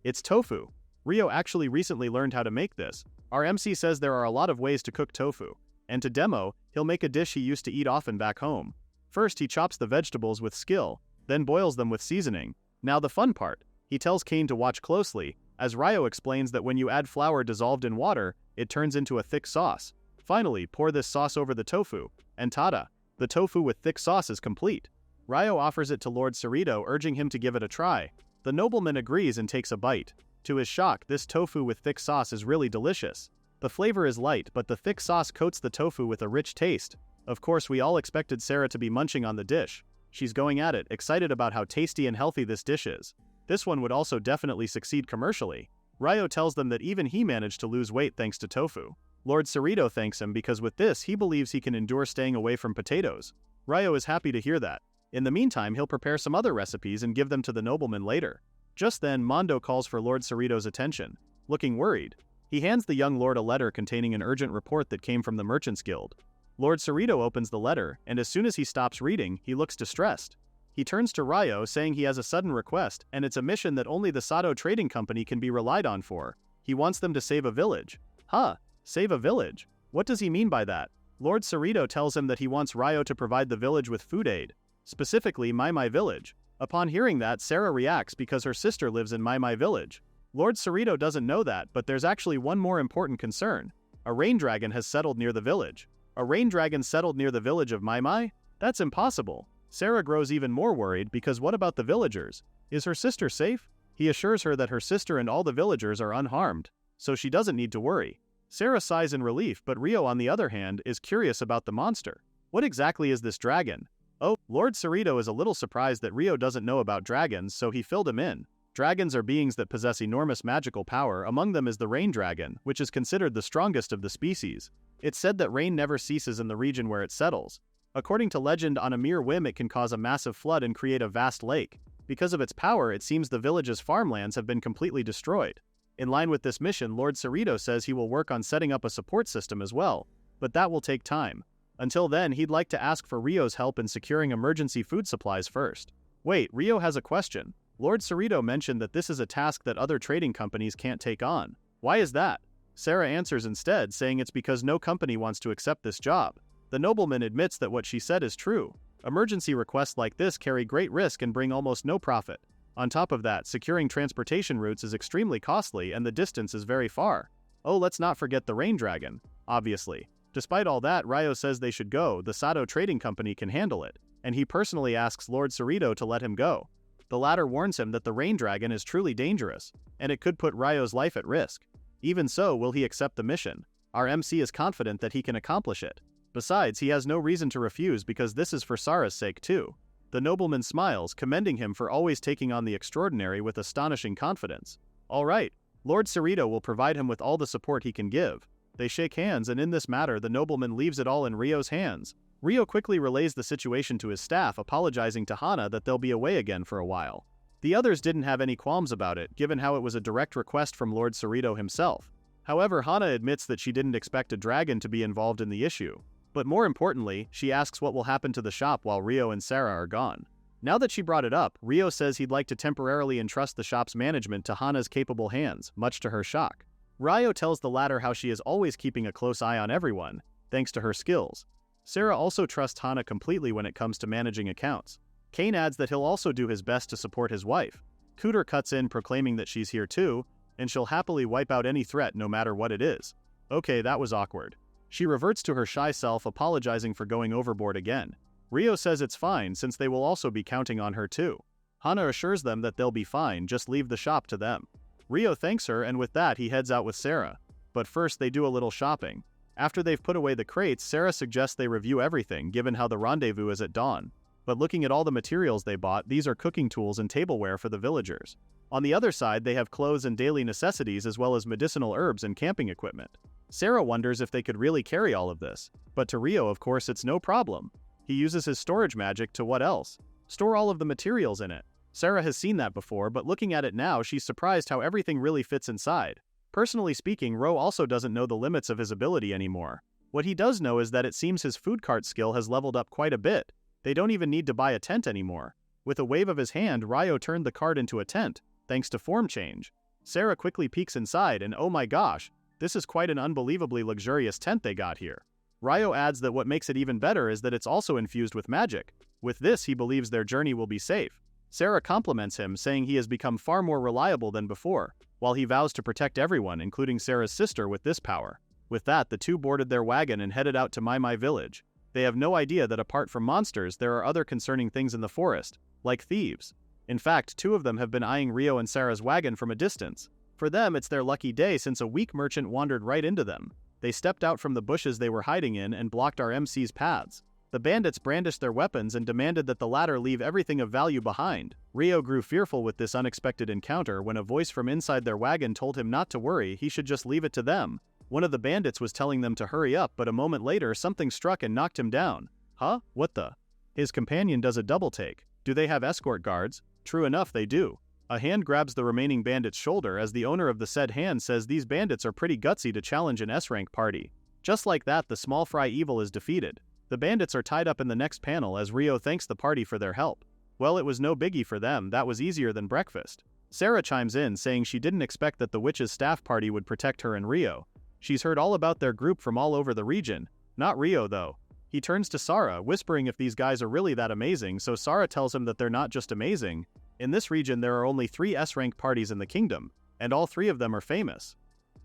It's tofu. Ryo actually recently learned how to make this. Our MC says there are a lot of ways to cook tofu, and to demo, he'll make a dish he used to eat often back home. First, he chops the vegetables with skill, then boils them with seasoning. Now the fun part. He tells Kane to watch closely, as Ryo explains that when you add flour dissolved in water, it turns into a thick sauce. Finally, pour this sauce over the tofu, and tada! The tofu with thick sauce is complete. Ryo offers it to Lord Cerrito, urging him to give it a try. The nobleman agrees and takes a bite. To his shock, this tofu with thick sauce is really delicious. The flavor is light, but the thick sauce coats the tofu with a rich taste. Of course, we all expected Sarah to be munching on the dish. She's going at it, excited about how tasty and healthy this dish is. This one would also definitely succeed commercially. Ryo tells them that even he managed to lose weight thanks to tofu. Lord Cerrito thanks him because with this he believes he can endure staying away from potatoes. Ryo is happy to hear that. In the meantime, he'll prepare some other recipes and give them to the nobleman later. Just then, Mondo calls for Lord Cerrito's attention. Looking worried, he hands the young lord a letter containing an urgent report that came from the Merchants Guild. Lord Cerrito opens the letter, and as soon as he stops reading, he looks distressed. He turns to Ryo, saying he has a sudden request, and it's a mission that only the Sato Trading Company can be relied on for. He wants them to save a village. Huh? Save a village? What does he mean by that? Lord Cerrito tells him that he wants Ryo to provide the village with food aid. Specifically, My Village. Upon hearing that, Sarah reacts because her sister lives in My Village. Lord Cerrito doesn't know that, but there's actually one more important concern. A rain dragon has settled near the village. A rain dragon settled near the village of My? That's impossible. Sarah grows even more worried because what about the villagers? Is her sister safe? He assures her that her sister and all the villagers are unharmed, so she doesn't need to worry. Sarah sighs in relief, but Ryo, on the other hand, is curious about the monster. What exactly is this dragon? Oh, Lord Cerrito is a little surprised that Ryo doesn't know about dragons, so he filled him in. Dragons are beings that possess enormous magical power. Among them is the rain dragon, which is considered the strongest of the species. It's said that rain never ceases in the region where it settles. According to legend, on a mere whim it can cause a massive flood and create a vast lake. Because of its power, it seems the village's farmlands have been completely destroyed. In line with this mission, Lord Cerrito says he will work on setting up a support system as well, but that will take time. Until then, he'd like to ask for Ryo's help in securing emergency food supplies first. Wait, Ryo has a question. Lord Cerrito mentioned that this is a task that other trading companies can't take on. Why is that? Sarah answers instead, saying it's because no company wants to accept this job. The nobleman admits that what she said is true. Emergency requests like this carry great risk and bring almost no profit. On top of that, securing transportation routes is extremely costly and the distance is very far. Oh, let's not forget the rain dragon, obviously. Despite all that, Ryo says they should go, the Sato Trading Company can handle it, and he personally asks Lord Cerrito to let him go. The latter warns him that the rain dragon is truly dangerous, and it could put Ryo's life at risk. Even so, will he accept the mission? Our MC is confident that he can accomplish it. Besides, he has no reason to refuse because this is for Sara's sake too. The nobleman smiles, commending him for always taking on the extraordinary with astonishing confidence. All right, Lord Cerrito will provide him with all the support he can give. They shake hands, and in this matter the nobleman leaves it all in Ryo's hands. Ryo quickly relays the situation to his staff, apologizing to Hana that they'll be away again for a while. The others didn't have any qualms about it, given how it was a direct request from Lord Cerrito himself. However, Hana admits that she didn't expect a dragon to be involved in the issue. But more importantly, she asks what will happen to the shop while Ryo and Sarah are gone. Now that she brought it up, Ryo says he'd like to temporarily entrust the shop's management to Hana's capable hands, much to her shock. Ryo tells the latter how she is always keeping a close eye on everyone, thanks to her skills. Sarah also trusts Hana completely when it comes to managing accounts. Kane adds that he'll also do his best to support his wife. Cooter cuts in proclaiming that she's here too, and she'll happily wipe out any threat no matter what it is. Okay, that was awkward. She reverts to her shy self, apologizing for going overboard again. Rio says it's fine since they will also be counting on her too. Hana assures them that they'll be fine, just leave the shop to them. Rio thanks her, and with that he heads out with Sarah. But first they do a little shopping. After they've put away the crates, Sarah suggests they review everything given how the rendezvous is at dawn. But looking at all the materials they bought, these are cooking tools and tableware for the villagers. On the other side, they have clothes and daily necessities as well as medicinal herbs and camping equipment. Sarah wonders if they could really carry all of this. But to Rio, of course, it's no problem. He uses his storage magic to what else? Store all of the materials in it. Sarah has seen that before, but looking at it now, she's surprised how everything really fits inside. Personally speaking, Ro also doesn't know the limits of his ability anymore. What he does know is that it seems his food cart skill has leveled up quite a bit. They don't even need to buy a tent anymore. With a wave of his hand, Ryo turned the cart into a tent, thanks to form change. Sarah quickly peeks inside and oh my gosh, this is quite an unbelievably luxurious tent they got here. Ryo adds that what makes it even better is that it's also infused with magic. With this, he believes their journey will be safe. Sarah compliments him, saying he has become far more reliable than before, while he vows to protect everyone, including Sarah's sister, with this power. With that, the two boarded their wagon and headed out to Mai village. They have no idea that apart from monsters, there are other concerning things in the forest, like thieves. In fact, two of them have been eyeing Rio and Sarah's wagon from a distance. For them, it's their lucky day since a weak merchant wandered right into them. They stepped out from the bushes they were hiding in and blocked our MC's paths. The bandits brandished their weapons and demanded that the latter leave everything of value behind. Rio grew fearful with this unexpected encounter when a voice from inside their wagon told him not to worry, he should just leave it to them. One of the bandits was telling them to hurry up, but a moment later something struck and knocked him down. Huh? What the? His companion does a double take. Do they have escort guards? True enough, they do. A hand grabs the remaining bandit's shoulder as the owner of the said hand says these bandits are pretty gutsy to challenge an S-rank party. Just like that, the small fry evil is defeated. The bandits are tied up in the next panel as Rio thanks the party for their help. Well, it was no biggie for them, that was easier than breakfast. Sarah chimes in saying she didn't expect that the witch's staff party would protect her and Rio. She's heard all about their group from all over the region. Not Rio though. He turns to Sarah, whispering if these guys are really that amazing, so Sarah tells him that they're not just amazing. In this region there are only 3 S-rank parties in the kingdom, and all 3 of them are famous.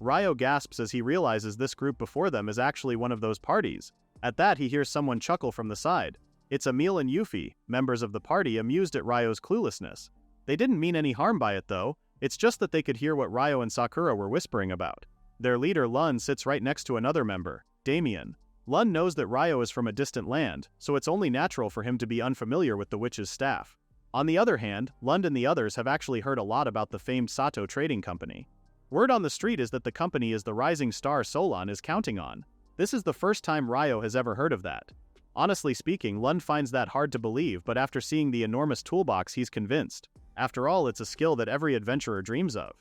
Rio gasps as he realizes this group before them is actually one of those parties. At that he hears someone chuckle from the side. It's Emil and Yuffie, members of the party, amused at Ryo's cluelessness. They didn't mean any harm by it though, it's just that they could hear what Ryo and Sakura were whispering about. Their leader Lun sits right next to another member, Damien. Lun knows that Ryo is from a distant land, so it's only natural for him to be unfamiliar with the witch's staff. On the other hand, Lund and the others have actually heard a lot about the famed Sato Trading Company. Word on the street is that the company is the rising star Solon is counting on. This is the first time Ryo has ever heard of that. Honestly speaking, Lund finds that hard to believe, but after seeing the enormous toolbox he's convinced. After all, it's a skill that every adventurer dreams of.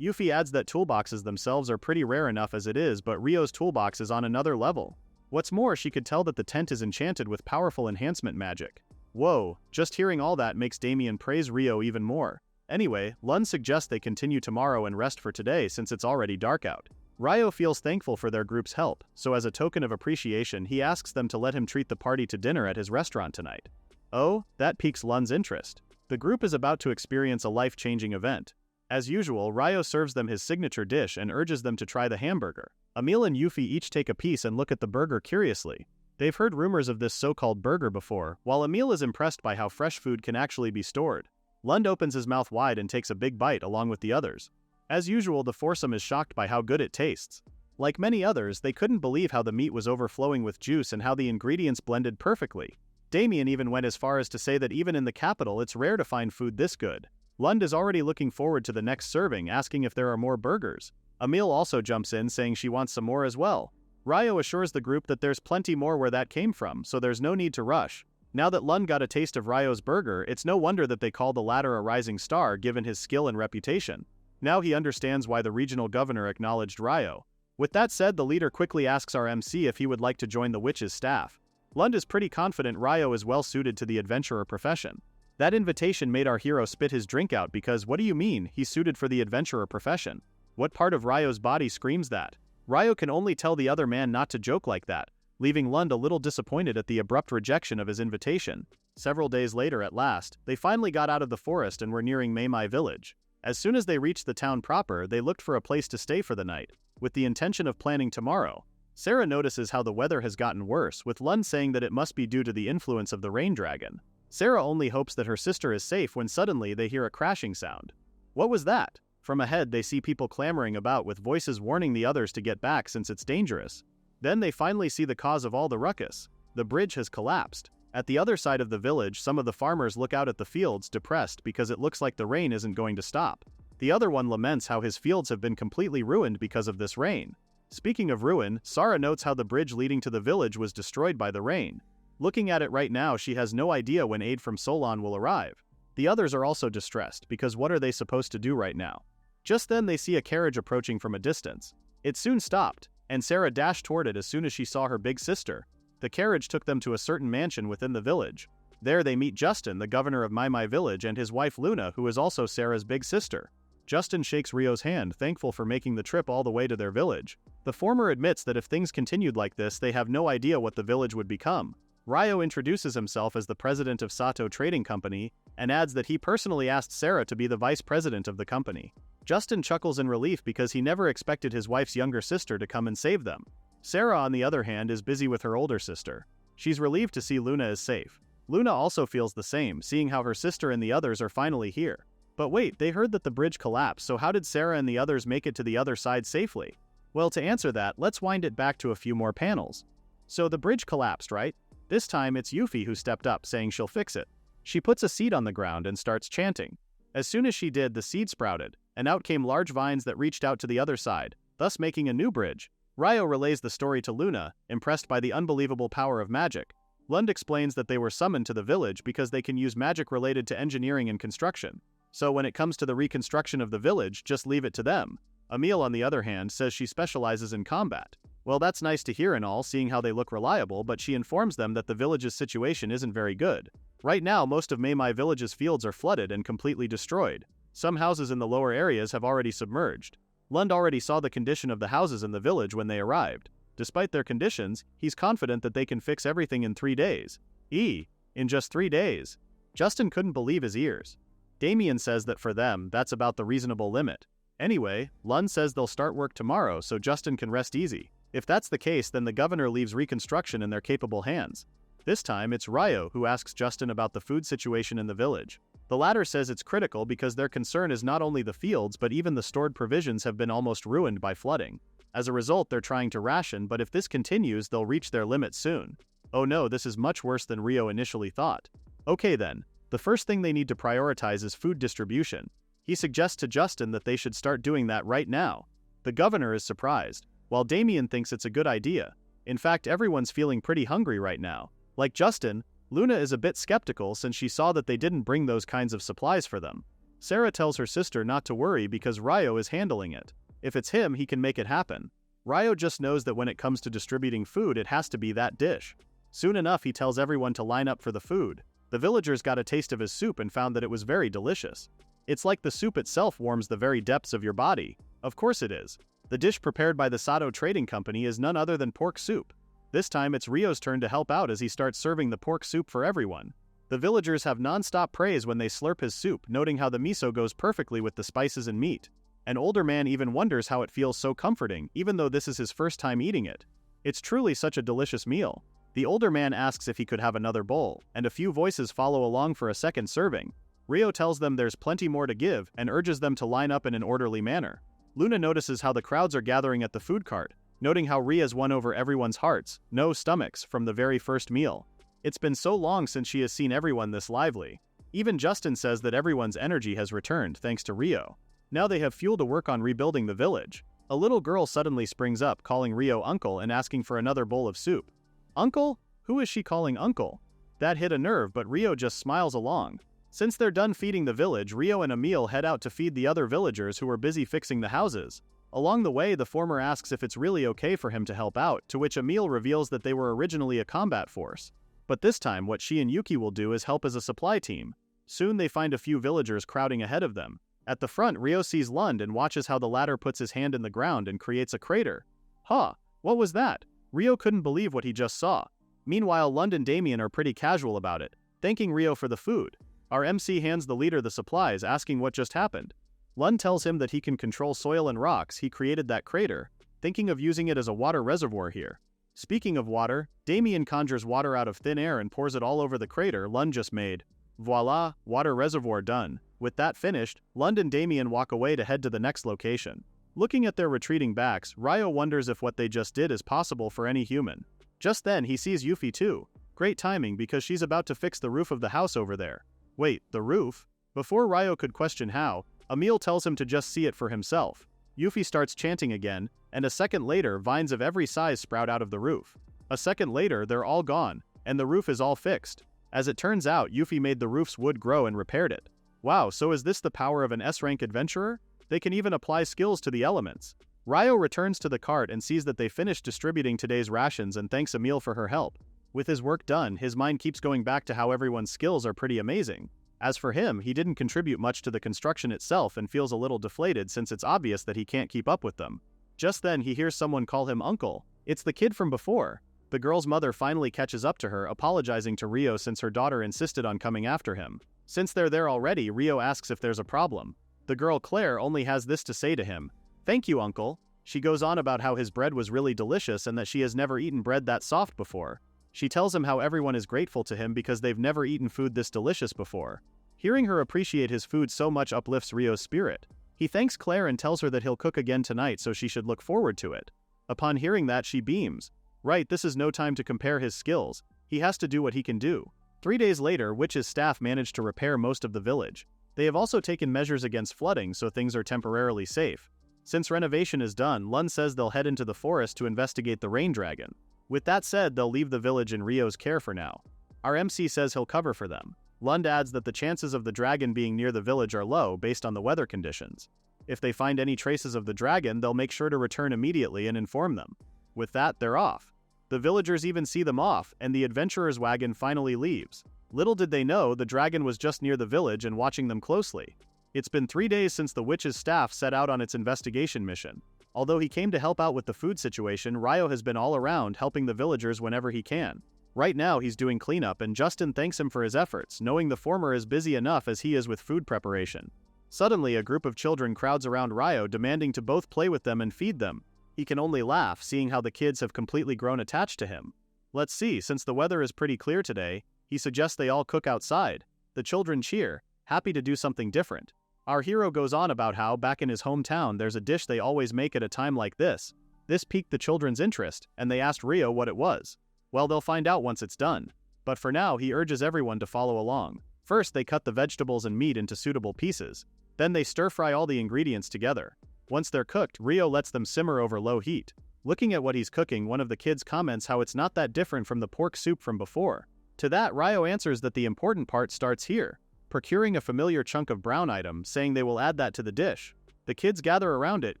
Yuffie adds that toolboxes themselves are pretty rare enough as it is, but Ryo's toolbox is on another level. What's more, she could tell that the tent is enchanted with powerful enhancement magic. Whoa, just hearing all that makes Damien praise Rio even more. Anyway, Lund suggests they continue tomorrow and rest for today since it's already dark out. Ryo feels thankful for their group's help, so as a token of appreciation he asks them to let him treat the party to dinner at his restaurant tonight. Oh, that piques Lund's interest. The group is about to experience a life-changing event. As usual, Ryo serves them his signature dish and urges them to try the hamburger. Emil and Yuffie each take a piece and look at the burger curiously. They've heard rumors of this so-called burger before, while Emil is impressed by how fresh food can actually be stored. Lund opens his mouth wide and takes a big bite along with the others. As usual, the foursome is shocked by how good it tastes. Like many others, they couldn't believe how the meat was overflowing with juice and how the ingredients blended perfectly. Damien even went as far as to say that even in the capital it's rare to find food this good. Lund is already looking forward to the next serving, asking if there are more burgers. Emil also jumps in saying she wants some more as well. Ryo assures the group that there's plenty more where that came from, so there's no need to rush. Now that Lund got a taste of Ryo's burger, it's no wonder that they call the latter a rising star given his skill and reputation. Now he understands why the regional governor acknowledged Ryo. With that said, the leader quickly asks our MC if he would like to join the witch's staff. Lund is pretty confident Ryo is well suited to the adventurer profession. That invitation made our hero spit his drink out because what do you mean, he's suited for the adventurer profession? What part of Ryo's body screams that? Ryo can only tell the other man not to joke like that. leaving Lund a little disappointed at the abrupt rejection of his invitation. Several days later, at last, they finally got out of the forest and were nearing Maimai village. As soon as they reached the town proper, they looked for a place to stay for the night, with the intention of planning tomorrow. Sarah notices how the weather has gotten worse, with Lund saying that it must be due to the influence of the rain dragon. Sarah only hopes that her sister is safe when suddenly they hear a crashing sound. What was that? From ahead they see people clamoring about with voices warning the others to get back since it's dangerous. Then they finally see the cause of all the ruckus. The bridge has collapsed. At the other side of the village, some of the farmers look out at the fields depressed because it looks like the rain isn't going to stop. The other one laments how his fields have been completely ruined because of this rain. Speaking of ruin, Sarah notes how the bridge leading to the village was destroyed by the rain. Looking at it right now, she has no idea when aid from Solon will arrive. The others are also distressed because what are they supposed to do right now? Just then they see a carriage approaching from a distance. It soon stopped, and Sarah dashed toward it as soon as she saw her big sister. The carriage took them to a certain mansion within the village. There they meet Justin, the governor of Maimai village, and his wife Luna, who is also Sarah's big sister. Justin shakes Rio's hand, thankful for making the trip all the way to their village. The former admits that if things continued like this, they have no idea what the village would become. Rio introduces himself as the president of Sato Trading Company, and adds that he personally asked Sarah to be the vice president of the company. Justin chuckles in relief because he never expected his wife's younger sister to come and save them. Sarah, on the other hand, is busy with her older sister. She's relieved to see Luna is safe. Luna also feels the same, seeing how her sister and the others are finally here. But wait, they heard that the bridge collapsed, so how did Sarah and the others make it to the other side safely? Well, to answer that, let's wind it back to a few more panels. So the bridge collapsed, right? This time it's Yuffie who stepped up, saying she'll fix it. She puts a seed on the ground and starts chanting. As soon as she did, the seed sprouted, and out came large vines that reached out to the other side, thus making a new bridge. Rio relays the story to Luna, impressed by the unbelievable power of magic. Lund explains that they were summoned to the village because they can use magic related to engineering and construction. So when it comes to the reconstruction of the village, just leave it to them. Emile, on the other hand, says she specializes in combat. Well, that's nice to hear and all, seeing how they look reliable, but she informs them that the village's situation isn't very good. Right now, most of Maimai village's fields are flooded and completely destroyed. Some houses in the lower areas have already submerged. Lund already saw the condition of the houses in the village when they arrived. Despite their conditions, he's confident that they can fix everything in 3 days. In just 3 days? Justin couldn't believe his ears. Damien says that for them, that's about the reasonable limit. Anyway, Lund says they'll start work tomorrow so Justin can rest easy. If that's the case, then the governor leaves reconstruction in their capable hands. This time, it's Rio who asks Justin about the food situation in the village. The latter says it's critical because their concern is not only the fields but even the stored provisions have been almost ruined by flooding. As a result, they're trying to ration, but if this continues, they'll reach their limit soon. Oh no, this is much worse than Rio initially thought. Okay then, the first thing they need to prioritize is food distribution. He suggests to Justin that they should start doing that right now. The governor is surprised, while Damien thinks it's a good idea. In fact, everyone's feeling pretty hungry right now. Like Justin, Luna is a bit skeptical since she saw that they didn't bring those kinds of supplies for them. Sarah tells her sister not to worry because Rio is handling it. If it's him, he can make it happen. Rio just knows that when it comes to distributing food, it has to be that dish. Soon enough, he tells everyone to line up for the food. The villagers got a taste of his soup and found that it was very delicious. It's like the soup itself warms the very depths of your body. Of course it is. The dish prepared by the Sato Trading Company is none other than pork soup. This time it's Rio's turn to help out as he starts serving the pork soup for everyone. The villagers have non-stop praise when they slurp his soup, noting how the miso goes perfectly with the spices and meat. An older man even wonders how it feels so comforting, even though this is his first time eating it. It's truly such a delicious meal. The older man asks if he could have another bowl, and a few voices follow along for a second serving. Rio tells them there's plenty more to give and urges them to line up in an orderly manner. Luna notices how the crowds are gathering at the food cart, noting how Ria's won over everyone's hearts, no stomachs, from the very first meal. It's been so long since she has seen everyone this lively. Even Justin says that everyone's energy has returned thanks to Rio. Now they have fuel to work on rebuilding the village. A little girl suddenly springs up, calling Rio uncle and asking for another bowl of soup. Uncle? Who is she calling uncle? That hit a nerve, but Rio just smiles along. Since they're done feeding the village, Rio and Emile head out to feed the other villagers who are busy fixing the houses. Along the way, the former asks if it's really okay for him to help out, to which Emile reveals that they were originally a combat force. But this time, what she and Yuki will do is help as a supply team. Soon they find a few villagers crowding ahead of them. At the front, Rio sees Lund and watches how the latter puts his hand in the ground and creates a crater. Huh, what was that? Rio couldn't believe what he just saw. Meanwhile, Lund and Damien are pretty casual about it, thanking Rio for the food. Our MC hands the leader the supplies, asking what just happened. Lund tells him that he can control soil and rocks. He created that crater, thinking of using it as a water reservoir here. Speaking of water, Damien conjures water out of thin air and pours it all over the crater Lund just made. Voila, water reservoir done. With that finished, Lund and Damien walk away to head to the next location. Looking at their retreating backs, Rio wonders if what they just did is possible for any human. Just then he sees Yuffie too. Great timing because she's about to fix the roof of the house over there. Wait, the roof? Before Rio could question how, Emil tells him to just see it for himself. Yuffie starts chanting again, and a second later vines of every size sprout out of the roof. A second later they're all gone, and the roof is all fixed. As it turns out, Yuffie made the roof's wood grow and repaired it. Wow, so is this the power of an S-rank adventurer? They can even apply skills to the elements. Rio returns to the cart and sees that they finished distributing today's rations and thanks Emil for her help. With his work done, his mind keeps going back to how everyone's skills are pretty amazing. As for him, he didn't contribute much to the construction itself and feels a little deflated since it's obvious that he can't keep up with them. Just then he hears someone call him uncle. It's the kid from before. The girl's mother finally catches up to her, apologizing to Rio since her daughter insisted on coming after him. Since they're there already, Rio asks if there's a problem. The girl Claire only has this to say to him. "Thank you, uncle." She goes on about how his bread was really delicious and that she has never eaten bread that soft before. She tells him how everyone is grateful to him because they've never eaten food this delicious before. Hearing her appreciate his food so much uplifts Rio's spirit. He thanks Claire and tells her that he'll cook again tonight so she should look forward to it. Upon hearing that, she beams. Right, this is no time to compare his skills. He has to do what he can do. 3 days later, Witch's staff managed to repair most of the village. They have also taken measures against flooding so things are temporarily safe. Since renovation is done, Lund says they'll head into the forest to investigate the rain dragon. With that said, they'll leave the village in Rio's care for now. Our MC says he'll cover for them. Lund adds that the chances of the dragon being near the village are low based on the weather conditions. If they find any traces of the dragon, they'll make sure to return immediately and inform them. With that, they're off. The villagers even see them off, and the adventurer's wagon finally leaves. Little did they know, the dragon was just near the village and watching them closely. It's been 3 days since the witch's staff set out on its investigation mission. Although he came to help out with the food situation, Rio has been all around helping the villagers whenever he can. Right now he's doing cleanup and Justin thanks him for his efforts, knowing the former is busy enough as he is with food preparation. Suddenly a group of children crowds around Rio demanding to both play with them and feed them. He can only laugh, seeing how the kids have completely grown attached to him. Let's see, since the weather is pretty clear today, he suggests they all cook outside. The children cheer, happy to do something different. Our hero goes on about how, back in his hometown, there's a dish they always make at a time like this. This piqued the children's interest, and they asked Rio what it was. Well, they'll find out once it's done. But for now, he urges everyone to follow along. First, they cut the vegetables and meat into suitable pieces. Then they stir-fry all the ingredients together. Once they're cooked, Rio lets them simmer over low heat. Looking at what he's cooking, one of the kids comments how it's not that different from the pork soup from before. To that, Rio answers that the important part starts here, procuring a familiar chunk of brown item, saying they will add that to the dish. The kids gather around it,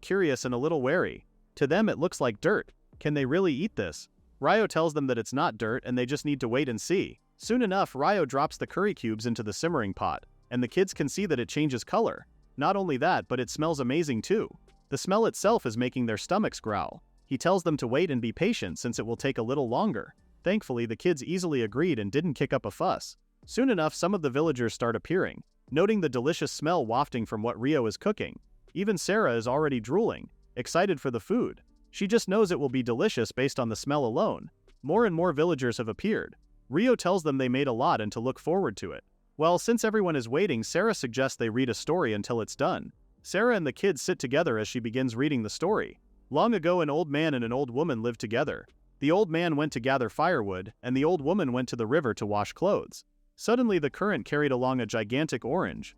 curious and a little wary. To them it looks like dirt. Can they really eat this? Rio tells them that it's not dirt and they just need to wait and see. Soon enough, Rio drops the curry cubes into the simmering pot, and the kids can see that it changes color. Not only that, but it smells amazing too. The smell itself is making their stomachs growl. He tells them to wait and be patient since it will take a little longer. Thankfully, the kids easily agreed and didn't kick up a fuss. Soon enough, some of the villagers start appearing, noting the delicious smell wafting from what Rio is cooking. Even Sarah is already drooling, excited for the food. She just knows it will be delicious based on the smell alone. More and more villagers have appeared. Rio tells them they made a lot and to look forward to it. Well, since everyone is waiting, Sarah suggests they read a story until it's done. Sarah and the kids sit together as she begins reading the story. Long ago, an old man and an old woman lived together. The old man went to gather firewood, and the old woman went to the river to wash clothes. Suddenly, the current carried along a gigantic orange.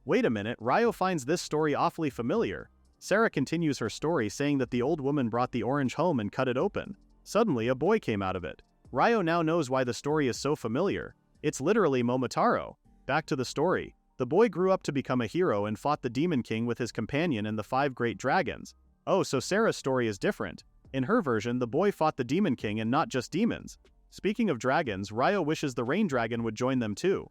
Wait a minute, Rio finds this story awfully familiar. Sarah continues her story, saying that the old woman brought the orange home and cut it open. Suddenly, a boy came out of it. Rio now knows why the story is so familiar. It's literally Momotaro. Back to the story. The boy grew up to become a hero and fought the Demon King with his companion and the 5 great dragons. Oh, so Sarah's story is different. In her version, the boy fought the Demon King and not just demons. Speaking of dragons, Rio wishes the rain dragon would join them too.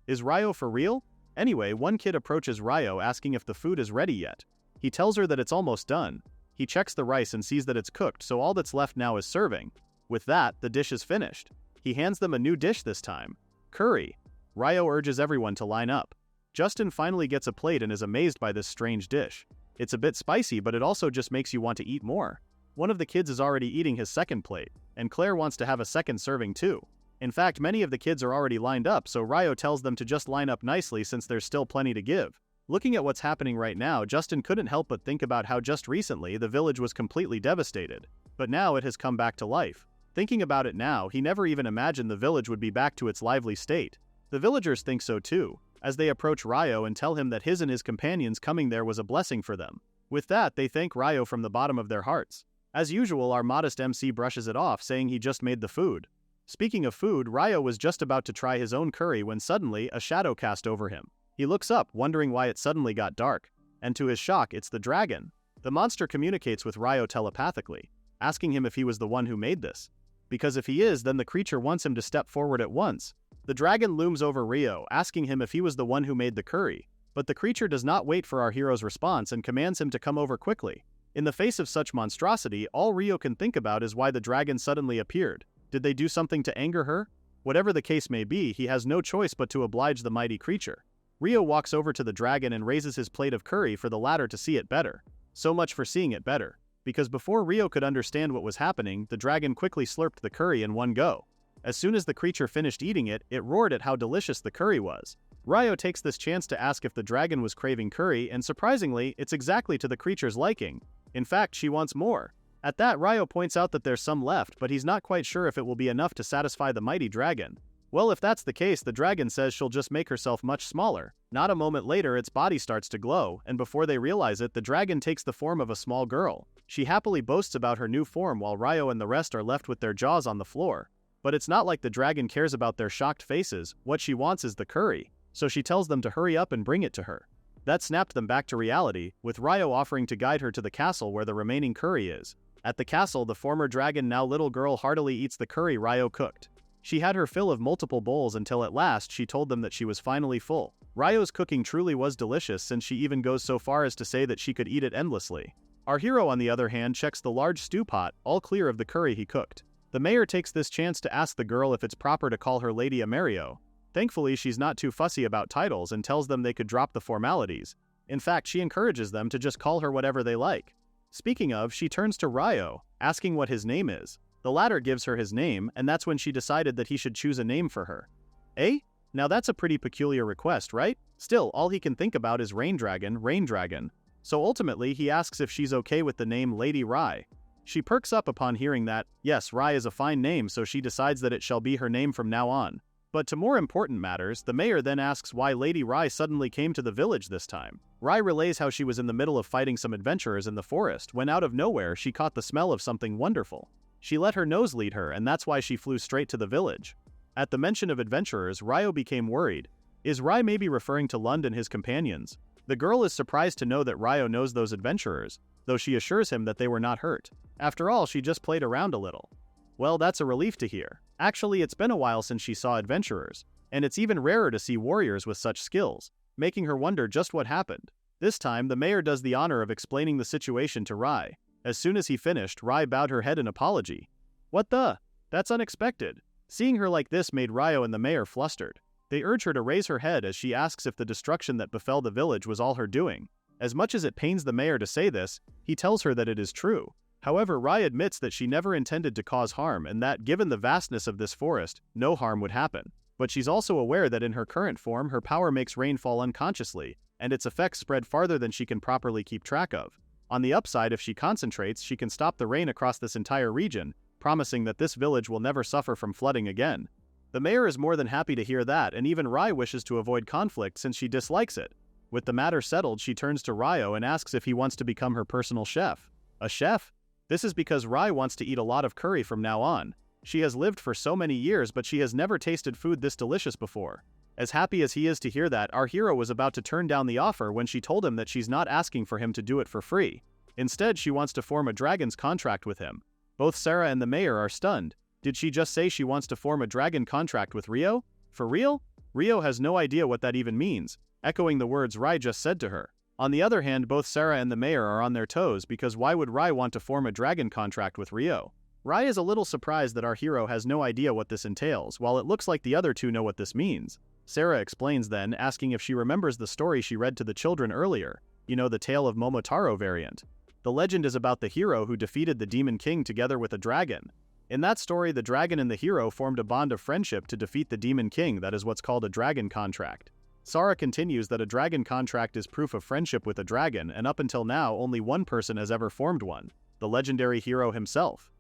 Is Rio for real? Anyway, one kid approaches Rio asking if the food is ready yet. He tells her that it's almost done. He checks the rice and sees that it's cooked, so all that's left now is serving. With that, the dish is finished. He hands them a new dish this time. Curry. Ryo urges everyone to line up. Justin finally gets a plate and is amazed by this strange dish. It's a bit spicy, but it also just makes you want to eat more. One of the kids is already eating his second plate, and Claire wants to have a second serving too. In fact, many of the kids are already lined up, so Ryo tells them to just line up nicely since there's still plenty to give. Looking at what's happening right now, Justin couldn't help but think about how just recently the village was completely devastated. But now it has come back to life. Thinking about it now, he never even imagined the village would be back to its lively state. The villagers think so too, as they approach Ryo and tell him that his and his companions coming there was a blessing for them. With that, they thank Ryo from the bottom of their hearts. As usual, our modest MC brushes it off, saying he just made the food. Speaking of food, Ryo was just about to try his own curry when suddenly a shadow cast over him. He looks up, wondering why it suddenly got dark, and to his shock, it's the dragon. The monster communicates with Ryo telepathically, asking him if he was the one who made this. Because if he is, then the creature wants him to step forward at once. The dragon looms over Ryo, asking him if he was the one who made the curry, but the creature does not wait for our hero's response and commands him to come over quickly. In the face of such monstrosity, all Ryo can think about is why the dragon suddenly appeared. Did they do something to anger her? Whatever the case may be, he has no choice but to oblige the mighty creature. Ryo walks over to the dragon and raises his plate of curry for the latter to see it better. So much for seeing it better. Because before Ryo could understand what was happening, the dragon quickly slurped the curry in one go. As soon as the creature finished eating it, it roared at how delicious the curry was. Ryo takes this chance to ask if the dragon was craving curry, and surprisingly, it's exactly to the creature's liking. In fact, she wants more. At that, Ryo points out that there's some left, but he's not quite sure if it will be enough to satisfy the mighty dragon. Well, if that's the case, the dragon says she'll just make herself much smaller. Not a moment later, its body starts to glow, and before they realize it, the dragon takes the form of a small girl. She happily boasts about her new form while Ryo and the rest are left with their jaws on the floor. But it's not like the dragon cares about their shocked faces. What she wants is the curry, so she tells them to hurry up and bring it to her. That snapped them back to reality, with Ryo offering to guide her to the castle where the remaining curry is. At the castle, the former dragon, now little girl, heartily eats the curry Ryo cooked. She had her fill of multiple bowls until at last she told them that she was finally full. Ryo's cooking truly was delicious, since she even goes so far as to say that she could eat it endlessly. Our hero, on the other hand, checks the large stew pot, all clear of the curry he cooked. The mayor takes this chance to ask the girl if it's proper to call her Lady Amerio. Thankfully, she's not too fussy about titles and tells them they could drop the formalities. In fact, she encourages them to just call her whatever they like. Speaking of, she turns to Ryo, asking what his name is. The latter gives her his name, and that's when she decided that he should choose a name for her. Eh? Now that's a pretty peculiar request, right? Still, all he can think about is Rain Dragon. So ultimately, he asks if she's okay with the name Lady Rai. She perks up upon hearing that, yes, Rai is a fine name, so she decides that it shall be her name from now on. But to more important matters, the mayor then asks why Lady Rai suddenly came to the village this time. Rai relays how she was in the middle of fighting some adventurers in the forest when out of nowhere she caught the smell of something wonderful. She let her nose lead her, and that's why she flew straight to the village. At the mention of adventurers, Ryo became worried. Is Rai maybe referring to Lund and his companions? The girl is surprised to know that Ryo knows those adventurers, though she assures him that they were not hurt. After all, she just played around a little. Well, that's a relief to hear. Actually, it's been a while since she saw adventurers, and it's even rarer to see warriors with such skills, making her wonder just what happened. This time, the mayor does the honor of explaining the situation to Rai. As soon as he finished, Rai bowed her head in apology. What the? That's unexpected. Seeing her like this made Ryo and the mayor flustered. They urge her to raise her head as she asks if the destruction that befell the village was all her doing. As much as it pains the mayor to say this, he tells her that it is true. However, Rai admits that she never intended to cause harm and that, given the vastness of this forest, no harm would happen. But she's also aware that in her current form, her power makes rain fall unconsciously, and its effects spread farther than she can properly keep track of. On the upside, if she concentrates, she can stop the rain across this entire region, promising that this village will never suffer from flooding again. The mayor is more than happy to hear that, and even Rai wishes to avoid conflict since she dislikes it. With the matter settled, she turns to Ryo and asks if he wants to become her personal chef. A chef? This is because Rai wants to eat a lot of curry from now on. She has lived for so many years, but she has never tasted food this delicious before. As happy as he is to hear that, our hero was about to turn down the offer when she told him that she's not asking for him to do it for free. Instead, she wants to form a dragon's contract with him. Both Sarah and the mayor are stunned. Did she just say she wants to form a dragon contract with Ryo? For real? Ryo has no idea what that even means, echoing the words Rai just said to her. On the other hand, both Sarah and the mayor are on their toes because why would Rai want to form a dragon contract with Rio? Rai is a little surprised that our hero has no idea what this entails, while it looks like the other two know what this means. Sarah explains then, asking if she remembers the story she read to the children earlier, the tale of Momotaro variant. The legend is about the hero who defeated the Demon King together with a dragon. In that story, the dragon and the hero formed a bond of friendship to defeat the Demon King that is what's called a dragon contract. Sarah continues that a dragon contract is proof of friendship with a dragon, and up until now only one person has ever formed one, the legendary hero himself.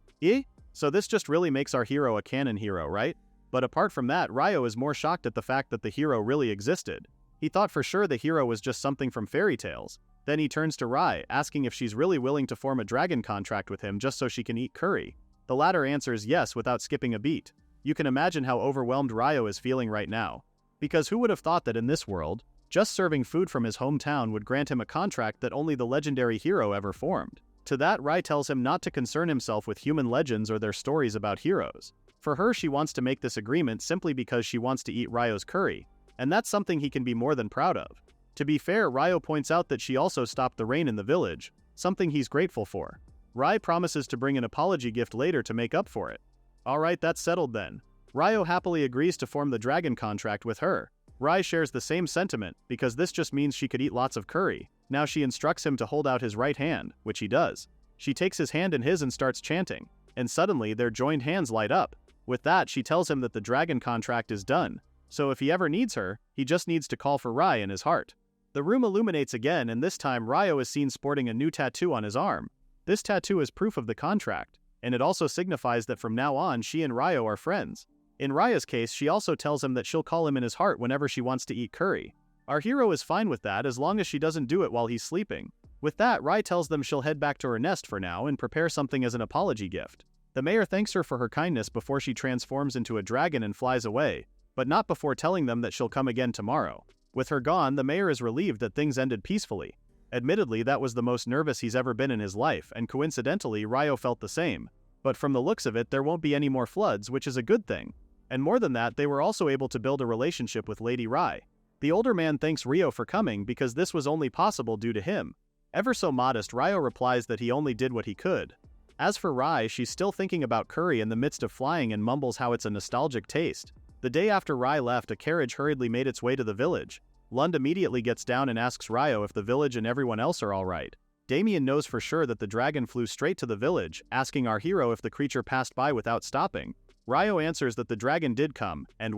So this just really makes our hero a canon hero, right? But apart from that, Ryo is more shocked at the fact that the hero really existed. He thought for sure the hero was just something from fairy tales. Then he turns to Rai, asking if she's really willing to form a dragon contract with him just so she can eat curry. The latter answers yes without skipping a beat. You can imagine how overwhelmed Ryo is feeling right now. Because who would have thought that in this world, just serving food from his hometown would grant him a contract that only the legendary hero ever formed? To that, Rai tells him not to concern himself with human legends or their stories about heroes. For her, she wants to make this agreement simply because she wants to eat Ryo's curry, and that's something he can be more than proud of. To be fair, Ryo points out that she also stopped the rain in the village, something he's grateful for. Rai promises to bring an apology gift later to make up for it. Alright, that's settled then. Ryo happily agrees to form the dragon contract with her. Rai shares the same sentiment, because this just means she could eat lots of curry. Now she instructs him to hold out his right hand, which he does. She takes his hand in his and starts chanting, and suddenly their joined hands light up. With that, she tells him that the dragon contract is done, so if he ever needs her, he just needs to call for Rai in his heart. The room illuminates again, and this time Ryo is seen sporting a new tattoo on his arm. This tattoo is proof of the contract, and it also signifies that from now on she and Ryo are friends. In Raya's case, she also tells him that she'll call him in his heart whenever she wants to eat curry. Our hero is fine with that as long as she doesn't do it while he's sleeping. With that, Rai tells them she'll head back to her nest for now and prepare something as an apology gift. The mayor thanks her for her kindness before she transforms into a dragon and flies away, but not before telling them that she'll come again tomorrow. With her gone, the mayor is relieved that things ended peacefully. Admittedly, that was the most nervous he's ever been in his life, and coincidentally, Ryo felt the same. But from the looks of it, there won't be any more floods, which is a good thing. And more than that, they were also able to build a relationship with Lady Rai. The older man thanks Ryo for coming because this was only possible due to him. Ever so modest, Ryo replies that he only did what he could. As for Rai, she's still thinking about curry in the midst of flying and mumbles how it's a nostalgic taste. The day after Rai left, a carriage hurriedly made its way to the village. Lund immediately gets down and asks Ryo if the village and everyone else are alright. Damien knows for sure that the dragon flew straight to the village, asking our hero if the creature passed by without stopping. Ryo answers that the dragon did come, and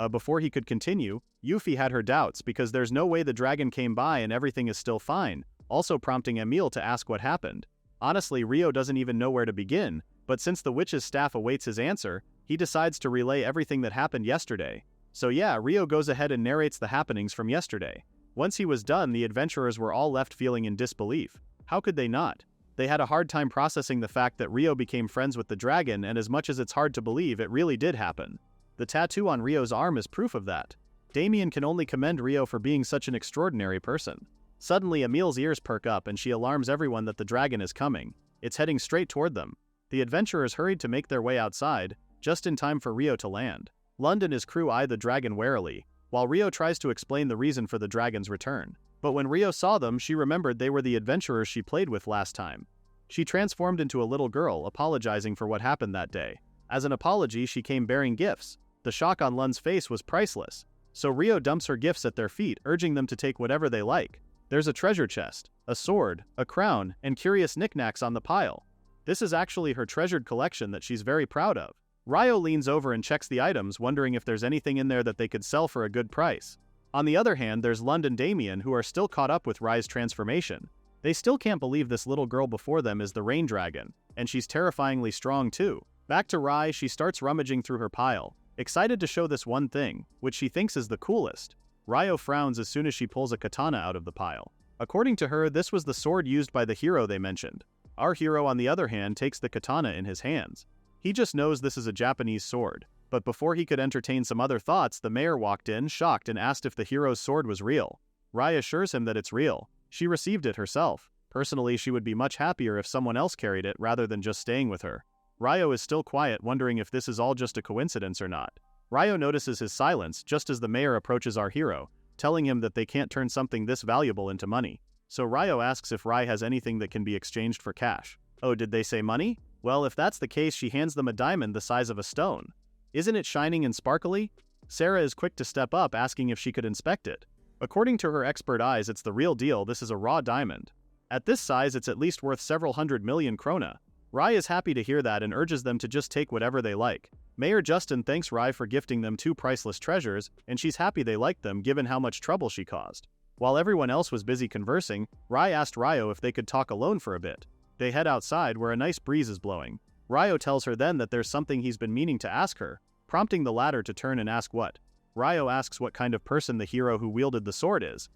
before he could continue, Yuffie had her doubts because there's no way the dragon came by and everything is still fine, also prompting Emile to ask what happened. Honestly, Ryo doesn't even know where to begin, but since the witch's staff awaits his answer, he decides to relay everything that happened yesterday. So yeah, Ryo goes ahead and narrates the happenings from yesterday. Once he was done, the adventurers were all left feeling in disbelief. How could they not? They had a hard time processing the fact that Ryo became friends with the dragon, and as much as it's hard to believe, it really did happen. The tattoo on Ryo's arm is proof of that. Damien can only commend Ryo for being such an extraordinary person. Suddenly, Emile's ears perk up and she alarms everyone that the dragon is coming. It's heading straight toward them. The adventurers hurried to make their way outside, just in time for Ryo to land. Lund and his crew eye the dragon warily, while Ryo tries to explain the reason for the dragon's return. But when Ryo saw them, she remembered they were the adventurers she played with last time. She transformed into a little girl, apologizing for what happened that day. As an apology, she came bearing gifts. The shock on Lund's face was priceless. So Ryo dumps her gifts at their feet, urging them to take whatever they like. There's a treasure chest, a sword, a crown, and curious knickknacks on the pile. This is actually her treasured collection that she's very proud of. Ryo leans over and checks the items, wondering if there's anything in there that they could sell for a good price. On the other hand, there's Lund and Damien, who are still caught up with Rai's transformation. They still can't believe this little girl before them is the rain dragon, and she's terrifyingly strong too. Back to Rai, she starts rummaging through her pile, excited to show this one thing, which she thinks is the coolest. Ryo frowns as soon as she pulls a katana out of the pile. According to her, this was the sword used by the hero they mentioned. Our hero, on the other hand, takes the katana in his hands. He just knows this is a Japanese sword. But before he could entertain some other thoughts, the mayor walked in, shocked, and asked if the hero's sword was real. Rai assures him that it's real. She received it herself. Personally, she would be much happier if someone else carried it rather than just staying with her. Ryo is still quiet, wondering if this is all just a coincidence or not. Ryo notices his silence just as the mayor approaches our hero, telling him that they can't turn something this valuable into money. so Ryo asks if Rai has anything that can be exchanged for cash. Oh, did they say money? Well, if that's the case, she hands them a diamond the size of a stone. Isn't it shining and sparkly? Sarah is quick to step up, asking if she could inspect it. According to her expert eyes, it's the real deal. This is a raw diamond. At this size, it's at least worth several 100 million krona. Rai is happy to hear that and urges them to just take whatever they like. Mayor Justin thanks Rai for gifting them 2 priceless treasures, and she's happy they liked them given how much trouble she caused. While everyone else was busy conversing, Rai asked Ryo if they could talk alone for a bit. They head outside where a nice breeze is blowing. Ryo tells her then that there's something he's been meaning to ask her, prompting the latter to turn and ask what. Ryo asks what kind of person the hero who wielded the sword is.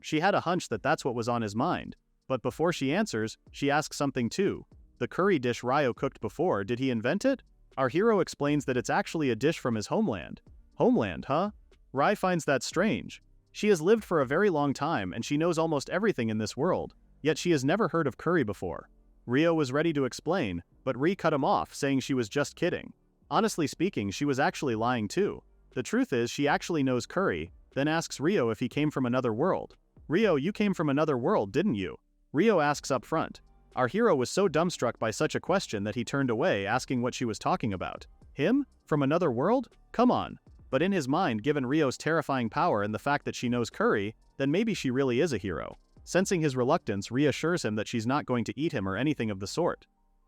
She had a hunch that that's what was on his mind. But before she answers, she asks something too. The curry dish Ryo cooked before, did he invent it? Our hero explains that it's actually a dish from his homeland. Homeland, huh? Rai finds that strange. She has lived for a very long time and she knows almost everything in this world, yet she has never heard of curry before. Ryo was ready to explain, but Ri cut him off, saying she was just kidding. Honestly speaking, she was actually lying too. The truth is, she actually knows curry, then asks Ryo if he came from another world. Ryo, you came from another world, didn't you? Ryo asks up front. Our hero was so dumbstruck by such a question that he turned away, asking what she was talking about. Him? From another world? Come on. But in his mind, given Ryo's terrifying power and the fact that she knows curry, then maybe she really is a hero. Sensing his reluctance, reassures him that she's not going to eat him or anything of the sort.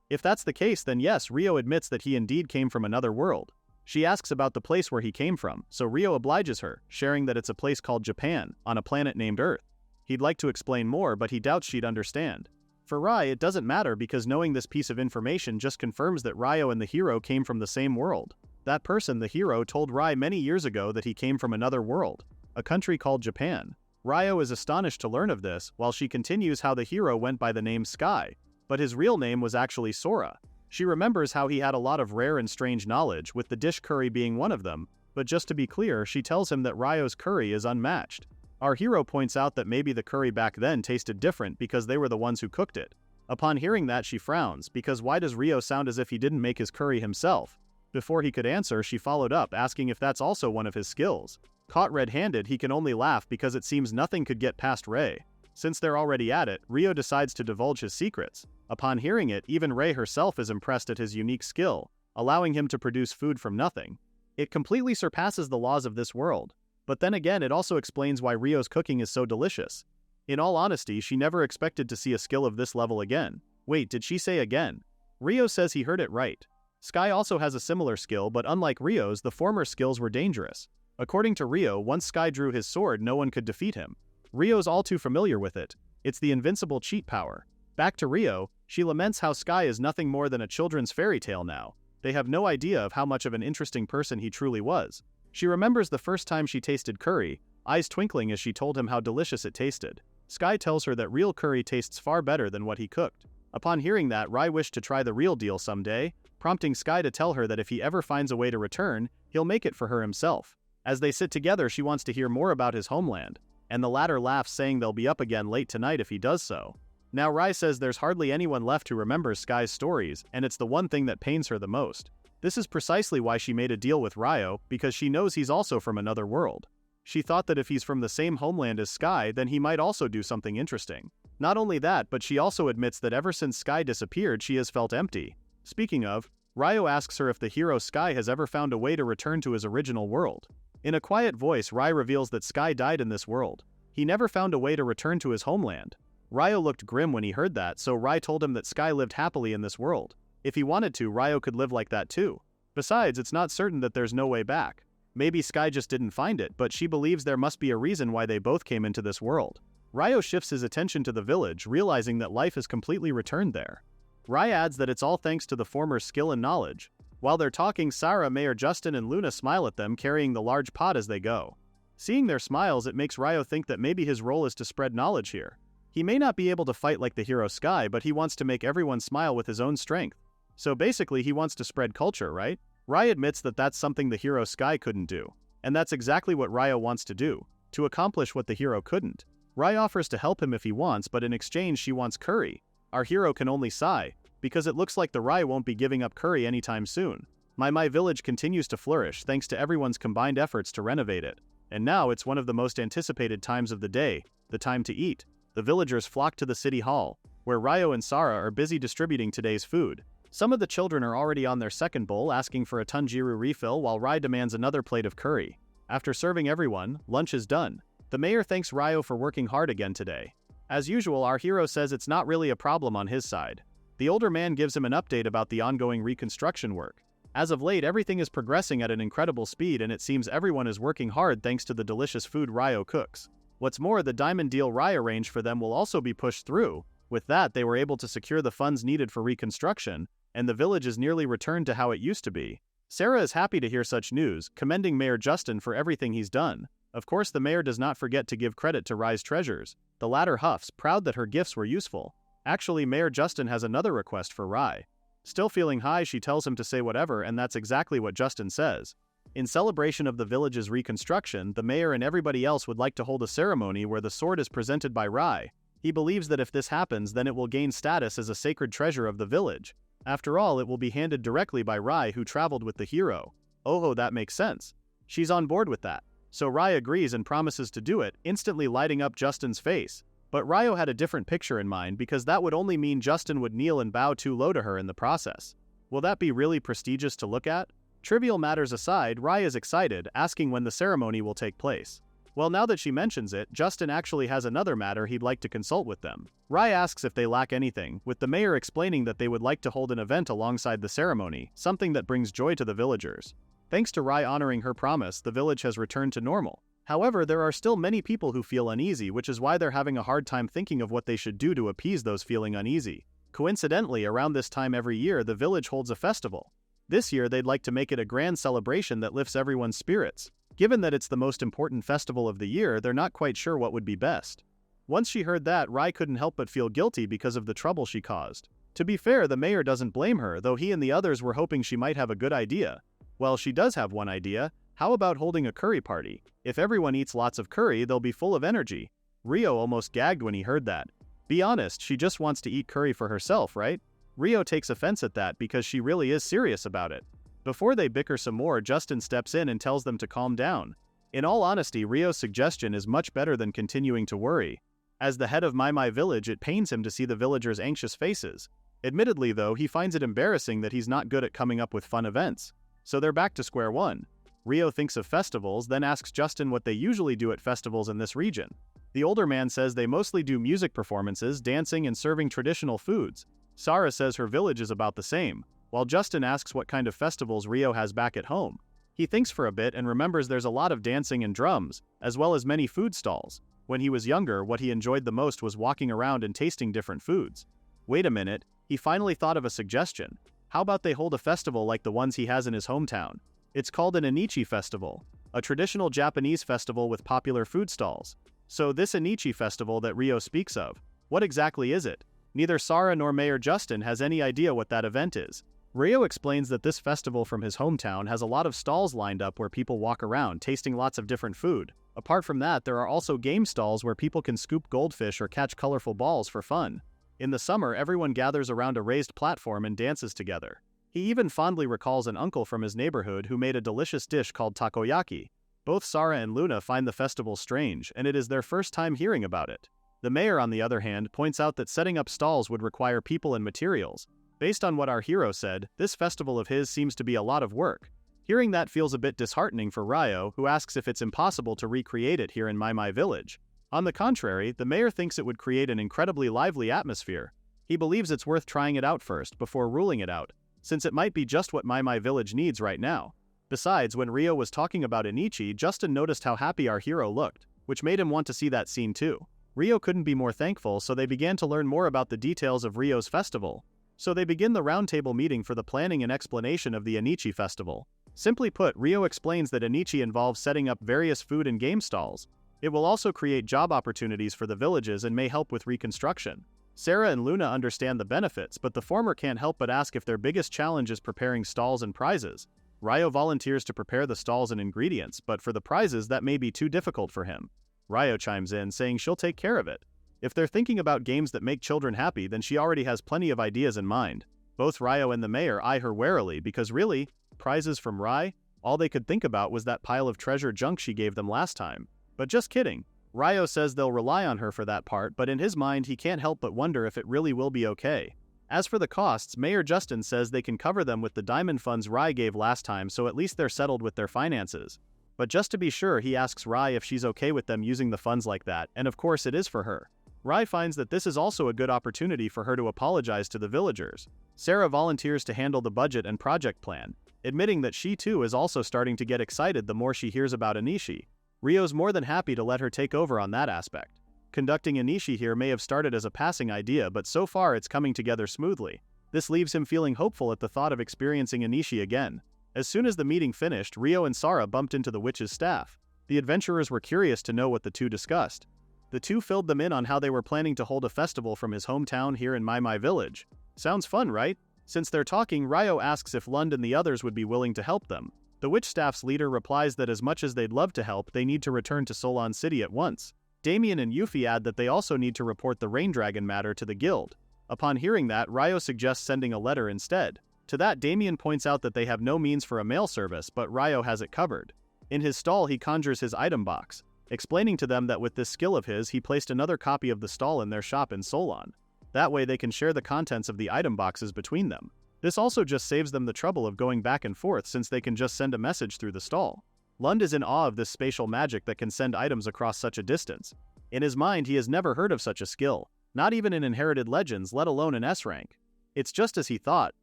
If that's the case, then yes, Ryo admits that he indeed came from another world. She asks about the place where he came from, so Ryo obliges her, sharing that it's a place called Japan, on a planet named Earth. He'd like to explain more, but he doubts she'd understand. For Rai, it doesn't matter because knowing this piece of information just confirms that Ryo and the hero came from the same world. That person, the hero, told Rai many years ago that he came from another world, a country called Japan. Ryo is astonished to learn of this, while she continues how the hero went by the name Sky, but his real name was actually Sora. She remembers how he had a lot of rare and strange knowledge, with the dish curry being one of them, but just to be clear, she tells him that Ryo's curry is unmatched. Our hero points out that maybe the curry back then tasted different because they were the ones who cooked it. Upon hearing that, she frowns, because why does Ryo sound as if he didn't make his curry himself? Before he could answer, she followed up, asking if that's also one of his skills. Caught red-handed, he can only laugh because it seems nothing could get past Ray. Since they're already at it, Ryo decides to divulge his secrets. Upon hearing it, even Ray herself is impressed at his unique skill, allowing him to produce food from nothing. It completely surpasses the laws of this world. But then again, it also explains why Ryo's cooking is so delicious. In all honesty, she never expected to see a skill of this level again. Wait, did she say again? Ryo says he heard it right. Sky also has a similar skill, but unlike Ryo's, the former skills were dangerous. According to Ryo, once Sky drew his sword, no one could defeat him. Ryo's all too familiar with it. It's the invincible cheat power. Back to Ryo, she laments how Sky is nothing more than a children's fairy tale now. They have no idea of how much of an interesting person he truly was. She remembers the first time she tasted curry, eyes twinkling as she told him how delicious it tasted. Sky tells her that real curry tastes far better than what he cooked. Upon hearing that, Rai wished to try the real deal someday, prompting Sky to tell her that if he ever finds a way to return, he'll make it for her himself. As they sit together, she wants to hear more about his homeland, and the latter laughs, saying they'll be up again late tonight if he does so. Now Rai says there's hardly anyone left who remembers Sky's stories, and it's the one thing that pains her the most. This is precisely why she made a deal with Ryo, because she knows he's also from another world. She thought that if he's from the same homeland as Sky, then he might also do something interesting. Not only that, but she also admits that ever since Sky disappeared, she has felt empty. Speaking of, Ryo asks her if the hero Sky has ever found a way to return to his original world. In a quiet voice, Rai reveals that Sky died in this world. He never found a way to return to his homeland. Ryo looked grim when he heard that, so Rai told him that Sky lived happily in this world. If he wanted to, Ryo could live like that too. Besides, it's not certain that there's no way back. Maybe Sky just didn't find it, but she believes there must be a reason why they both came into this world. Ryo shifts his attention to the village, realizing that life has completely returned there. Rai adds that it's all thanks to the former's skill and knowledge. While they're talking, Sarah, Mayor Justin, and Luna smile at them, carrying the large pot as they go. Seeing their smiles, it makes Ryo think that maybe his role is to spread knowledge here. He may not be able to fight like the hero Sky, but he wants to make everyone smile with his own strength. So basically, he wants to spread culture, right? Rai admits that that's something the hero Sky couldn't do. And that's exactly what Ryo wants to do, to accomplish what the hero couldn't. Rai offers to help him if he wants, but in exchange she wants curry. Our hero can only sigh, because it looks like the Rai won't be giving up curry anytime soon. My village continues to flourish thanks to everyone's combined efforts to renovate it. And now it's one of the most anticipated times of the day, the time to eat. the villagers flock to the city hall, where Ryo and Sara are busy distributing today's food. Some of the children are already on their second bowl asking for a tanjiro refill while Rai demands another plate of curry. After serving everyone, lunch is done. The mayor thanks Ryo for working hard again today. As usual, our hero says it's not really a problem on his side. The older man gives him an update about the ongoing reconstruction work. As of late, everything is progressing at an incredible speed and it seems everyone is working hard thanks to the delicious food Ryo cooks. What's more, the diamond deal Rai arranged for them will also be pushed through. With that, they were able to secure the funds needed for reconstruction, and the village is nearly returned to how it used to be. Sarah is happy to hear such news, commending Mayor Justin for everything he's done. Of course, the mayor does not forget to give credit to Rai's treasures. The latter huffs, proud that her gifts were useful. Actually, Mayor Justin has another request for Rai. Still feeling high, she tells him to say whatever, and that's exactly what Justin says. In celebration of the village's reconstruction, the mayor and everybody else would like to hold a ceremony where the sword is presented by Rai. He believes that if this happens, then it will gain status as a sacred treasure of the village. After all, it will be handed directly by Rai, who traveled with the hero. Oh, that makes sense. She's on board with that. So Rai agrees and promises to do it, instantly lighting up Justin's face. But Ryo had a different picture in mind because that would only mean Justin would kneel and bow too low to her in the process. Will that be really prestigious to look at? Trivial matters aside, Rai is excited, asking when the ceremony will take place. Well, now that she mentions it, Justin actually has another matter he'd like to consult with them. Rai asks if they lack anything, with the mayor explaining that they would like to hold an event alongside the ceremony, something that brings joy to the villagers. Thanks to Rai honoring her promise, the village has returned to normal. However, there are still many people who feel uneasy, which is why they're having a hard time thinking of what they should do to appease those feeling uneasy. Coincidentally, around this time every year, the village holds a festival. This year, they'd like to make it a grand celebration that lifts everyone's spirits. Given that it's the most important festival of the year, they're not quite sure what would be best. Once she heard that, Rai couldn't help but feel guilty because of the trouble she caused. To be fair, the mayor doesn't blame her, though he and the others were hoping she might have a good idea. Well, she does have one idea. How about holding a curry party? If everyone eats lots of curry, they'll be full of energy. Ryo almost gagged when he heard that. Be honest, she just wants to eat curry for herself, right? Ryo takes offense at that because she really is serious about it. Before they bicker some more, Justin steps in and tells them to calm down. In all honesty, Ryo's suggestion is much better than continuing to worry. As the head of My Village, it pains him to see the villagers' anxious faces. Admittedly, though, he finds it embarrassing that he's not good at coming up with fun events. So they're back to square one. Ryo thinks of festivals, then asks Justin what they usually do at festivals in this region. The older man says they mostly do music performances, dancing, and serving traditional foods. Sara says her village is about the same, while Justin asks what kind of festivals Ryo has back at home. He thinks for a bit and remembers there's a lot of dancing and drums, as well as many food stalls. When he was younger, what he enjoyed the most was walking around and tasting different foods. Wait a minute, he finally thought of a suggestion. How about they hold a festival like the ones he has in his hometown? It's called an Anichi festival, a traditional Japanese festival with popular food stalls. So this Anichi festival that Ryo speaks of, what exactly is it? Neither Sara nor Mayor Justin has any idea what that event is. Ryo explains that this festival from his hometown has a lot of stalls lined up where people walk around, tasting lots of different food. Apart from that, there are also game stalls where people can scoop goldfish or catch colorful balls for fun. In the summer, everyone gathers around a raised platform and dances together. He even fondly recalls an uncle from his neighborhood who made a delicious dish called takoyaki. Both Sara and Luna find the festival strange, and it is their first time hearing about it. The mayor, on the other hand, points out that setting up stalls would require people and materials. Based on what our hero said, this festival of his seems to be a lot of work. Hearing that feels a bit disheartening for Ryo, who asks if it's impossible to recreate it here in My Village. On the contrary, the mayor thinks it would create an incredibly lively atmosphere. He believes it's worth trying it out first before ruling it out, since it might be just what My Village needs right now. Besides, when Ryo was talking about Anichi, Justin noticed how happy our hero looked, which made him want to see that scene too. Ryo couldn't be more thankful, so they began to learn more about the details of Ryo's festival. So they begin the roundtable meeting for the planning and explanation of the Anichi festival. Simply put, Ryo explains that Anichi involves setting up various food and game stalls. It will also create job opportunities for the villages and may help with reconstruction. Sara and Luna understand the benefits, but the former can't help but ask if their biggest challenge is preparing stalls and prizes. Ryo volunteers to prepare the stalls and ingredients, but for the prizes that may be too difficult for him. Ryo chimes in, saying she'll take care of it. If they're thinking about games that make children happy, then she already has plenty of ideas in mind. Both Ryo and the mayor eye her warily because really, prizes from Rai? All they could think about was that pile of treasure junk she gave them last time. But just kidding. Ryo says they'll rely on her for that part, but in his mind he can't help but wonder if it really will be okay. As for the costs, Mayor Justin says they can cover them with the diamond funds Rai gave last time, so at least they're settled with their finances. But just to be sure, he asks Rai if she's okay with them using the funds like that, and of course it is for her. Rai finds that this is also a good opportunity for her to apologize to the villagers. Sarah volunteers to handle the budget and project plan, admitting that she too is also starting to get excited the more she hears about Anishi. Ryo's more than happy to let her take over on that aspect. Conducting Anishi here may have started as a passing idea, but so far it's coming together smoothly. This leaves him feeling hopeful at the thought of experiencing Anishi again. As soon as the meeting finished, Ryo and Sara bumped into the witch's staff. The adventurers were curious to know what the two discussed. The two filled them in on how they were planning to hold a festival from his hometown here in My village. Sounds fun, right? Since they're talking, Ryo asks if Lund and the others would be willing to help them. The witch staff's leader replies that as much as they'd love to help, they need to return to Solon City at once. Damien and Yuffie add that they also need to report the Rain Dragon matter to the guild. Upon hearing that, Ryo suggests sending a letter instead. To that, Damien points out that they have no means for a mail service, but Ryo has it covered. In his stall, he conjures his item box, explaining to them that with this skill of his, he placed another copy of the stall in their shop in Solon. That way they can share the contents of the item boxes between them. This also just saves them the trouble of going back and forth, since they can just send a message through the stall. Lund is in awe of this spatial magic that can send items across such a distance. In his mind, he has never heard of such a skill, not even in inherited legends, let alone in S rank. It's just as he thought,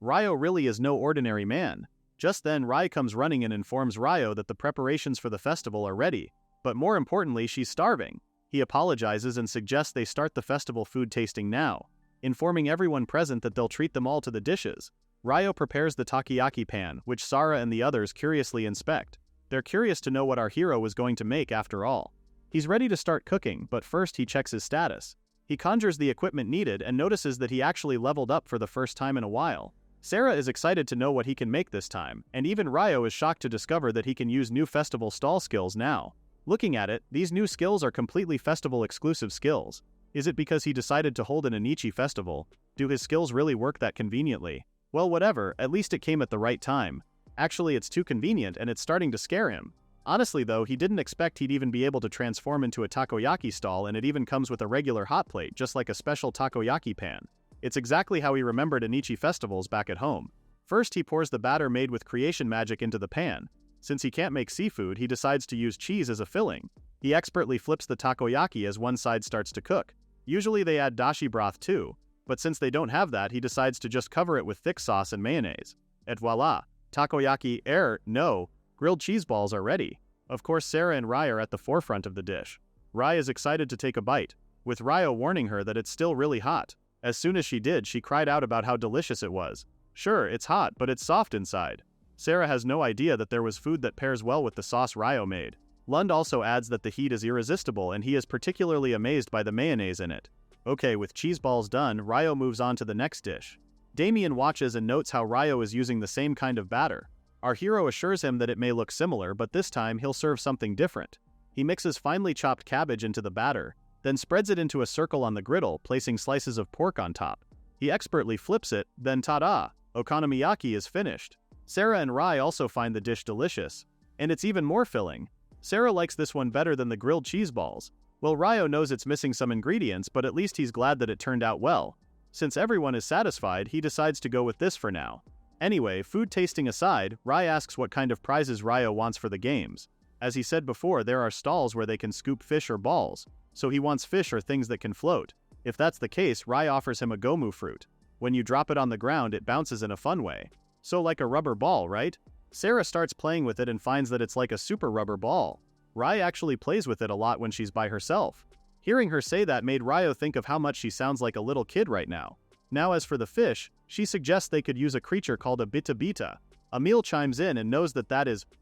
Ryo really is no ordinary man. Just then, Rai comes running and informs Ryo that the preparations for the festival are ready, but more importantly, she's starving. He apologizes and suggests they start the festival food tasting now, informing everyone present that they'll treat them all to the dishes. Ryo prepares the takoyaki pan, which Sara and the others curiously inspect. They're curious to know what our hero was going to make after all. He's ready to start cooking, but first he checks his status. He conjures the equipment needed and notices that he actually leveled up for the first time in a while. Sarah is excited to know what he can make this time, and even Ryo is shocked to discover that he can use new festival stall skills now. Looking at it, these new skills are completely festival-exclusive skills. Is it because he decided to hold an Anichi festival? Do his skills really work that conveniently? Well, whatever, at least it came at the right time. Actually, it's too convenient and it's starting to scare him. Honestly though, he didn't expect he'd even be able to transform into a takoyaki stall, and it even comes with a regular hot plate, just like a special takoyaki pan. It's exactly how he remembered Anichi festivals back at home. First, he pours the batter made with creation magic into the pan. Since he can't make seafood, he decides to use cheese as a filling. He expertly flips the takoyaki as one side starts to cook. Usually they add dashi broth too, but since they don't have that, he decides to just cover it with thick sauce and mayonnaise. Et voila! Takoyaki, grilled cheese balls are ready. Of course, Sarah and Rai are at the forefront of the dish. Rai is excited to take a bite, with Ryo warning her that it's still really hot. As soon as she did, she cried out about how delicious it was. Sure, it's hot, but it's soft inside. Sarah has no idea that there was food that pairs well with the sauce Ryo made. Lund also adds that the heat is irresistible, and he is particularly amazed by the mayonnaise in it. Okay, with cheese balls done, Ryo moves on to the next dish. Damien watches and notes how Ryo is using the same kind of batter. Our hero assures him that it may look similar, but this time he'll serve something different. He mixes finely chopped cabbage into the batter, then spreads it into a circle on the griddle, placing slices of pork on top. He expertly flips it, then ta-da! Okonomiyaki is finished. Sarah and Rai also find the dish delicious, and it's even more filling. Sarah likes this one better than the grilled cheese balls. Well, Ryo knows it's missing some ingredients, but at least he's glad that it turned out well. Since everyone is satisfied, he decides to go with this for now. Anyway, food tasting aside, Rai asks what kind of prizes Ryo wants for the games. As he said before, there are stalls where they can scoop fish or balls, so he wants fish or things that can float. If that's the case, Rai offers him a gomu fruit. When you drop it on the ground, it bounces in a fun way. So like a rubber ball, right? Sarah starts playing with it and finds that it's like a super rubber ball. Rai actually plays with it a lot when she's by herself. Hearing her say that made Ryo think of how much she sounds like a little kid right now. Now as for the fish, she suggests they could use a creature called a bita-bita. Emil chimes in and knows that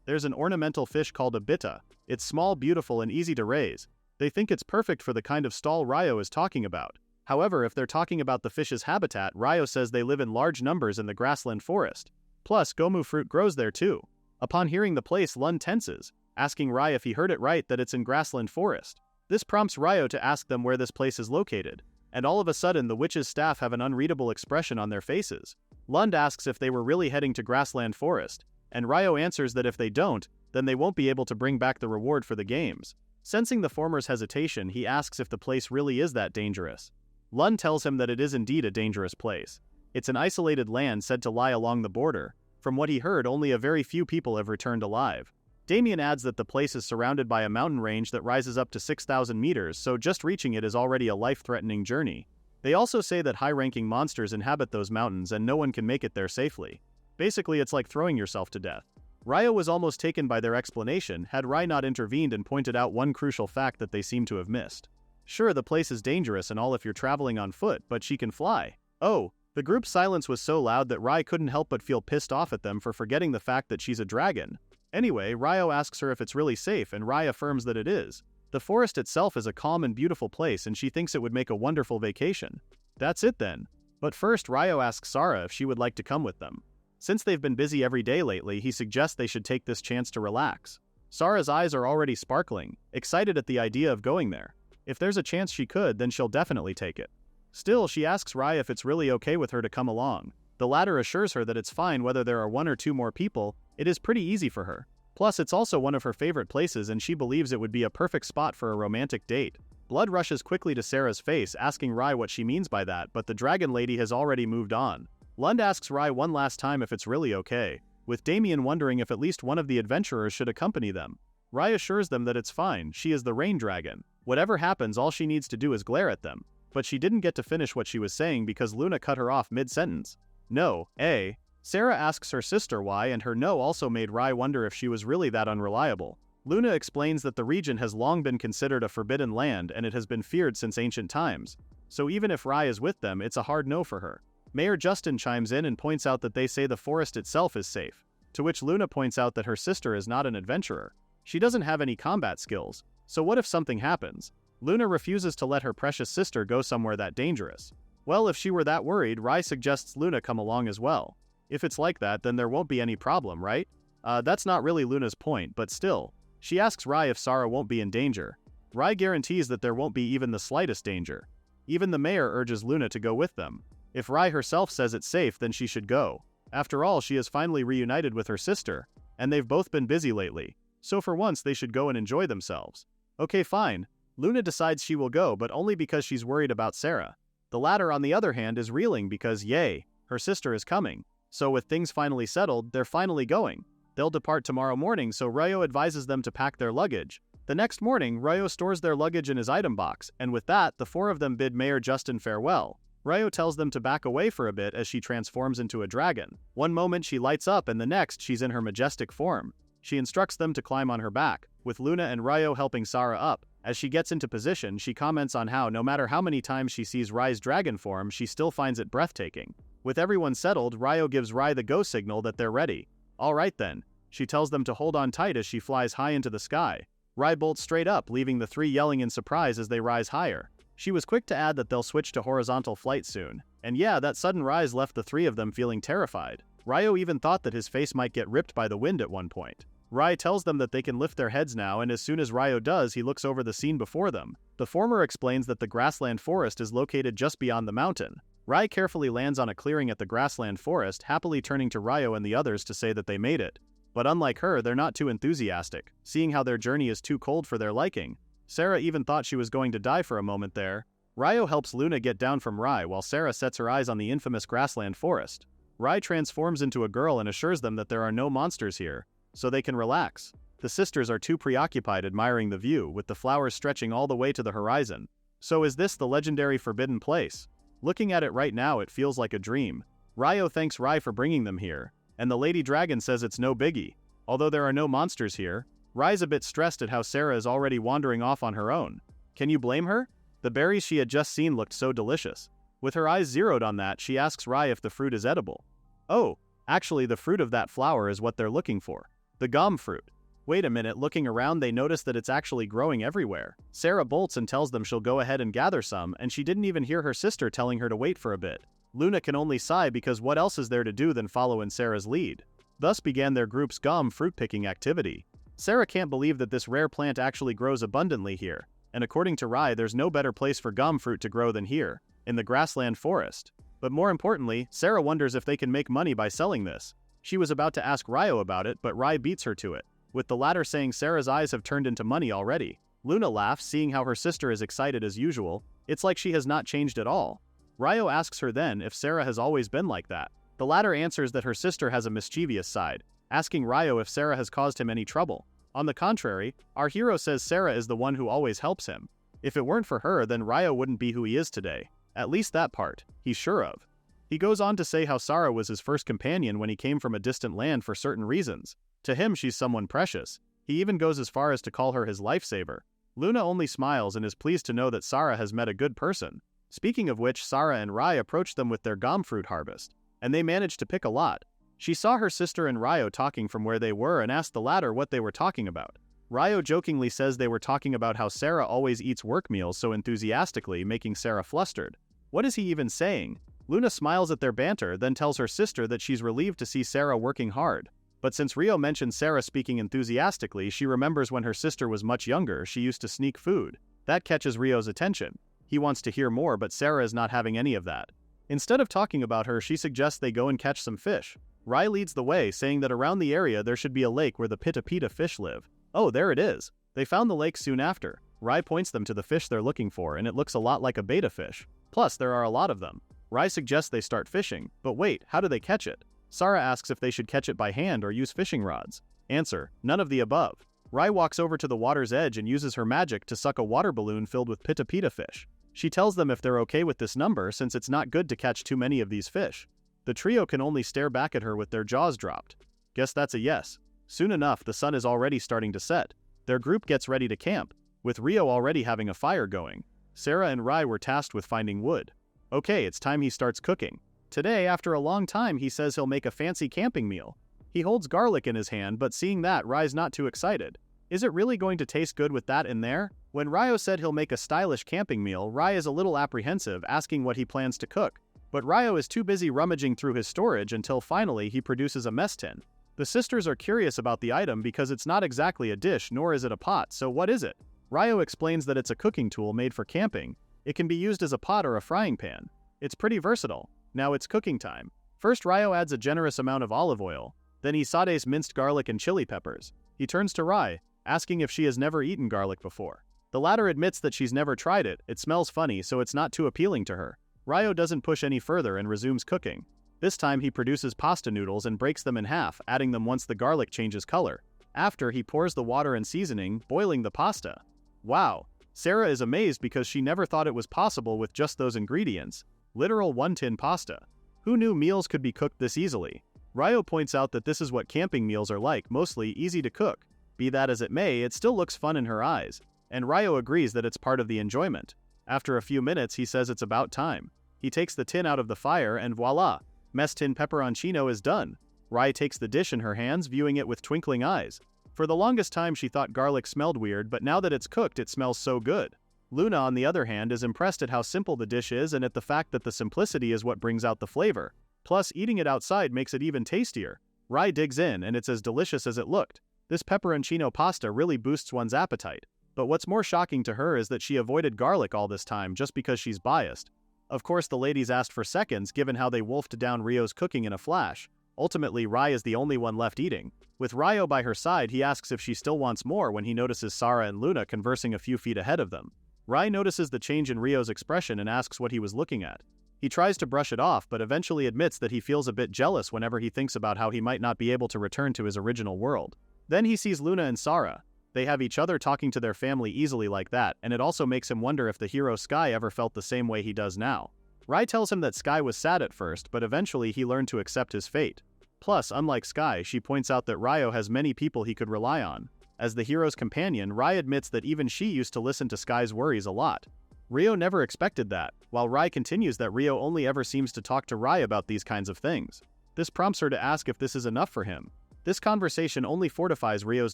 there's an ornamental fish called a bita. It's small, beautiful, and easy to raise. They think it's perfect for the kind of stall Ryo is talking about. However, if they're talking about the fish's habitat, Ryo says they live in large numbers in the grassland forest. Plus, gomu fruit grows there too. Upon hearing the place, Lund tenses, asking Rai if he heard it right that it's in grassland forest. This prompts Ryo to ask them where this place is located, and all of a sudden the witch's staff have an unreadable expression on their faces. Lund asks if they were really heading to grassland forest, and Ryo answers that if they don't, then they won't be able to bring back the reward for the games. Sensing the former's hesitation, he asks if the place really is that dangerous. Lund tells him that it is indeed a dangerous place. It's an isolated land said to lie along the border. From what he heard, only a very few people have returned alive. Damien adds that the place is surrounded by a mountain range that rises up to 6,000 meters, so just reaching it is already a life-threatening journey. They also say that high-ranking monsters inhabit those mountains and no one can make it there safely. Basically, it's like throwing yourself to death. Ryo was almost taken by their explanation had Rai not intervened and pointed out one crucial fact that they seem to have missed. Sure, the place is dangerous and all if you're traveling on foot, but she can fly. Oh, the group's silence was so loud that Rai couldn't help but feel pissed off at them for forgetting the fact that she's a dragon. Anyway, Ryo asks her if it's really safe and Rai affirms that it is. The forest itself is a calm and beautiful place and she thinks it would make a wonderful vacation. That's it then. But first, Ryo asks Sarah if she would like to come with them. Since they've been busy every day lately, he suggests they should take this chance to relax. Sarah's eyes are already sparkling, excited at the idea of going there. If there's a chance she could, then she'll definitely take it. Still, she asks Rai if it's really okay with her to come along. The latter assures her that it's fine whether there are one or two more people, it is pretty easy for her. Plus, it's also one of her favorite places and she believes it would be a perfect spot for a romantic date. Blood rushes quickly to Sarah's face, asking Rai what she means by that, but the dragon lady has already moved on. Lund asks Rai one last time if it's really okay, with Damien wondering if at least one of the adventurers should accompany them. Rai assures them that it's fine, she is the rain dragon. Whatever happens, all she needs to do is glare at them. But she didn't get to finish what she was saying because Luna cut her off mid-sentence. No, eh? Sarah asks her sister why, and her no also made Rai wonder if she was really that unreliable. Luna explains that the region has long been considered a forbidden land and it has been feared since ancient times. So even if Rai is with them, it's a hard no for her. Mayor Justin chimes in and points out that they say the forest itself is safe, to which Luna points out that her sister is not an adventurer. She doesn't have any combat skills, so what if something happens? Luna refuses to let her precious sister go somewhere that dangerous. Well, if she were that worried, Rai suggests Luna come along as well. If it's like that, then there won't be any problem, right? That's not really Luna's point, but still. She asks Rai if Sarah won't be in danger. Rai guarantees that there won't be even the slightest danger. Even the mayor urges Luna to go with them. If Rai herself says it's safe, then she should go. After all, she is finally reunited with her sister, and they've both been busy lately, so for once they should go and enjoy themselves. Okay, fine. Luna decides she will go, but only because she's worried about Sarah. The latter, on the other hand, is reeling because, yay, her sister is coming. So with things finally settled, they're finally going. They'll depart tomorrow morning, so Ryo advises them to pack their luggage. The next morning, Ryo stores their luggage in his item box, and with that, the four of them bid Mayor Justin farewell. Ryo tells them to back away for a bit as she transforms into a dragon. One moment she lights up and the next she's in her majestic form. She instructs them to climb on her back, with Luna and Ryo helping Sarah up. As she gets into position, she comments on how no matter how many times she sees Rai's dragon form, she still finds it breathtaking. With everyone settled, Ryo gives Rai the go signal that they're ready. Alright then. She tells them to hold on tight as she flies high into the sky. Rai bolts straight up, leaving the three yelling in surprise as they rise higher. She was quick to add that they'll switch to horizontal flight soon. And yeah, that sudden rise left the three of them feeling terrified. Ryo even thought that his face might get ripped by the wind at one point. Rai tells them that they can lift their heads now, and as soon as Ryo does, he looks over the scene before them. The former explains that the grassland forest is located just beyond the mountain. Rai carefully lands on a clearing at the grassland forest, happily turning to Ryo and the others to say that they made it. But unlike her, they're not too enthusiastic, seeing how their journey is too cold for their liking. Sarah even thought she was going to die for a moment there. Ryo helps Luna get down from Rai while Sarah sets her eyes on the infamous grassland forest. Rai transforms into a girl and assures them that there are no monsters here, so they can relax. The sisters are too preoccupied admiring the view, with the flowers stretching all the way to the horizon. So is this the legendary forbidden place? Looking at it right now, it feels like a dream. Ryo thanks Rai for bringing them here, and the Lady Dragon says it's no biggie. Although there are no monsters here, Rai's a bit stressed at how Sarah is already wandering off on her own. Can you blame her? The berries she had just seen looked so delicious. With her eyes zeroed on that, she asks Rai if the fruit is edible. Oh, actually the fruit of that flower is what they're looking for. The gum fruit. Wait a minute, looking around they notice that it's actually growing everywhere. Sarah bolts and tells them she'll go ahead and gather some, and she didn't even hear her sister telling her to wait for a bit. Luna can only sigh because what else is there to do than follow in Sarah's lead. Thus began their group's gum fruit picking activity. Sarah can't believe that this rare plant actually grows abundantly here, and according to Rai, there's no better place for gum fruit to grow than here, in the grassland forest. But more importantly, Sarah wonders if they can make money by selling this. She was about to ask Ryo about it, but Rai beats her to it, with the latter saying Sarah's eyes have turned into money already. Luna laughs, seeing how her sister is excited as usual. It's like she has not changed at all. Ryo asks her then if Sarah has always been like that. The latter answers that her sister has a mischievous side, asking Ryo if Sarah has caused him any trouble. On the contrary, our hero says Sarah is the one who always helps him. If it weren't for her, then Ryo wouldn't be who he is today. At least that part, he's sure of. He goes on to say how Sarah was his first companion when he came from a distant land for certain reasons. To him, she's someone precious. He even goes as far as to call her his lifesaver. Luna only smiles and is pleased to know that Sarah has met a good person. Speaking of which, Sarah and Rai approach them with their gom fruit harvest, and they manage to pick a lot. She saw her sister and Ryo talking from where they were and asked the latter what they were talking about. Ryo jokingly says they were talking about how Sarah always eats work meals so enthusiastically, making Sarah flustered. What is he even saying? Luna smiles at their banter, then tells her sister that she's relieved to see Sarah working hard. But since Ryo mentioned Sarah speaking enthusiastically, she remembers when her sister was much younger, she used to sneak food. That catches Ryo's attention. He wants to hear more, but Sarah is not having any of that. Instead of talking about her, she suggests they go and catch some fish. Rai leads the way, saying that around the area there should be a lake where the pita fish live. Oh, there it is. They found the lake soon after. Rai points them to the fish they're looking for, and it looks a lot like a betta fish. Plus, there are a lot of them. Rai suggests they start fishing, but wait, how do they catch it? Sarah asks if they should catch it by hand or use fishing rods. Answer, none of the above. Rai walks over to the water's edge and uses her magic to suck a water balloon filled with pita fish. She tells them if they're okay with this number since it's not good to catch too many of these fish. The trio can only stare back at her with their jaws dropped. Guess that's a yes. Soon enough, the sun is already starting to set. Their group gets ready to camp, with Ryo already having a fire going. Sarah and Rai were tasked with finding wood. Okay, it's time he starts cooking. Today, after a long time, he says he'll make a fancy camping meal. He holds garlic in his hand, but seeing that, Rai's not too excited. Is it really going to taste good with that in there? When Ryo said he'll make a stylish camping meal, Rai is a little apprehensive, asking what he plans to cook. But Ryo is too busy rummaging through his storage until finally he produces a mess tin. The sisters are curious about the item because it's not exactly a dish nor is it a pot, so what is it? Ryo explains that it's a cooking tool made for camping. It can be used as a pot or a frying pan. It's pretty versatile. Now it's cooking time. First, Ryo adds a generous amount of olive oil. Then he sautés minced garlic and chili peppers. He turns to Rai, asking if she has never eaten garlic before. The latter admits that she's never tried it. It smells funny, so it's not too appealing to her. Ryo doesn't push any further and resumes cooking. This time he produces pasta noodles and breaks them in half, adding them once the garlic changes color. After, he pours the water and seasoning, boiling the pasta. Wow! Sarah is amazed because she never thought it was possible with just those ingredients. Literal one-tin pasta. Who knew meals could be cooked this easily? Ryo points out that this is what camping meals are like, mostly easy to cook. Be that as it may, it still looks fun in her eyes, and Ryo agrees that it's part of the enjoyment. After a few minutes, he says it's about time. He takes the tin out of the fire and voila! Mess tin pepperoncino is done. Rai takes the dish in her hands, viewing it with twinkling eyes. For the longest time she thought garlic smelled weird, but now that it's cooked it smells so good. Luna, on the other hand, is impressed at how simple the dish is and at the fact that the simplicity is what brings out the flavor. Plus, eating it outside makes it even tastier. Rai digs in, and it's as delicious as it looked. This pepperoncino pasta really boosts one's appetite. But what's more shocking to her is that she avoided garlic all this time just because she's biased. Of course, the ladies asked for seconds given how they wolfed down Ryo's cooking in a flash. Ultimately, Rai is the only one left eating. With Ryo by her side, he asks if she still wants more when he notices Sarah and Luna conversing a few feet ahead of them. Rai notices the change in Ryo's expression and asks what he was looking at. He tries to brush it off but eventually admits that he feels a bit jealous whenever he thinks about how he might not be able to return to his original world. Then he sees Luna and Sarah. They have each other talking to their family easily like that, and it also makes him wonder if the hero Sky ever felt the same way he does now. Rai tells him that Sky was sad at first, but eventually he learned to accept his fate. Plus, unlike Sky, she points out that Ryo has many people he could rely on. As the hero's companion, Rai admits that even she used to listen to Sky's worries a lot. Ryo never expected that, while Rai continues that Ryo only ever seems to talk to Rai about these kinds of things. This prompts her to ask if this is enough for him. This conversation only fortifies Ryo's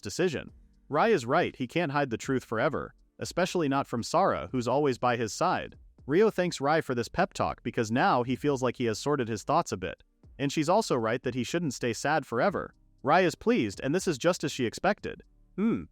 decision. Rai is right, he can't hide the truth forever, especially not from Sarah, who's always by his side. Ryo thanks Rai for this pep talk because now he feels like he has sorted his thoughts a bit. And she's also right that he shouldn't stay sad forever. Rai is pleased, and this is just as she expected.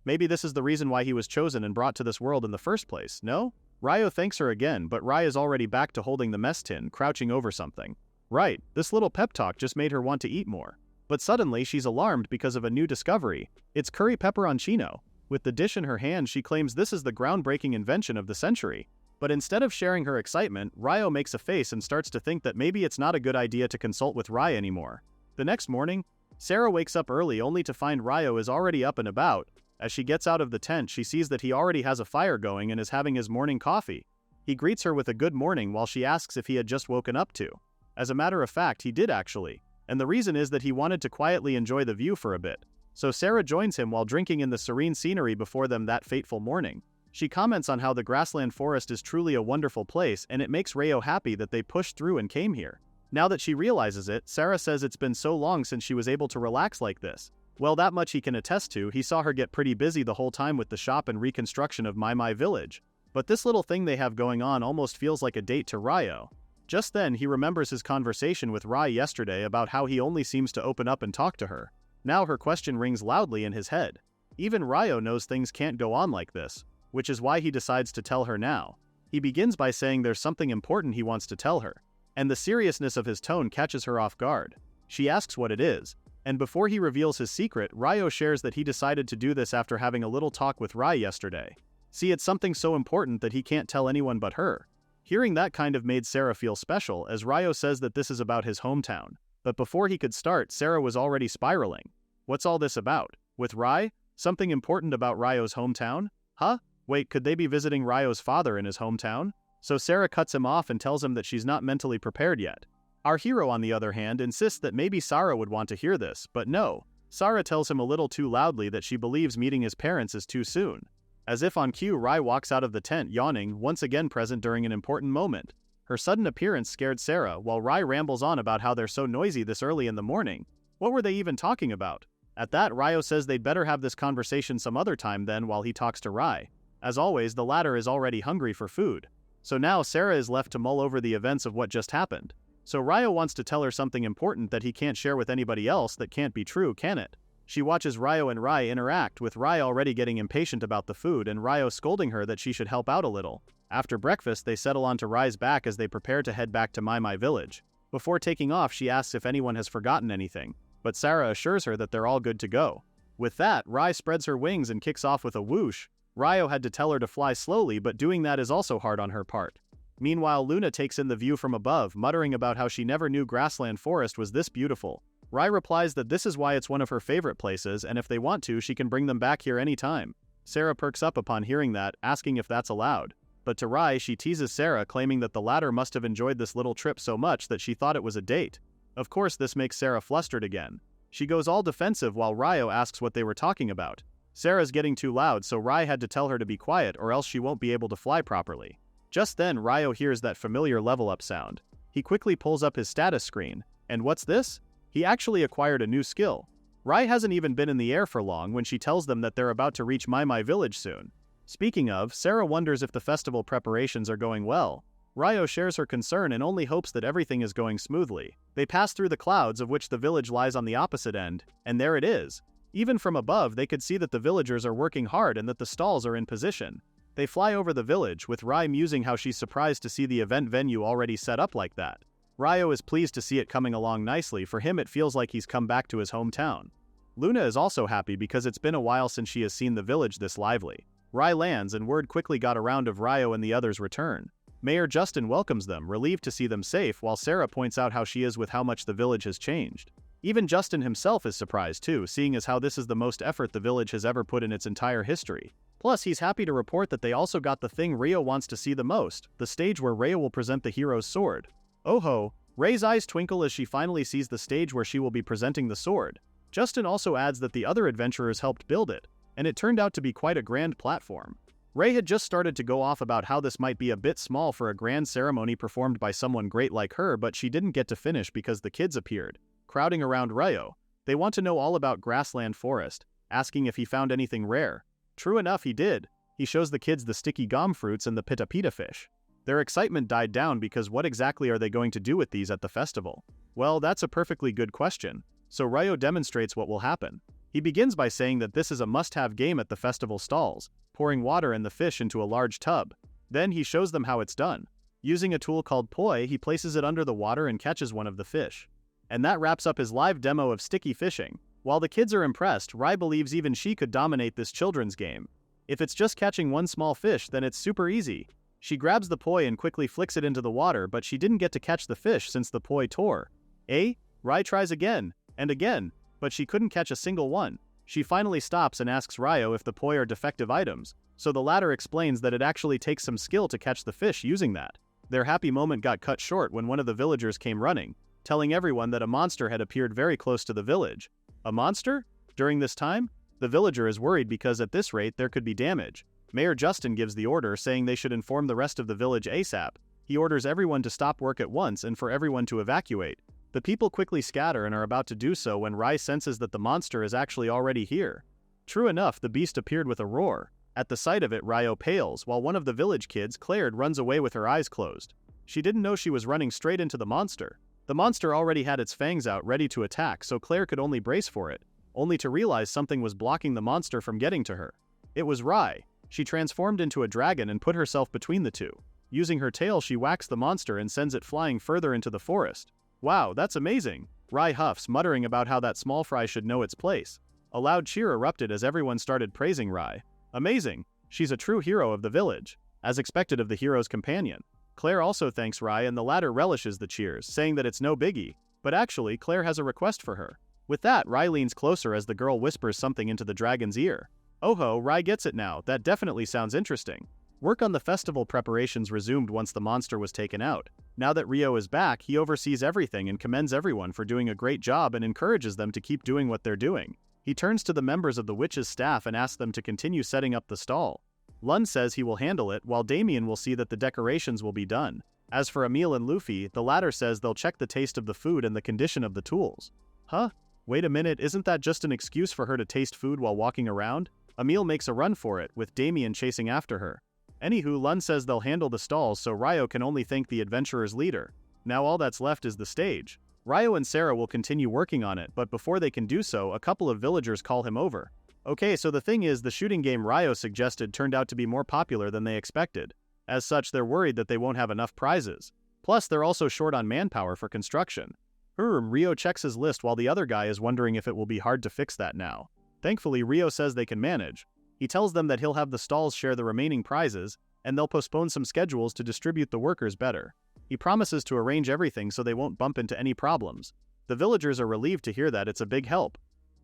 Maybe this is the reason why he was chosen and brought to this world in the first place, no? Ryo thanks her again, but Rai is already back to holding the mess tin, crouching over something. Right, this little pep talk just made her want to eat more. But suddenly she's alarmed because of a new discovery. It's curry pepperoncino. With the dish in her hand, she claims this is the groundbreaking invention of the century. But instead of sharing her excitement, Ryo makes a face and starts to think that maybe it's not a good idea to consult with Rai anymore. The next morning, Sarah wakes up early only to find Ryo is already up and about. As she gets out of the tent, she sees that he already has a fire going and is having his morning coffee. He greets her with a good morning while she asks if he had just woken up too. As a matter of fact, he did actually. And the reason is that he wanted to quietly enjoy the view for a bit. So Sarah joins him while drinking in the serene scenery before them that fateful morning. She comments on how the grassland forest is truly a wonderful place, and it makes Ryo happy that they pushed through and came here. Now that she realizes it, Sarah says it's been so long since she was able to relax like this. Well, that much he can attest to. He saw her get pretty busy the whole time with the shop and reconstruction of My Village. But this little thing they have going on almost feels like a date to Ryo. Just then, he remembers his conversation with Rai yesterday about how he only seems to open up and talk to her. Now her question rings loudly in his head. Even Ryo knows things can't go on like this, which is why he decides to tell her now. He begins by saying there's something important he wants to tell her, and the seriousness of his tone catches her off guard. She asks what it is, and before he reveals his secret, Ryo shares that he decided to do this after having a little talk with Rai yesterday. See, it's something so important that he can't tell anyone but her. Hearing that kind of made Sarah feel special, as Ryo says that this is about his hometown. But before he could start, Sarah was already spiraling. What's all this about? With Rai? Something important about Ryo's hometown? Huh? Wait, could they be visiting Ryo's father in his hometown? So Sarah cuts him off and tells him that she's not mentally prepared yet. Our hero, on the other hand, insists that maybe Sarah would want to hear this, but no. Sarah tells him a little too loudly that she believes meeting his parents is too soon. As if on cue, Rai walks out of the tent yawning, once again present during an important moment. Her sudden appearance scared Sarah, while Rai rambles on about how they're so noisy this early in the morning. What were they even talking about? At that, Ryo says they'd better have this conversation some other time then while he talks to Rai. As always, the latter is already hungry for food. So now Sarah is left to mull over the events of what just happened. So Ryo wants to tell her something important that he can't share with anybody else. That can't be true, can it? She watches Ryo and Rai interact, with Rai already getting impatient about the food and Ryo scolding her that she should help out a little. After breakfast, they settle onto Rai's back as they prepare to head back to My Village. Before taking off, she asks if anyone has forgotten anything, but Sarah assures her that they're all good to go. With that, Rai spreads her wings and kicks off with a whoosh. Ryo had to tell her to fly slowly, but doing that is also hard on her part. Meanwhile, Luna takes in the view from above, muttering about how she never knew grassland forest was this beautiful. Rai replies that this is why it's one of her favorite places, and if they want to, she can bring them back here anytime. Sarah perks up upon hearing that, asking if that's allowed. But to Rai, she teases Sarah, claiming that the latter must have enjoyed this little trip so much that she thought it was a date. Of course, this makes Sarah flustered again. She goes all defensive while Ryo asks what they were talking about. Sarah's getting too loud, so Rai had to tell her to be quiet or else she won't be able to fly properly. Just then, Ryo hears that familiar level up sound. He quickly pulls up his status screen. And what's this? He actually acquired a new skill. Rai hasn't even been in the air for long when she tells them that they're about to reach My Village soon. Speaking of, Sarah wonders if the festival preparations are going well. Ryo shares her concern and only hopes that everything is going smoothly. They pass through the clouds, of which the village lies on the opposite end, and there it is. Even from above, they could see that the villagers are working hard and that the stalls are in position. They fly over the village, with Rai musing how she's surprised to see the event venue already set up like that. Ryo is pleased to see it coming along nicely. For him, it feels like he's come back to his hometown. Luna is also happy because it's been a while since she has seen the village this lively. Rai lands and word quickly got around of Ryo and the others' return. Mayor Justin welcomes them, relieved to see them safe, while Sarah points out how she is with how much the village has changed. Even Justin himself is surprised too, seeing as how this is the most effort the village has ever put in its entire history. Plus, he's happy to report that they also got the thing Ryo wants to see the most, the stage where Ryo will present the hero's sword. Oh ho! Ray's eyes twinkle as she finally sees the stage where she will be presenting the sword. Justin also adds that the other adventurers helped build it, and it turned out to be quite a grand platform. Ray had just started to go off about how this might be a bit small for a grand ceremony performed by someone great like her, but she didn't get to finish because the kids appeared, crowding around Ryo. They want to know all about Grassland Forest, asking if he found anything rare. True enough, he did. He shows the kids the sticky gum fruits and the pita fish. Their excitement died down because what exactly are they going to do with these at the festival? Well, that's a perfectly good question. So Ryo demonstrates what will happen. He begins by saying that this is a must-have game at the festival stalls, pouring water and the fish into a large tub. Then he shows them how it's done. Using a tool called poi, he places it under the water and catches one of the fish. And that wraps up his live demo of sticky fishing. While the kids are impressed, Rai believes even she could dominate this children's game. If it's just catching one small fish, then it's super easy. She grabs the poi and quickly flicks it into the water, but she didn't get to catch the fish since the poi tore. Rai tries again, and again, but she couldn't catch a single one. She finally stops and asks Ryo if the poi are defective items, so the latter explains that it actually takes some skill to catch the fish using that. Their happy moment got cut short when one of the villagers came running, telling everyone that a monster had appeared very close to the village. A monster? During this time? The villager is worried because at this rate there could be damage. Mayor Justin gives the order saying they should inform the rest of the village ASAP. He orders everyone to stop work at once and for everyone to evacuate. The people quickly scatter and are about to do so when Rai senses that the monster is actually already here. True enough, the beast appeared with a roar. At the sight of it, Ryo pales, while one of the village kids, Claire, runs away with her eyes closed. She didn't know she was running straight into the monster. The monster already had its fangs out ready to attack, so Claire could only brace for it, only to realize something was blocking the monster from getting to her. It was Rai. She transformed into a dragon and put herself between the two. Using her tail, she whacks the monster and sends it flying further into the forest. Wow, that's amazing! Rai huffs, muttering about how that small fry should know its place. A loud cheer erupted as everyone started praising Rai. Amazing! She's a true hero of the village, as expected of the hero's companion. Claire also thanks Rai and the latter relishes the cheers, saying that it's no biggie, but actually Claire has a request for her. With that, Rai leans closer as the girl whispers something into the dragon's ear. Oh ho, Rai gets it now, that definitely sounds interesting. Work on the festival preparations resumed once the monster was taken out. Now that Ryo is back, he oversees everything and commends everyone for doing a great job and encourages them to keep doing what they're doing. He turns to the members of the witch's staff and asks them to continue setting up the stall. Lund says he will handle it, while Damien will see that the decorations will be done. As for Emil and Luffy, the latter says they'll check the taste of the food and the condition of the tools. Huh? Wait a minute, isn't that just an excuse for her to taste food while walking around? Emil makes a run for it, with Damien chasing after her. Anywho, Lund says they'll handle the stalls, so Ryo can only thank the adventurer's leader. Now all that's left is the stage. Ryo and Sarah will continue working on it, but before they can do so, a couple of villagers call him over. Okay, so the thing is, the shooting game Ryo suggested turned out to be more popular than they expected. As such, they're worried that they won't have enough prizes. Plus, they're also short on manpower for construction. Ryo checks his list while the other guy is wondering if it will be hard to fix that now. Thankfully, Ryo says they can manage. He tells them that he'll have the stalls share the remaining prizes, and they'll postpone some schedules to distribute the workers better. He promises to arrange everything so they won't bump into any problems. The villagers are relieved to hear that. It's a big help.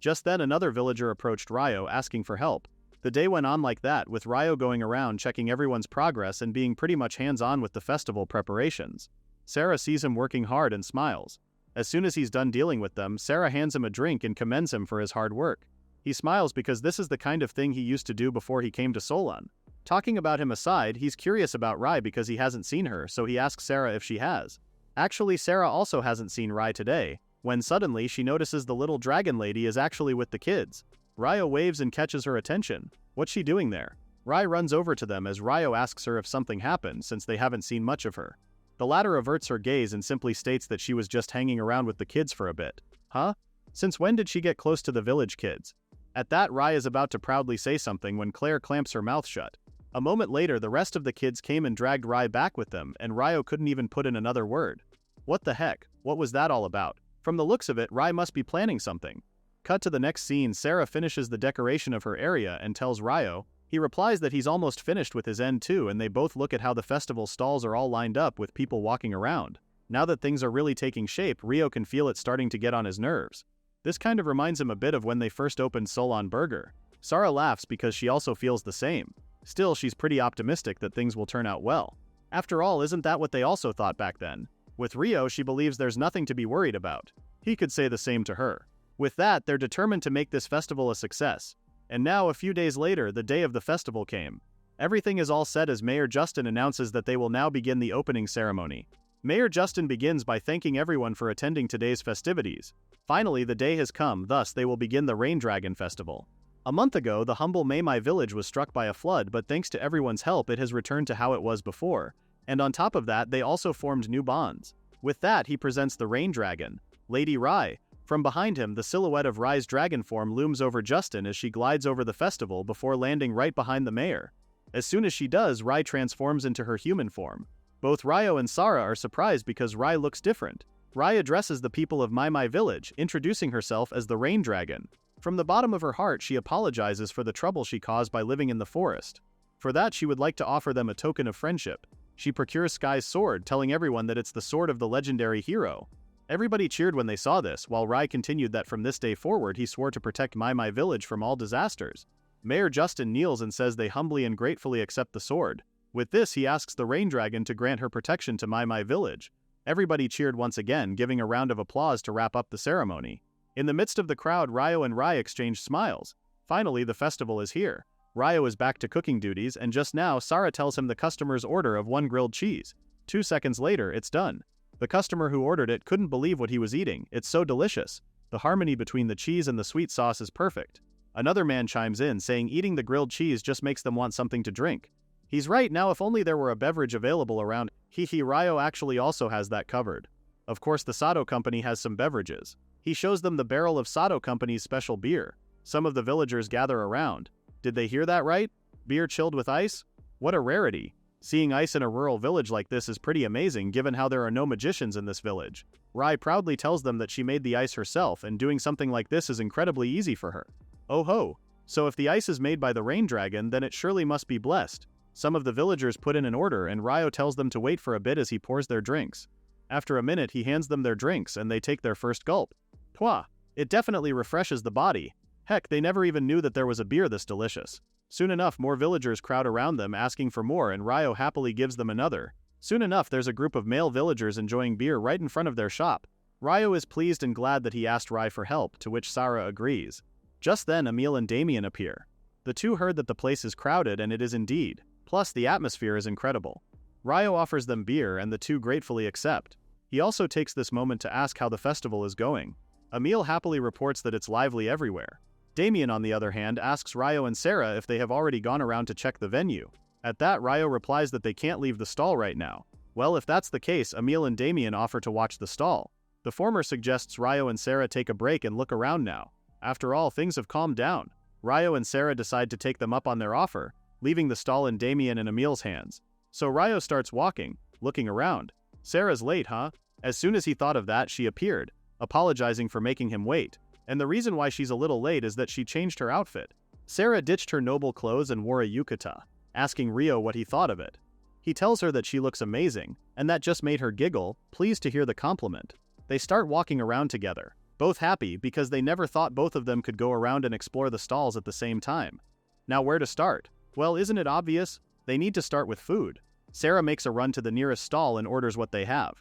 Just then another villager approached Ryo asking for help. The day went on like that, with Ryo going around checking everyone's progress and being pretty much hands-on with the festival preparations. Sarah sees him working hard and smiles. As soon as he's done dealing with them, Sarah hands him a drink and commends him for his hard work. He smiles because this is the kind of thing he used to do before he came to Solon. Talking about him aside, he's curious about Rai because he hasn't seen her, so he asks Sarah if she has. Actually, Sarah also hasn't seen Rai today, when suddenly she notices the little dragon lady is actually with the kids. Ryo waves and catches her attention. What's she doing there? Rai runs over to them as Ryo asks her if something happened since they haven't seen much of her. The latter averts her gaze and simply states that she was just hanging around with the kids for a bit. Huh? Since when did she get close to the village kids? At that, Rai is about to proudly say something when Claire clamps her mouth shut. A moment later, the rest of the kids came and dragged Rai back with them, and Ryo couldn't even put in another word. What the heck? What was that all about? From the looks of it, Rai must be planning something. Cut to the next scene, Sarah finishes the decoration of her area and tells Ryo. He replies that he's almost finished with his end too, and they both look at how the festival stalls are all lined up with people walking around. Now that things are really taking shape, Ryo can feel it starting to get on his nerves. This kind of reminds him a bit of when they first opened Solon Burger. Sarah laughs because she also feels the same. Still, she's pretty optimistic that things will turn out well. After all, isn't that what they also thought back then? With Ryo, she believes there's nothing to be worried about. He could say the same to her. With that, they're determined to make this festival a success. And now, a few days later, the day of the festival came. Everything is all set as Mayor Justin announces that they will now begin the opening ceremony. Mayor Justin begins by thanking everyone for attending today's festivities. Finally, the day has come, thus they will begin the Rain Dragon Festival. A month ago, the humble Maimai village was struck by a flood, but thanks to everyone's help it has returned to how it was before. And on top of that, they also formed new bonds. With that, he presents the Rain Dragon, Lady Rai. From behind him, the silhouette of Rai's dragon form looms over Justin as she glides over the festival before landing right behind the mayor. As soon as she does, Rai transforms into her human form. Both Ryo and Sarah are surprised because Rai looks different. Rai addresses the people of My village, introducing herself as the Rain Dragon. From the bottom of her heart, she apologizes for the trouble she caused by living in the forest. For that, she would like to offer them a token of friendship. She procures Sky's sword, telling everyone that it's the sword of the legendary hero. Everybody cheered when they saw this, while Rai continued that from this day forward he swore to protect My village from all disasters. Mayor Justin kneels and says they humbly and gratefully accept the sword. With this, he asks the Rain Dragon to grant her protection to My village. Everybody cheered once again, giving a round of applause to wrap up the ceremony. In the midst of the crowd, Ryo and Rai exchange smiles. Finally, the festival is here. Ryo is back to cooking duties, and just now, Sarah tells him the customer's order of 1 grilled cheese. 2 seconds later, it's done. The customer who ordered it couldn't believe what he was eating. It's so delicious. The harmony between the cheese and the sweet sauce is perfect. Another man chimes in, saying eating the grilled cheese just makes them want something to drink. He's right, now if only there were a beverage available around. Ryo actually also has that covered. Of course, the Sato Company has some beverages. He shows them the barrel of Sato Company's special beer. Some of the villagers gather around. Did they hear that right? Beer chilled with ice? What a rarity. Seeing ice in a rural village like this is pretty amazing given how there are no magicians in this village. Rai proudly tells them that she made the ice herself, and doing something like this is incredibly easy for her. Oh ho! So if the ice is made by the Rain Dragon, then it surely must be blessed. Some of the villagers put in an order, and Ryo tells them to wait for a bit as he pours their drinks. After a minute, he hands them their drinks and they take their first gulp. Pwah! It definitely refreshes the body. Heck, they never even knew that there was a beer this delicious. Soon enough, more villagers crowd around them asking for more, and Ryo happily gives them another. Soon enough, there's a group of male villagers enjoying beer right in front of their shop. Ryo is pleased and glad that he asked Rai for help, to which Sarah agrees. Just then, Emil and Damien appear. The two heard that the place is crowded, and it is indeed. Plus, the atmosphere is incredible. Ryo offers them beer, and the two gratefully accept. He also takes this moment to ask how the festival is going. Emil happily reports that it's lively everywhere. Damien, on the other hand, asks Ryo and Sarah if they have already gone around to check the venue. At that, Ryo replies that they can't leave the stall right now. Well, if that's the case, Emil and Damien offer to watch the stall. The former suggests Ryo and Sarah take a break and look around now. After all, things have calmed down. Ryo and Sarah decide to take them up on their offer, leaving the stall in Damien and Emil's hands. So Ryo starts walking, looking around. Sarah's late, huh? As soon as he thought of that, she appeared, apologizing for making him wait. And the reason why she's a little late is that she changed her outfit. Sarah ditched her noble clothes and wore a yukata, asking Ryo what he thought of it. He tells her that she looks amazing, and that just made her giggle, pleased to hear the compliment. They start walking around together, both happy because they never thought both of them could go around and explore the stalls at the same time. Now where to start? Well, isn't it obvious? They need to start with food. Sarah makes a run to the nearest stall and orders what they have.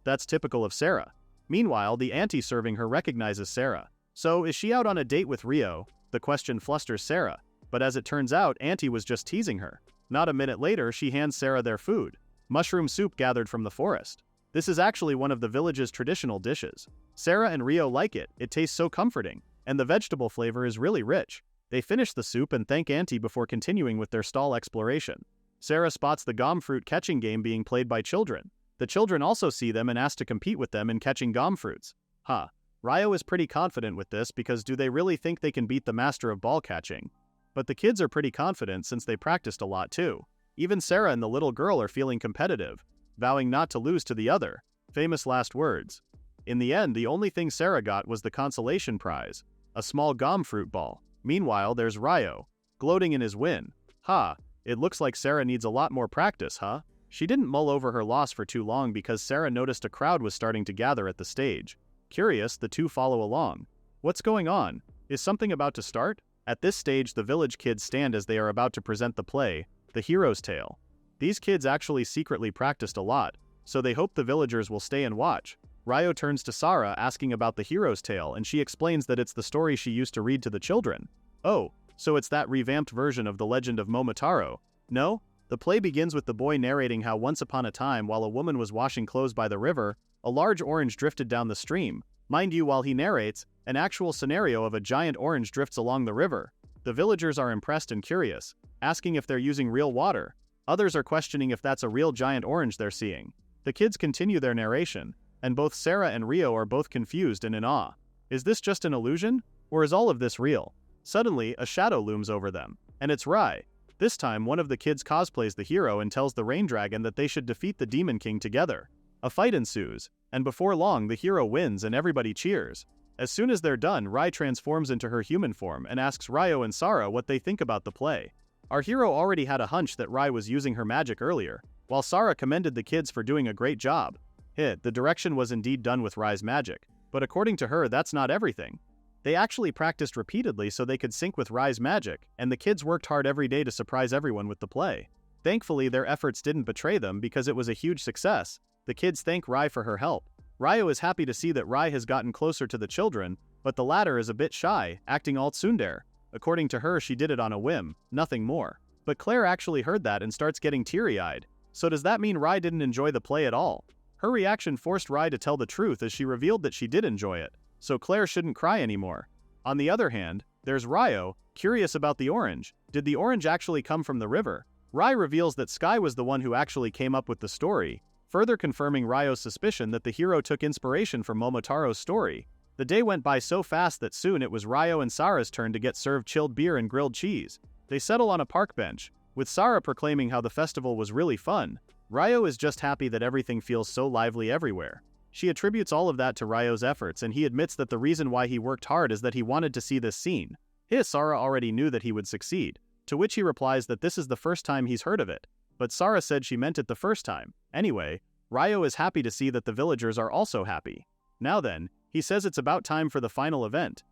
That's typical of Sarah. Meanwhile, the auntie serving her recognizes Sarah. So, is she out on a date with Ryo? The question flusters Sarah. But as it turns out, auntie was just teasing her. Not a minute later, she hands Sarah their food. Mushroom soup gathered from the forest. This is actually one of the village's traditional dishes. Sarah and Ryo like it, it tastes so comforting, and the vegetable flavor is really rich. They finish the soup and thank auntie before continuing with their stall exploration. Sarah spots the gom fruit catching game being played by children. The children also see them and ask to compete with them in catching gom fruits. Ryo is pretty confident with this because do they really think they can beat the master of ball catching? But the kids are pretty confident since they practiced a lot too. Even Sarah and the little girl are feeling competitive, vowing not to lose to the other. Famous last words. In the end, the only thing Sarah got was the consolation prize, a small gom fruit ball. Meanwhile, there's Ryo, gloating in his win. It looks like Sarah needs a lot more practice, huh? She didn't mull over her loss for too long because Sarah noticed a crowd was starting to gather at the stage. Curious, the two follow along. What's going on? Is something about to start? At this stage, the village kids stand as they are about to present the play, The Hero's Tale. These kids actually secretly practiced a lot, so they hope the villagers will stay and watch. Ryo turns to Sarah asking about The Hero's Tale, and she explains that it's the story she used to read to the children. Oh, so it's that revamped version of the legend of Momotaro. No? The play begins with the boy narrating how once upon a time, while a woman was washing clothes by the river, a large orange drifted down the stream. Mind you, while he narrates, an actual scenario of a giant orange drifts along the river. The villagers are impressed and curious, asking if they're using real water. Others are questioning if that's a real giant orange they're seeing. The kids continue their narration, and both Sarah and Ryo are both confused and in awe. Is this just an illusion? Or is all of this real? Suddenly, a shadow looms over them, and it's Rai. This time, one of the kids cosplays the hero and tells the Rain Dragon that they should defeat the Demon King together. A fight ensues, and before long the hero wins and everybody cheers. As soon as they're done, Rai transforms into her human form and asks Ryo and Sara what they think about the play. Our hero already had a hunch that Rai was using her magic earlier, while Sara commended the kids for doing a great job. The direction was indeed done with Rai's magic, but according to her that's not everything. They actually practiced repeatedly so they could sync with Rai's magic, and the kids worked hard every day to surprise everyone with the play. Thankfully their efforts didn't betray them because it was a huge success. The kids thank Rai for her help. Ryo is happy to see that Rai has gotten closer to the children, but the latter is a bit shy, acting all tsundere. According to her, she did it on a whim, nothing more. But Claire actually heard that and starts getting teary-eyed. So does that mean Rai didn't enjoy the play at all? Her reaction forced Rai to tell the truth as she revealed that she did enjoy it, so Claire shouldn't cry anymore. On the other hand, there's Ryo, curious about the orange. Did the orange actually come from the river? Rai reveals that Sky was the one who actually came up with the story, further confirming Ryo's suspicion that the hero took inspiration from Momotaro's story. The day went by so fast that soon it was Ryo and Sara's turn to get served chilled beer and grilled cheese. They settle on a park bench, with Sara proclaiming how the festival was really fun. Ryo is just happy that everything feels so lively everywhere. She attributes all of that to Ryo's efforts, and he admits that the reason why he worked hard is that he wanted to see this scene. Sara already knew that he would succeed, to which he replies that this is the first time he's heard of it. But Sara said she meant it the first time. Anyway, Ryo is happy to see that the villagers are also happy. Now then, he says it's about time for the final event.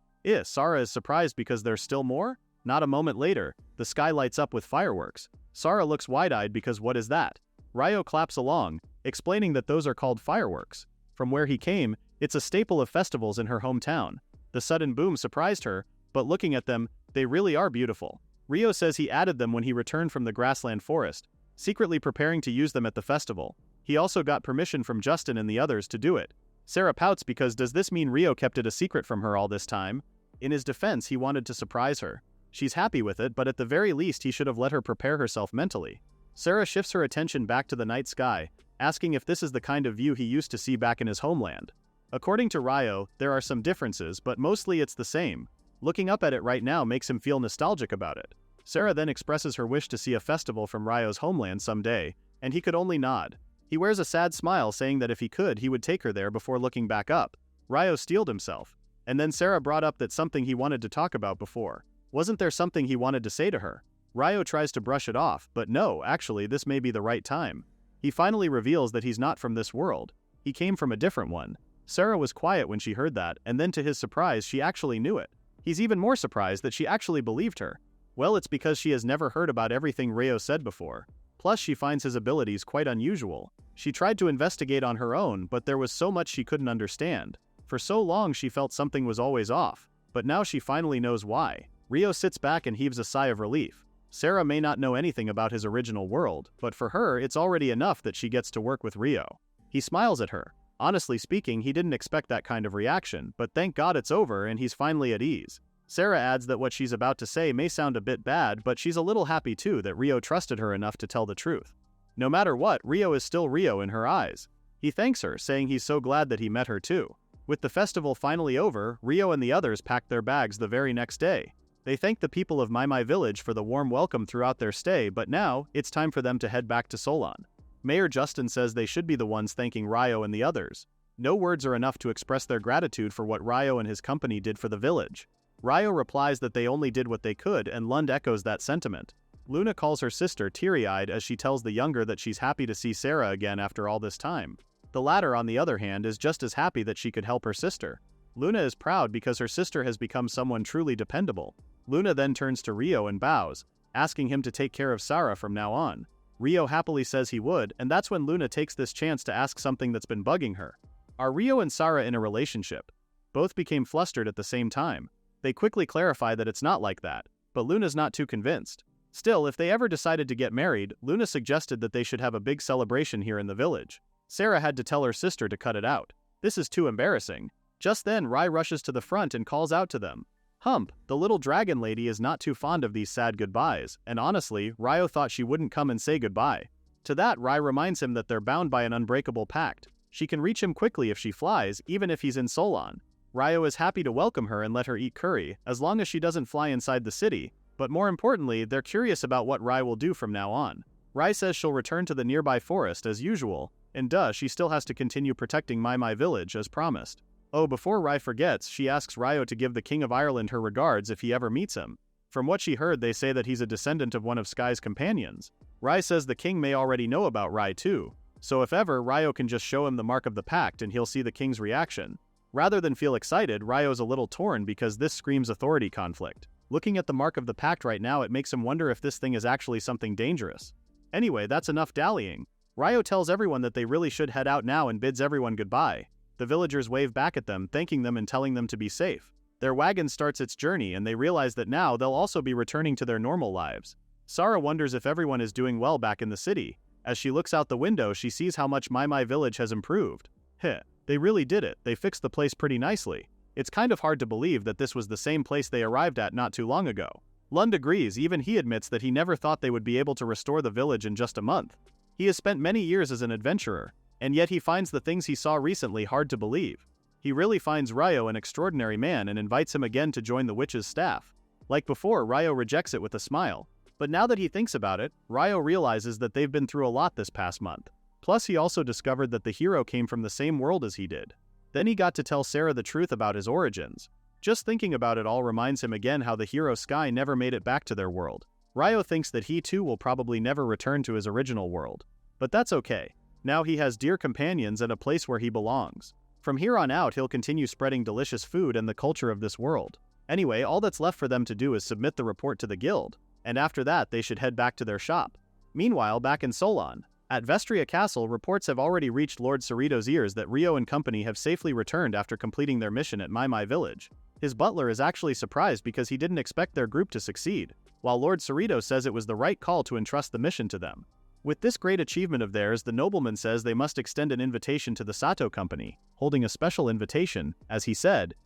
Sara is surprised because there's still more? Not a moment later, the sky lights up with fireworks. Sara looks wide-eyed because what is that? Ryo claps along, explaining that those are called fireworks. From where he came, it's a staple of festivals in her hometown. The sudden boom surprised her, but looking at them, they really are beautiful. Ryo says he added them when he returned from the grassland forest, secretly preparing to use them at the festival. He also got permission from Justin and the others to do it. Sarah pouts because does this mean Ryo kept it a secret from her all this time? In his defense, he wanted to surprise her. She's happy with it, but at the very least he should have let her prepare herself mentally. Sarah shifts her attention back to the night sky, asking if this is the kind of view he used to see back in his homeland. According to Ryo, there are some differences, but mostly it's the same. Looking up at it right now makes him feel nostalgic about it. Sarah then expresses her wish to see a festival from Ryo's homeland someday, and he could only nod. He wears a sad smile saying that if he could, he would take her there before looking back up. Ryo steeled himself. And then Sarah brought up that something he wanted to talk about before. Wasn't there something he wanted to say to her? Ryo tries to brush it off, but no, actually this may be the right time. He finally reveals that he's not from this world. He came from a different one. Sarah was quiet when she heard that, and then to his surprise she actually knew it. He's even more surprised that she actually believed her. Well, it's because she has never heard about everything Ryo said before. Plus, she finds his abilities quite unusual. She tried to investigate on her own, but there was so much she couldn't understand. For so long she felt something was always off, but now she finally knows why. Ryo sits back and heaves a sigh of relief. Sarah may not know anything about his original world, but for her it's already enough that she gets to work with Ryo. He smiles at her. Honestly speaking, he didn't expect that kind of reaction, but thank God it's over and he's finally at ease. Sarah adds that what she's about to say may sound a bit bad, but she's a little happy too that Ryo trusted her enough to tell the truth. No matter what, Ryo is still Ryo in her eyes. He thanks her, saying he's so glad that he met her too. With the festival finally over, Ryo and the others packed their bags the very next day. They thanked the people of Mai village for the warm welcome throughout their stay, but now, it's time for them to head back to Solon. Mayor Justin says they should be the ones thanking Ryo and the others. No words are enough to express their gratitude for what Ryo and his company did for the village. Ryo replies that they only did what they could, and Lund echoes that sentiment. Luna calls her sister teary-eyed as she tells the younger that she's happy to see Sarah again after all this time. The latter, on the other hand, is just as happy that she could help her sister. Luna is proud because her sister has become someone truly dependable. Luna then turns to Ryo and bows, asking him to take care of Sarah from now on. Ryo happily says he would, and that's when Luna takes this chance to ask something that's been bugging her. Are Ryo and Sarah in a relationship? Both became flustered at the same time. They quickly clarify that it's not like that, but Luna's not too convinced. Still, if they ever decided to get married, Luna suggested that they should have a big celebration here in the village. Sarah had to tell her sister to cut it out. This is too embarrassing. Just then, Rai rushes to the front and calls out to them. Hump, the little dragon lady, is not too fond of these sad goodbyes, and honestly, Ryo thought she wouldn't come and say goodbye. To that, Rai reminds him that they're bound by an unbreakable pact. She can reach him quickly if she flies, even if he's in Solon. Ryo is happy to welcome her and let her eat curry, as long as she doesn't fly inside the city, but more importantly, they're curious about what Rai will do from now on. Rai says she'll return to the nearby forest as usual, And duh, she still has to continue protecting my village as promised. Oh, before Rai forgets, she asks Ryo to give the King of Ireland her regards if he ever meets him. From what she heard, they say that he's a descendant of one of Sky's companions. Rai says the king may already know about Rai too, so if ever, Ryo can just show him the mark of the pact and he'll see the king's reaction. Rather than feel excited, Ryo's a little torn because this screams authority conflict. Looking at the mark of the pact right now, it makes him wonder if this thing is actually something dangerous. Anyway, that's enough dallying. Ryo tells everyone that they really should head out now and bids everyone goodbye. The villagers wave back at them, thanking them and telling them to be safe. Their wagon starts its journey and they realize that now they'll also be returning to their normal lives. Sarah wonders if everyone is doing well back in the city. As she looks out the window, she sees how much my village has improved. Heh, they really did it, they fixed the place pretty nicely. It's kind of hard to believe that this was the same place they arrived at not too long ago. Lund agrees, even he admits that he never thought they would be able to restore the village in just a month. He has spent many years as an adventurer, and yet he finds the things he saw recently hard to believe. He really finds Ryo an extraordinary man and invites him again to join the witch's staff. Like before, Ryo rejects it with a smile. But now that he thinks about it, Ryo realizes that they've been through a lot this past month. Plus he also discovered that the hero came from the same world as he did. Then he got to tell Sarah the truth about his origins. Just thinking about it all reminds him again how the hero Sky never made it back to their world. Ryo thinks that he too will probably never return to his original world. But that's okay. Now he has dear companions and a place where he belongs. From here on out, he'll continue spreading delicious food and the culture of this world. Anyway, all that's left for them to do is submit the report to the guild, and after that they should head back to their shop. Meanwhile, back in Solon, at Vestria Castle, reports have already reached Lord Cerrito's ears that Ryo and company have safely returned after completing their mission at my village. His butler is actually surprised because he didn't expect their group to succeed, while Lord Cerrito says it was the right call to entrust the mission to them. With this great achievement of theirs, the nobleman says they must extend an invitation to the Sato company, holding a special invitation, as he said,